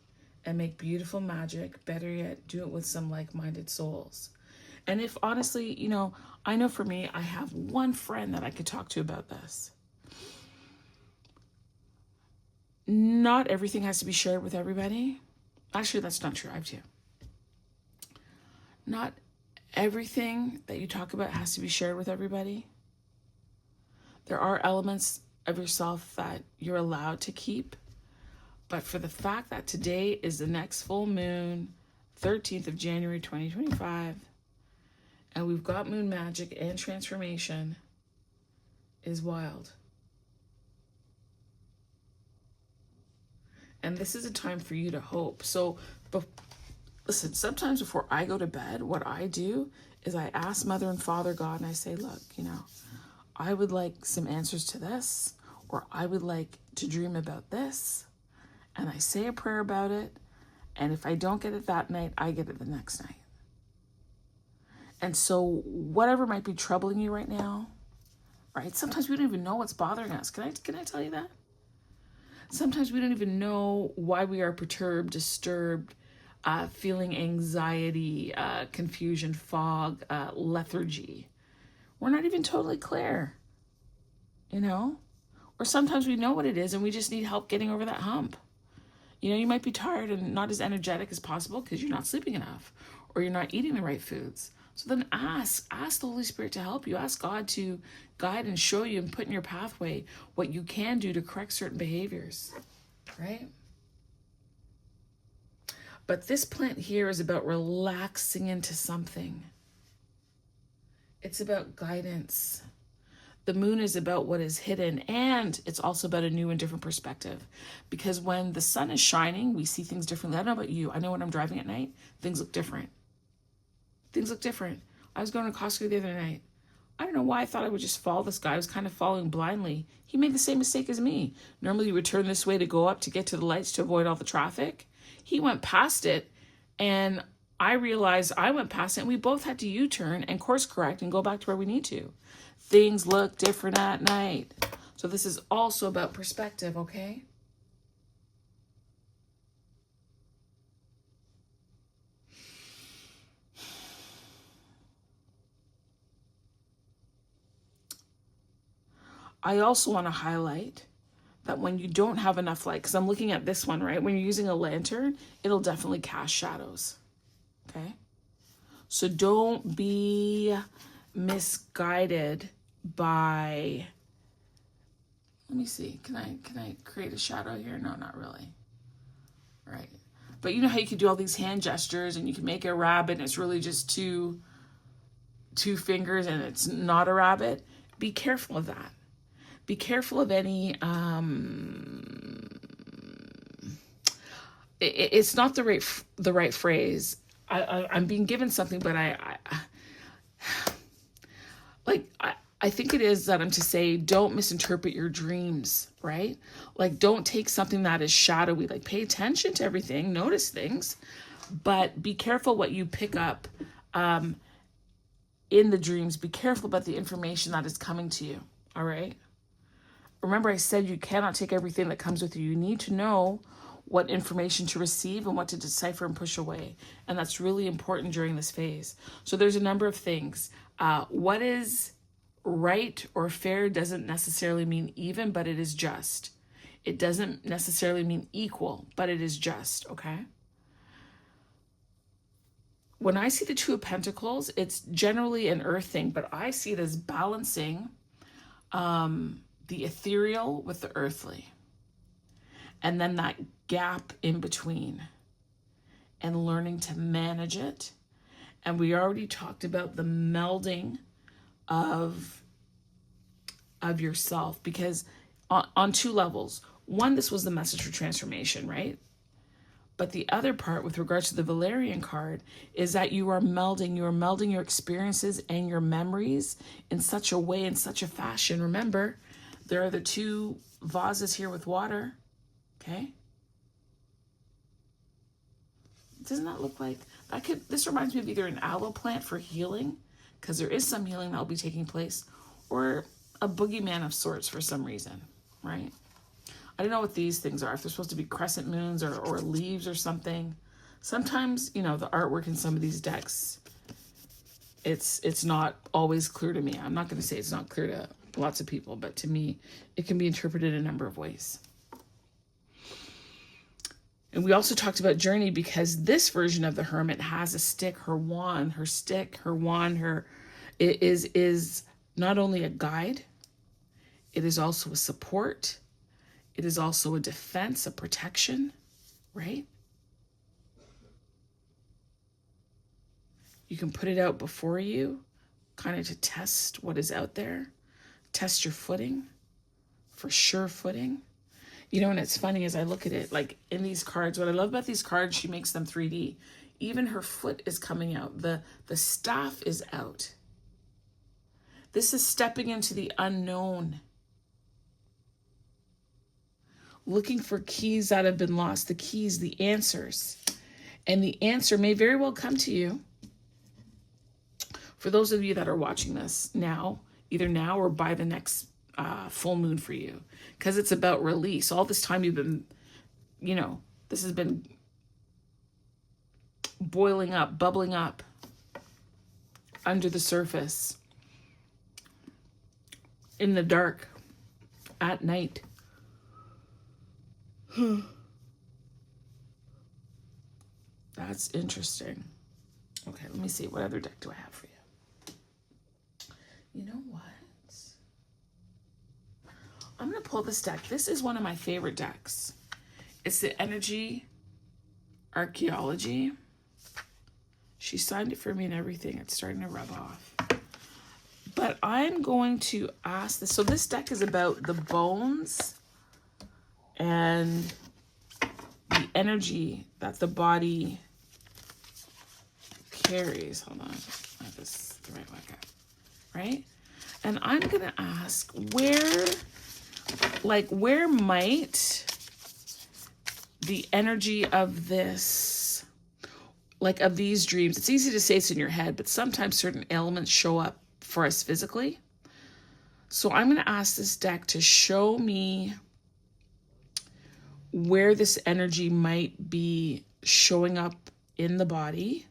and make beautiful magic. Better yet, do it with some like-minded souls. And if honestly, I know for me, I have one friend that I could talk to about this. Not everything has to be shared with everybody. Actually, that's not true. I have two. Not everything that you talk about has to be shared with everybody. There are elements of yourself that you're allowed to keep. But for the fact that today is the next full moon, 13th of January, 2025, and we've got moon magic and transformation, is wild. And this is a time for you to hope. So, listen, sometimes before I go to bed, what I do is I ask Mother and Father God, and I say, look, I would like some answers to this, or I would like to dream about this. And I say a prayer about it. And if I don't get it that night, I get it the next night. And so whatever might be troubling you right now, right? Sometimes we don't even know what's bothering us. Can I tell you that? Sometimes we don't even know why we are perturbed, disturbed, feeling anxiety, confusion, fog, lethargy. We're not even totally clear, Or sometimes we know what it is and we just need help getting over that hump. You might be tired and not as energetic as possible because you're not sleeping enough or you're not eating the right foods. So then ask the Holy Spirit to help you. Ask God to guide and show you and put in your pathway what you can do to correct certain behaviors, right? But this plant here is about relaxing into something. It's about guidance. The moon is about what is hidden, and it's also about a new and different perspective. Because when the sun is shining, we see things differently. I don't know about you. I know when I'm driving at night, things look different. I was going to Costco the other night. I don't know why I thought I would just follow this guy. I was kind of following blindly. He made the same mistake as me. Normally you would turn this way to go up to get to the lights to avoid all the traffic. He went past it, and I realized I went past it, and we both had to U-turn and course correct and go back to where we need to. Things look different at night. So this is also about perspective, okay? I also want to highlight that when you don't have enough light, because I'm looking at this one, right? When you're using a lantern, it'll definitely cast shadows, okay? So don't be misguided by, let me see, can I create a shadow here? No, not really. Right. But you know how you can do all these hand gestures and you can make a rabbit and it's really just two fingers and it's not a rabbit? Be careful of that. Be careful of any, it's not the right phrase. I'm being given something, but I think it is that I'm to say, don't misinterpret your dreams, right? Like, don't take something that is shadowy. Like, pay attention to everything, notice things, but be careful what you pick up in the dreams. Be careful about the information that is coming to you, all right? Remember, I said you cannot take everything that comes with you. You need to know what information to receive and what to decipher and push away. And that's really important during this phase. So there's a number of things. What is right or fair doesn't necessarily mean even, but it is just. It doesn't necessarily mean equal, but it is just, okay? When I see the Two of Pentacles, it's generally an earth thing, but I see it as balancing the ethereal with the earthly. And then that gap in between and learning to manage it. And we already talked about the melding of yourself, because on two levels. One, this was the message for transformation, right? But the other part with regards to the Valerian card is that you are melding your experiences and your memories in such a way, in such a fashion. Remember, there are the two vases here with water, okay? Doesn't that look like, this reminds me of either an aloe plant for healing, because there is some healing that will be taking place, or a boogeyman of sorts for some reason, right? I don't know what these things are, if they're supposed to be crescent moons or leaves or something. Sometimes, you know, the artwork in some of these decks, it's not always clear to me. I'm not going to say it's not clear to lots of people, but to me, it can be interpreted a number of ways. And we also talked about journey, because this version of the Hermit has a stick, her wand, it is not only a guide, it is also a support. It is also a defense, a protection, right? You can put it out before you, kind of to test what is out there, test your footing, for sure footing. You know, and it's funny as I look at it, like in these cards, what I love about these cards, she makes them 3D. Even her foot is coming out. The staff is out. This is stepping into the unknown. Looking for keys that have been lost, the keys, the answers. And the answer may very well come to you. For those of you that are watching this now, either now or by the next full moon for you, because it's about release. All this time you've been, you know, this has been boiling up, bubbling up under the surface, in the dark, at night. That's interesting. Okay, let me see. What other deck do I have for you? You know what? I'm going to pull this deck. This is one of my favorite decks. It's the Energy Archaeology. She signed it for me and everything. It's starting to rub off. But I'm going to ask this. So this deck is about the bones and the energy that the body carries. Hold on. I have this the right way. Right? And I'm going to ask where might the energy of this, like of these dreams, it's easy to say it's in your head, but sometimes certain elements show up for us physically. So I'm going to ask this deck to show me where this energy might be showing up in the body,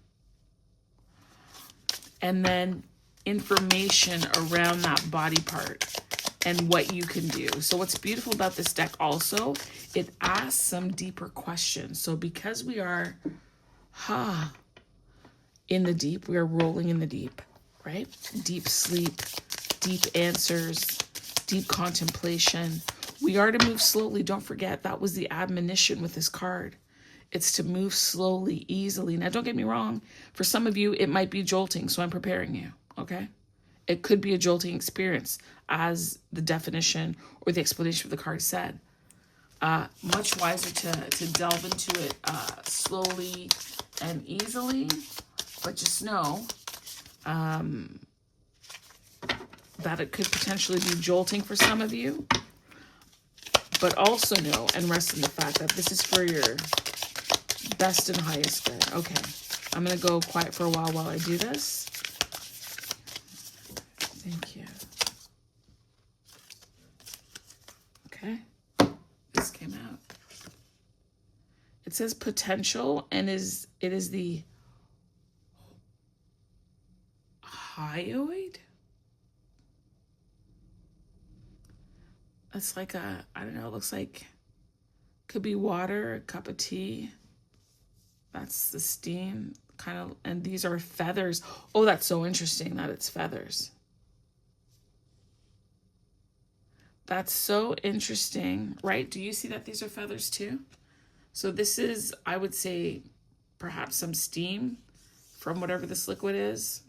and then information around that body part and what you can do. So what's beautiful about this deck also, it asks some deeper questions. So because we are in the deep, we are rolling in the deep, right? Deep sleep, deep answers, deep contemplation. We are to move slowly. Don't forget, that was the admonition with this card. It's to move slowly, easily. Now, don't get me wrong. For some of you, it might be jolting, so I'm preparing you, okay? It could be a jolting experience, as the definition or the explanation of the card said. Much wiser to delve into it slowly and easily, but just know that it could potentially be jolting for some of you, but also know and rest in the fact that this is for your best and highest good. Okay, I'm going to go quiet for a while I do this. Thank you. Okay, this came out. It says potential, and it is the hyoid. It's like I don't know, it looks like, could be water, a cup of tea. That's the steam, kind of, and these are feathers. Oh, that's so interesting that it's feathers. That's so interesting, right? Do you see that these are feathers too? So this is, I would say, perhaps some steam from whatever this liquid is.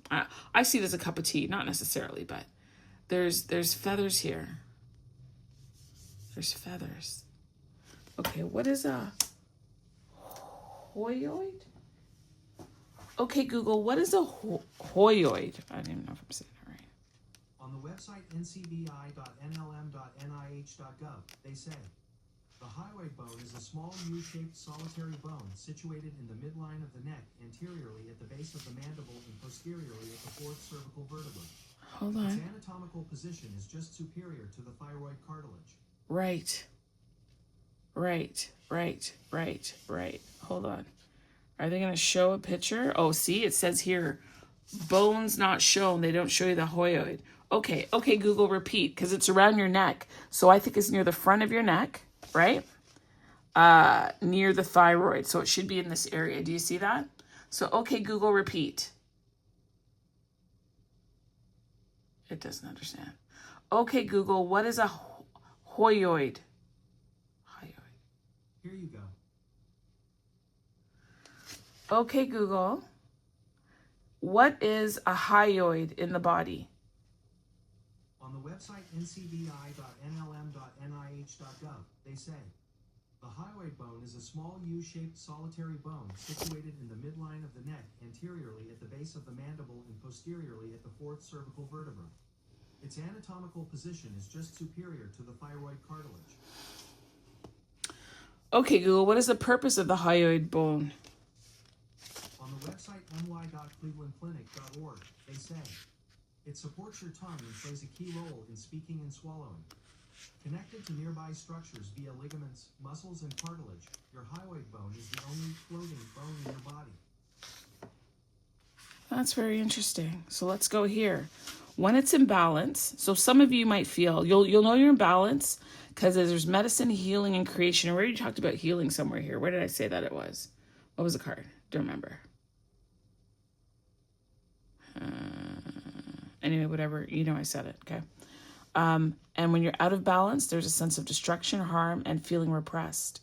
I see it as a cup of tea, not necessarily, but there's feathers here. There's feathers. Okay, what is a hyoid? Okay, Google, what is a hyoid? I don't even know if I'm saying it right. On the website ncbi.nlm.nih.gov, they say, the hyoid bone is a small U-shaped solitary bone situated in the midline of the neck, anteriorly at the base of the mandible and posteriorly at the fourth cervical vertebra. Hold on. Its anatomical position is just superior to the thyroid cartilage. Right. Hold on. Are they going to show a picture? Oh, see, it says here, bones not shown. They don't show you the hyoid. Okay, Google, repeat, because it's around your neck. So I think it's near the front of your neck, right? Near the thyroid. So it should be in this area. Do you see that? So, okay, Google, repeat. It doesn't understand. Okay, Google, what is a hyoid? Here you go. Okay, Google, what is a hyoid in the body? On the website ncbi.nlm.nih.gov, they say, the hyoid bone is a small U-shaped solitary bone situated in the midline of the neck, anteriorly at the base of the mandible and posteriorly at the fourth cervical vertebra. Its anatomical position is just superior to the thyroid cartilage. Okay, Google, what is the purpose of the hyoid bone? On the website ny.clevelandclinic.org, they say, it supports your tongue and plays a key role in speaking and swallowing. Connected to nearby structures via ligaments, muscles, and cartilage, your hyoid bone is the only floating bone in your body. That's very interesting. So let's go here. When it's in balance, so some of you might feel, you'll know you're in balance because there's medicine, healing, and creation. I already talked about healing somewhere here. Where did I say that it was? What was the card? Don't remember. Anyway, whatever. You know I said it, okay? And when you're out of balance, there's a sense of destruction, harm, and feeling repressed.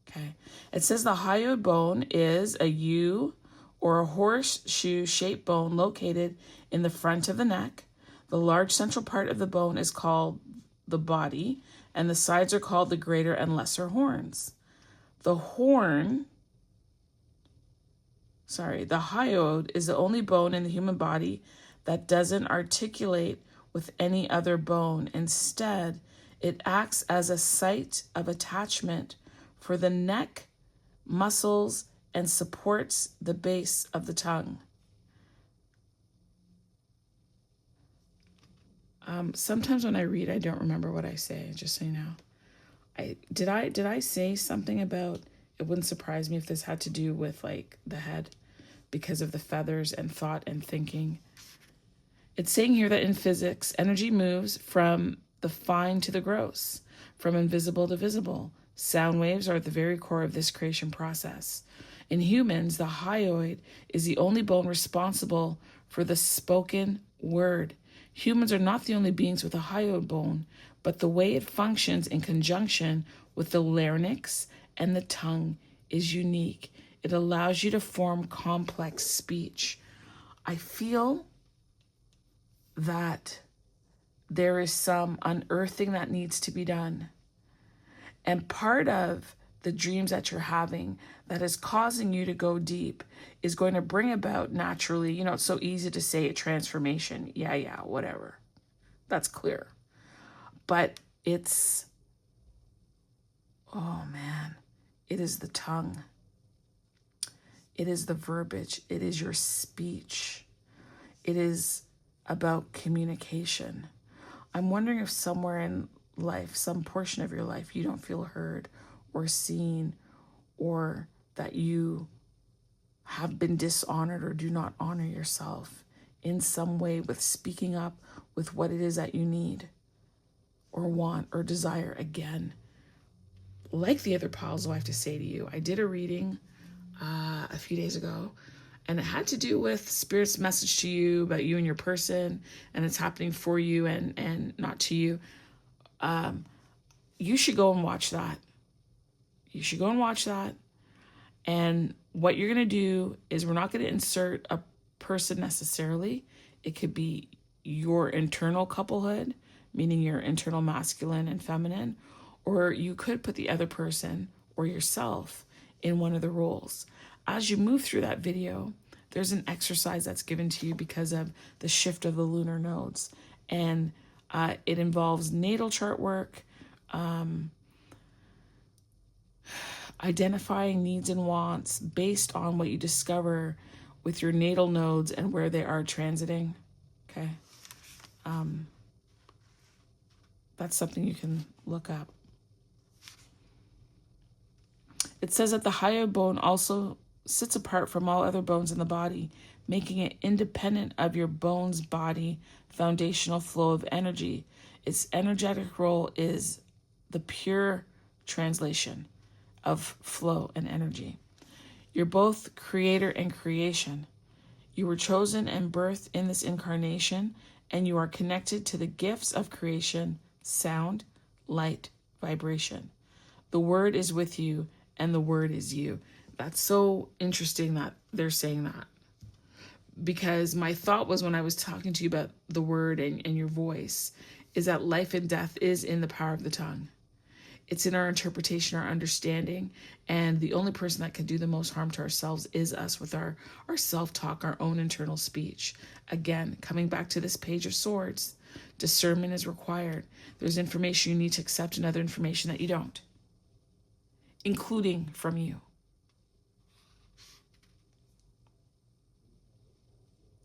Okay. It says the hyoid bone is a U or a horseshoe-shaped bone located in the front of the neck. The large central part of the bone is called the body, and the sides are called the greater and lesser horns. The hyoid is the only bone in the human body that doesn't articulate with any other bone. Instead, it acts as a site of attachment for the neck muscles and supports the base of the tongue. Sometimes when I read, I don't remember what I say, just so you know. Did I say something about, it wouldn't surprise me if this had to do with like the head because of the feathers and thought and thinking. It's saying here that in physics, energy moves from the fine to the gross, from invisible to visible. Sound waves are at the very core of this creation process. In humans, the hyoid is the only bone responsible for the spoken word. Humans are not the only beings with a hyoid bone, but the way it functions in conjunction with the larynx and the tongue is unique. It allows you to form complex speech. I feel that there is some unearthing that needs to be done. And part of the dreams that you're having that is causing you to go deep is going to bring about naturally, it's so easy to say a transformation. Yeah, whatever. That's clear. But it's, oh man, it is the tongue. It is the verbiage. It is your speech. It is about communication. I'm wondering if somewhere in life, some portion of your life, you don't feel heard or seen, or that you have been dishonored or do not honor yourself in some way with speaking up with what it is that you need or want or desire. Again, like the other piles, I have to say to you, I did a reading a few days ago, and it had to do with Spirit's message to you about you and your person, and it's happening for you and not to you. You should go and watch that. You should go and watch that. And what you're going to do is we're not going to insert a person necessarily. It could be your internal couplehood, meaning your internal masculine and feminine, or you could put the other person or yourself in one of the roles. As you move through that video, there's an exercise that's given to you because of the shift of the lunar nodes. And it involves natal chart work, identifying needs and wants based on what you discover with your natal nodes and where they are transiting. Okay. That's something you can look up. It says that the hyoid bone also sits apart from all other bones in the body, making it independent of your bone's body foundational flow of energy. Its energetic role is the pure translation of flow and energy. You're both creator and creation. You were chosen and birthed in this incarnation, and you are connected to the gifts of creation, sound, light, vibration. The word is with you, and the word is you. That's so interesting that they're saying that. Because my thought was, when I was talking to you about the word and your voice, is that life and death is in the power of the tongue. It's in our interpretation, our understanding, and the only person that can do the most harm to ourselves is us with our self-talk, our own internal speech. Again, coming back to this Page of Swords, discernment is required. There's information you need to accept and other information that you don't, including from you.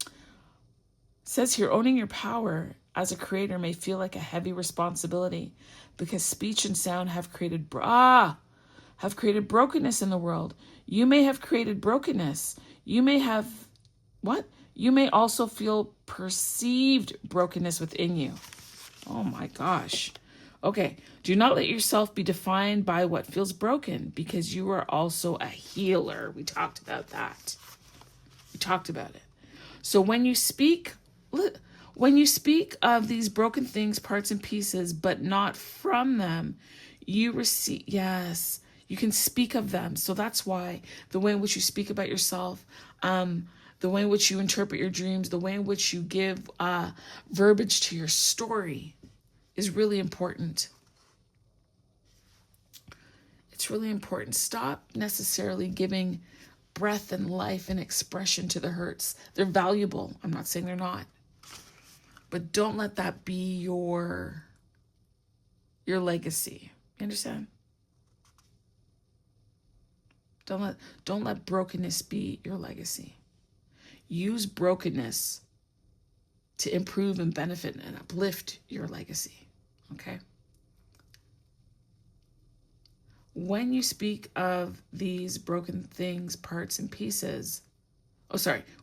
It says here, owning your power as a creator may feel like a heavy responsibility because speech and sound have created brokenness in the world. You may have created brokenness. You may have, what? You may also feel perceived brokenness within you. Oh my gosh. Okay. Do not let yourself be defined by what feels broken, because you are also a healer. We talked about that. We talked about it. So when you speak of these broken things, parts and pieces, but not from them, you receive, yes, you can speak of them. So that's why the way in which you speak about yourself, the way in which you interpret your dreams, the way in which you give verbiage to your story is really important. It's really important. Stop necessarily giving breath and life and expression to the hurts. They're valuable. I'm not saying they're not. But don't let that be your legacy. You understand? Don't let brokenness be your legacy. Use brokenness to improve and benefit and uplift your legacy. Okay? When you speak of these broken things, parts and pieces,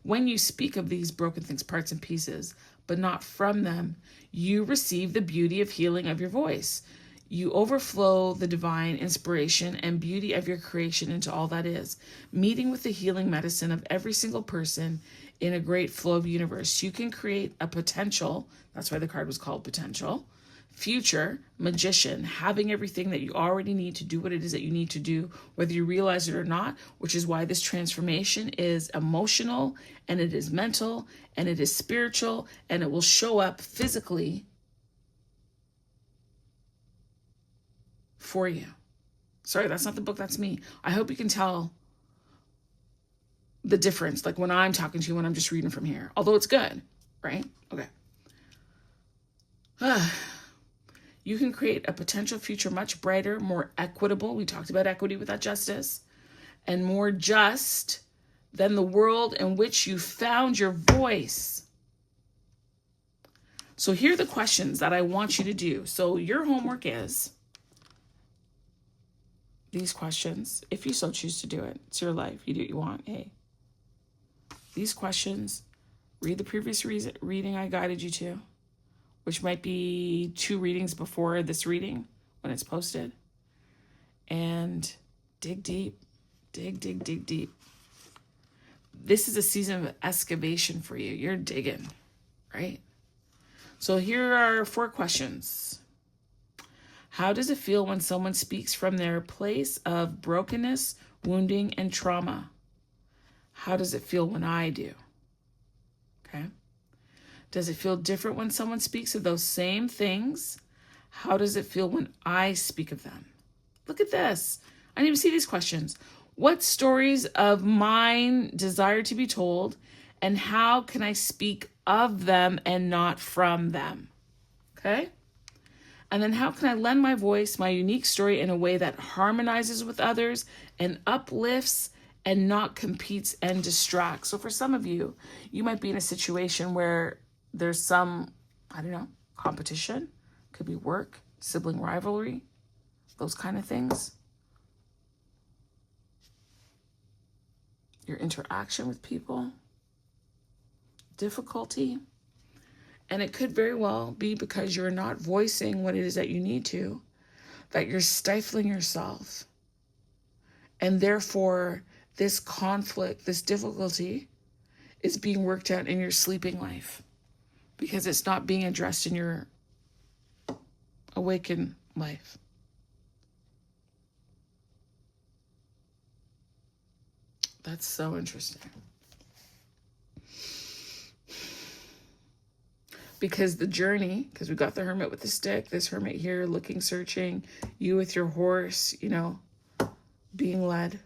when you speak of these broken things, parts and pieces, but not from them, you receive the beauty of healing of your voice. You overflow the divine inspiration and beauty of your creation into all that is, meeting with the healing medicine of every single person in a great flow of universe. You can create a potential, that's why the card was called potential, future magician, having everything that you already need to do what it is that you need to do, whether you realize it or not, which is why this transformation is emotional, and it is mental, and it is spiritual, and it will show up physically for you. Sorry, that's not the book, that's me. I hope you can tell the difference, like when I'm talking to you, when I'm just reading from here, although it's good, right? Okay. You can create a potential future much brighter, more equitable. We talked about equity with that justice, and more just than the world in which you found your voice. So here are the questions that I want you to do. So your homework is these questions, if you so choose to do it. It's your life. You do what you want. Hey, these questions, read the previous reading I guided you to, which might be 2 readings before this reading when it's posted. And dig deep. Dig deep. This is a season of excavation for you. You're digging, right? So here are 4 questions. How does it feel when someone speaks from their place of brokenness, wounding, and trauma. How does it feel when I do? Okay. Does it feel different when someone speaks of those same things? How does it feel when I speak of them? Look at this. I didn't even see these questions. What stories of mine desire to be told, and how can I speak of them and not from them? Okay? And then how can I lend my voice, my unique story, in a way that harmonizes with others and uplifts and not competes and distracts? So for some of you, you might be in a situation where there's some, I don't know, competition. Could be work, sibling rivalry, those kind of things. Your interaction with people, difficulty. And it could very well be because you're not voicing what it is that you need to, that you're stifling yourself. And therefore, this conflict, this difficulty is being worked out in your sleeping life because it's not being addressed in your awakened life. That's so interesting. Because the journey, because we got the hermit with the stick, this hermit here looking, searching, you with your horse, you know, being led.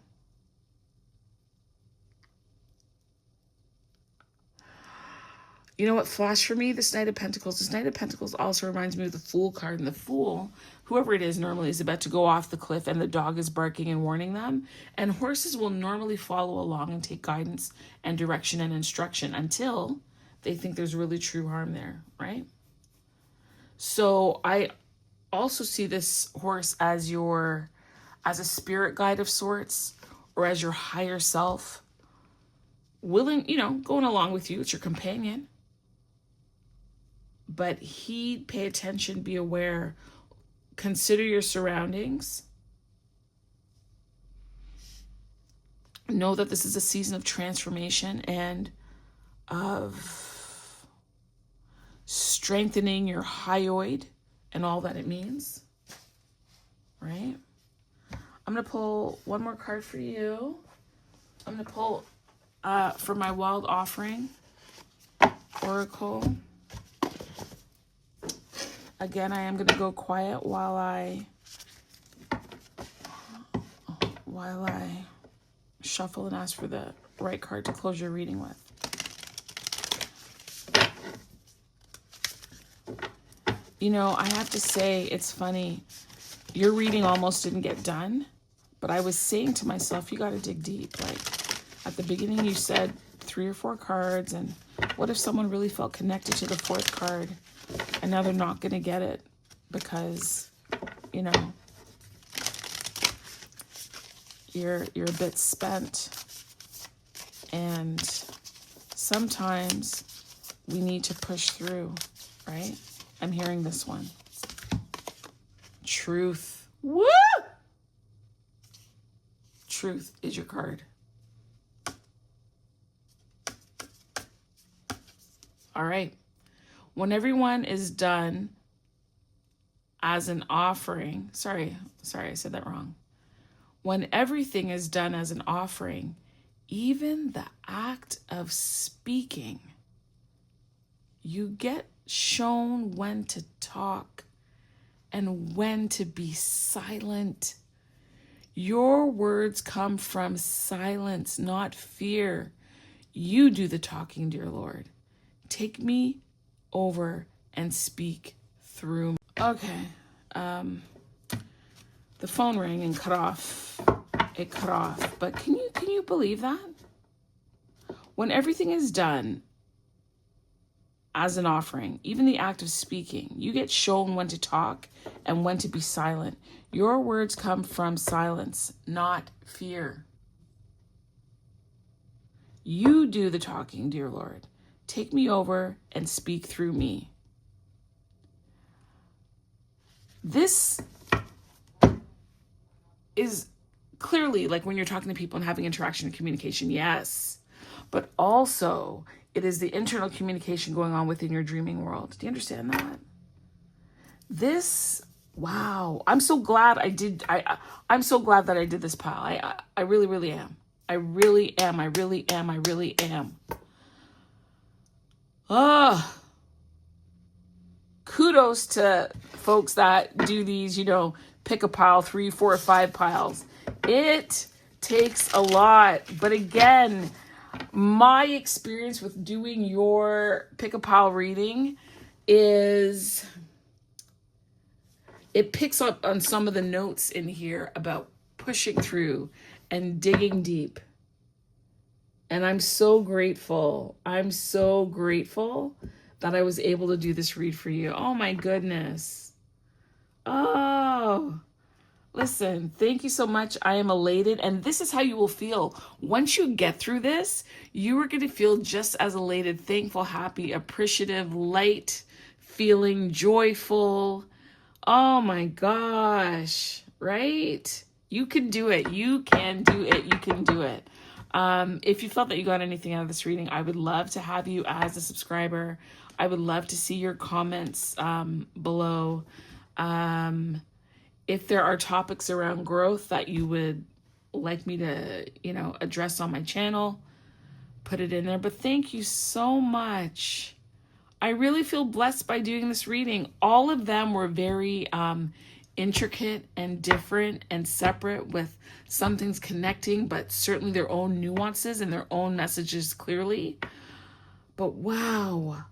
You know what flashed for me? This Knight of Pentacles. This Knight of Pentacles also reminds me of the Fool card. And the Fool, whoever it is, normally is about to go off the cliff and the dog is barking and warning them. And horses will normally follow along and take guidance and direction and instruction until they think there's really true harm there, right? So I also see this horse as a spirit guide of sorts, or as your higher self, willing, you know, going along with you. It's your companion. But heed, pay attention, be aware, consider your surroundings. Know that this is a season of transformation and of strengthening your hyoid and all that it means, right? I'm going to pull one more card for you. I'm going to pull for my Wild Offering Oracle. Again, I am going to go quiet while I shuffle and ask for the right card to close your reading with. You know, I have to say, it's funny. Your reading almost didn't get done, but I was saying to myself, you got to dig deep. Like, at the beginning, you said 3 or 4 cards, and what if someone really felt connected to the 4th card, and now they're not going to get it because, you know, you're a bit spent. And sometimes we need to push through, right? I'm hearing this one. Truth. Woo! Truth is your card. All right. When everyone is done as an offering, sorry, I said that wrong. When everything is done as an offering, even the act of speaking, you get shown when to talk and when to be silent. Your words come from silence, not fear. You do the talking, dear Lord. Take me over and speak through me. Okay. The phone rang and cut off. It cut off. But can you believe that? When everything is done as an offering, even the act of speaking, you get shown when to talk and when to be silent. Your words come from silence, not fear. You do the talking, dear Lord. Take me over and speak through me. This is clearly like when you're talking to people and having interaction and communication, yes. But also, it is the internal communication going on within your dreaming world. Do you understand that? This Wow. I'm so glad I did. I'm so glad that I did this pile. I really, really am. I really am. I really am. I really am. Oh, kudos to folks that do these, you know, pick a pile, 3, 4, 5 piles. It takes a lot. But again, my experience with doing your pick a pile reading is it picks up on some of the notes in here about pushing through and digging deep. And I'm so grateful. I'm so grateful that I was able to do this read for you. Oh my goodness. Oh, listen, thank you so much. I am elated. And this is how you will feel. Once you get through this, you are going to feel just as elated, thankful, happy, appreciative, light, feeling joyful. Oh my gosh, right? You can do it. You can do it. You can do it. If you felt that you got anything out of this reading, I would love to have you as a subscriber. I would love to see your comments below. If there are topics around growth that you would like me to, you know, address on my channel, put it in there. But thank you so much. I really feel blessed by doing this reading. All of them were very intricate and different and separate, with some things connecting, but certainly their own nuances and their own messages clearly. But wow.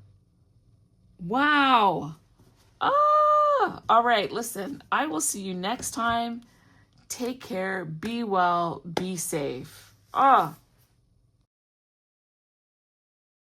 Wow. All right, listen, I will see you next time. Take care, be well, be safe.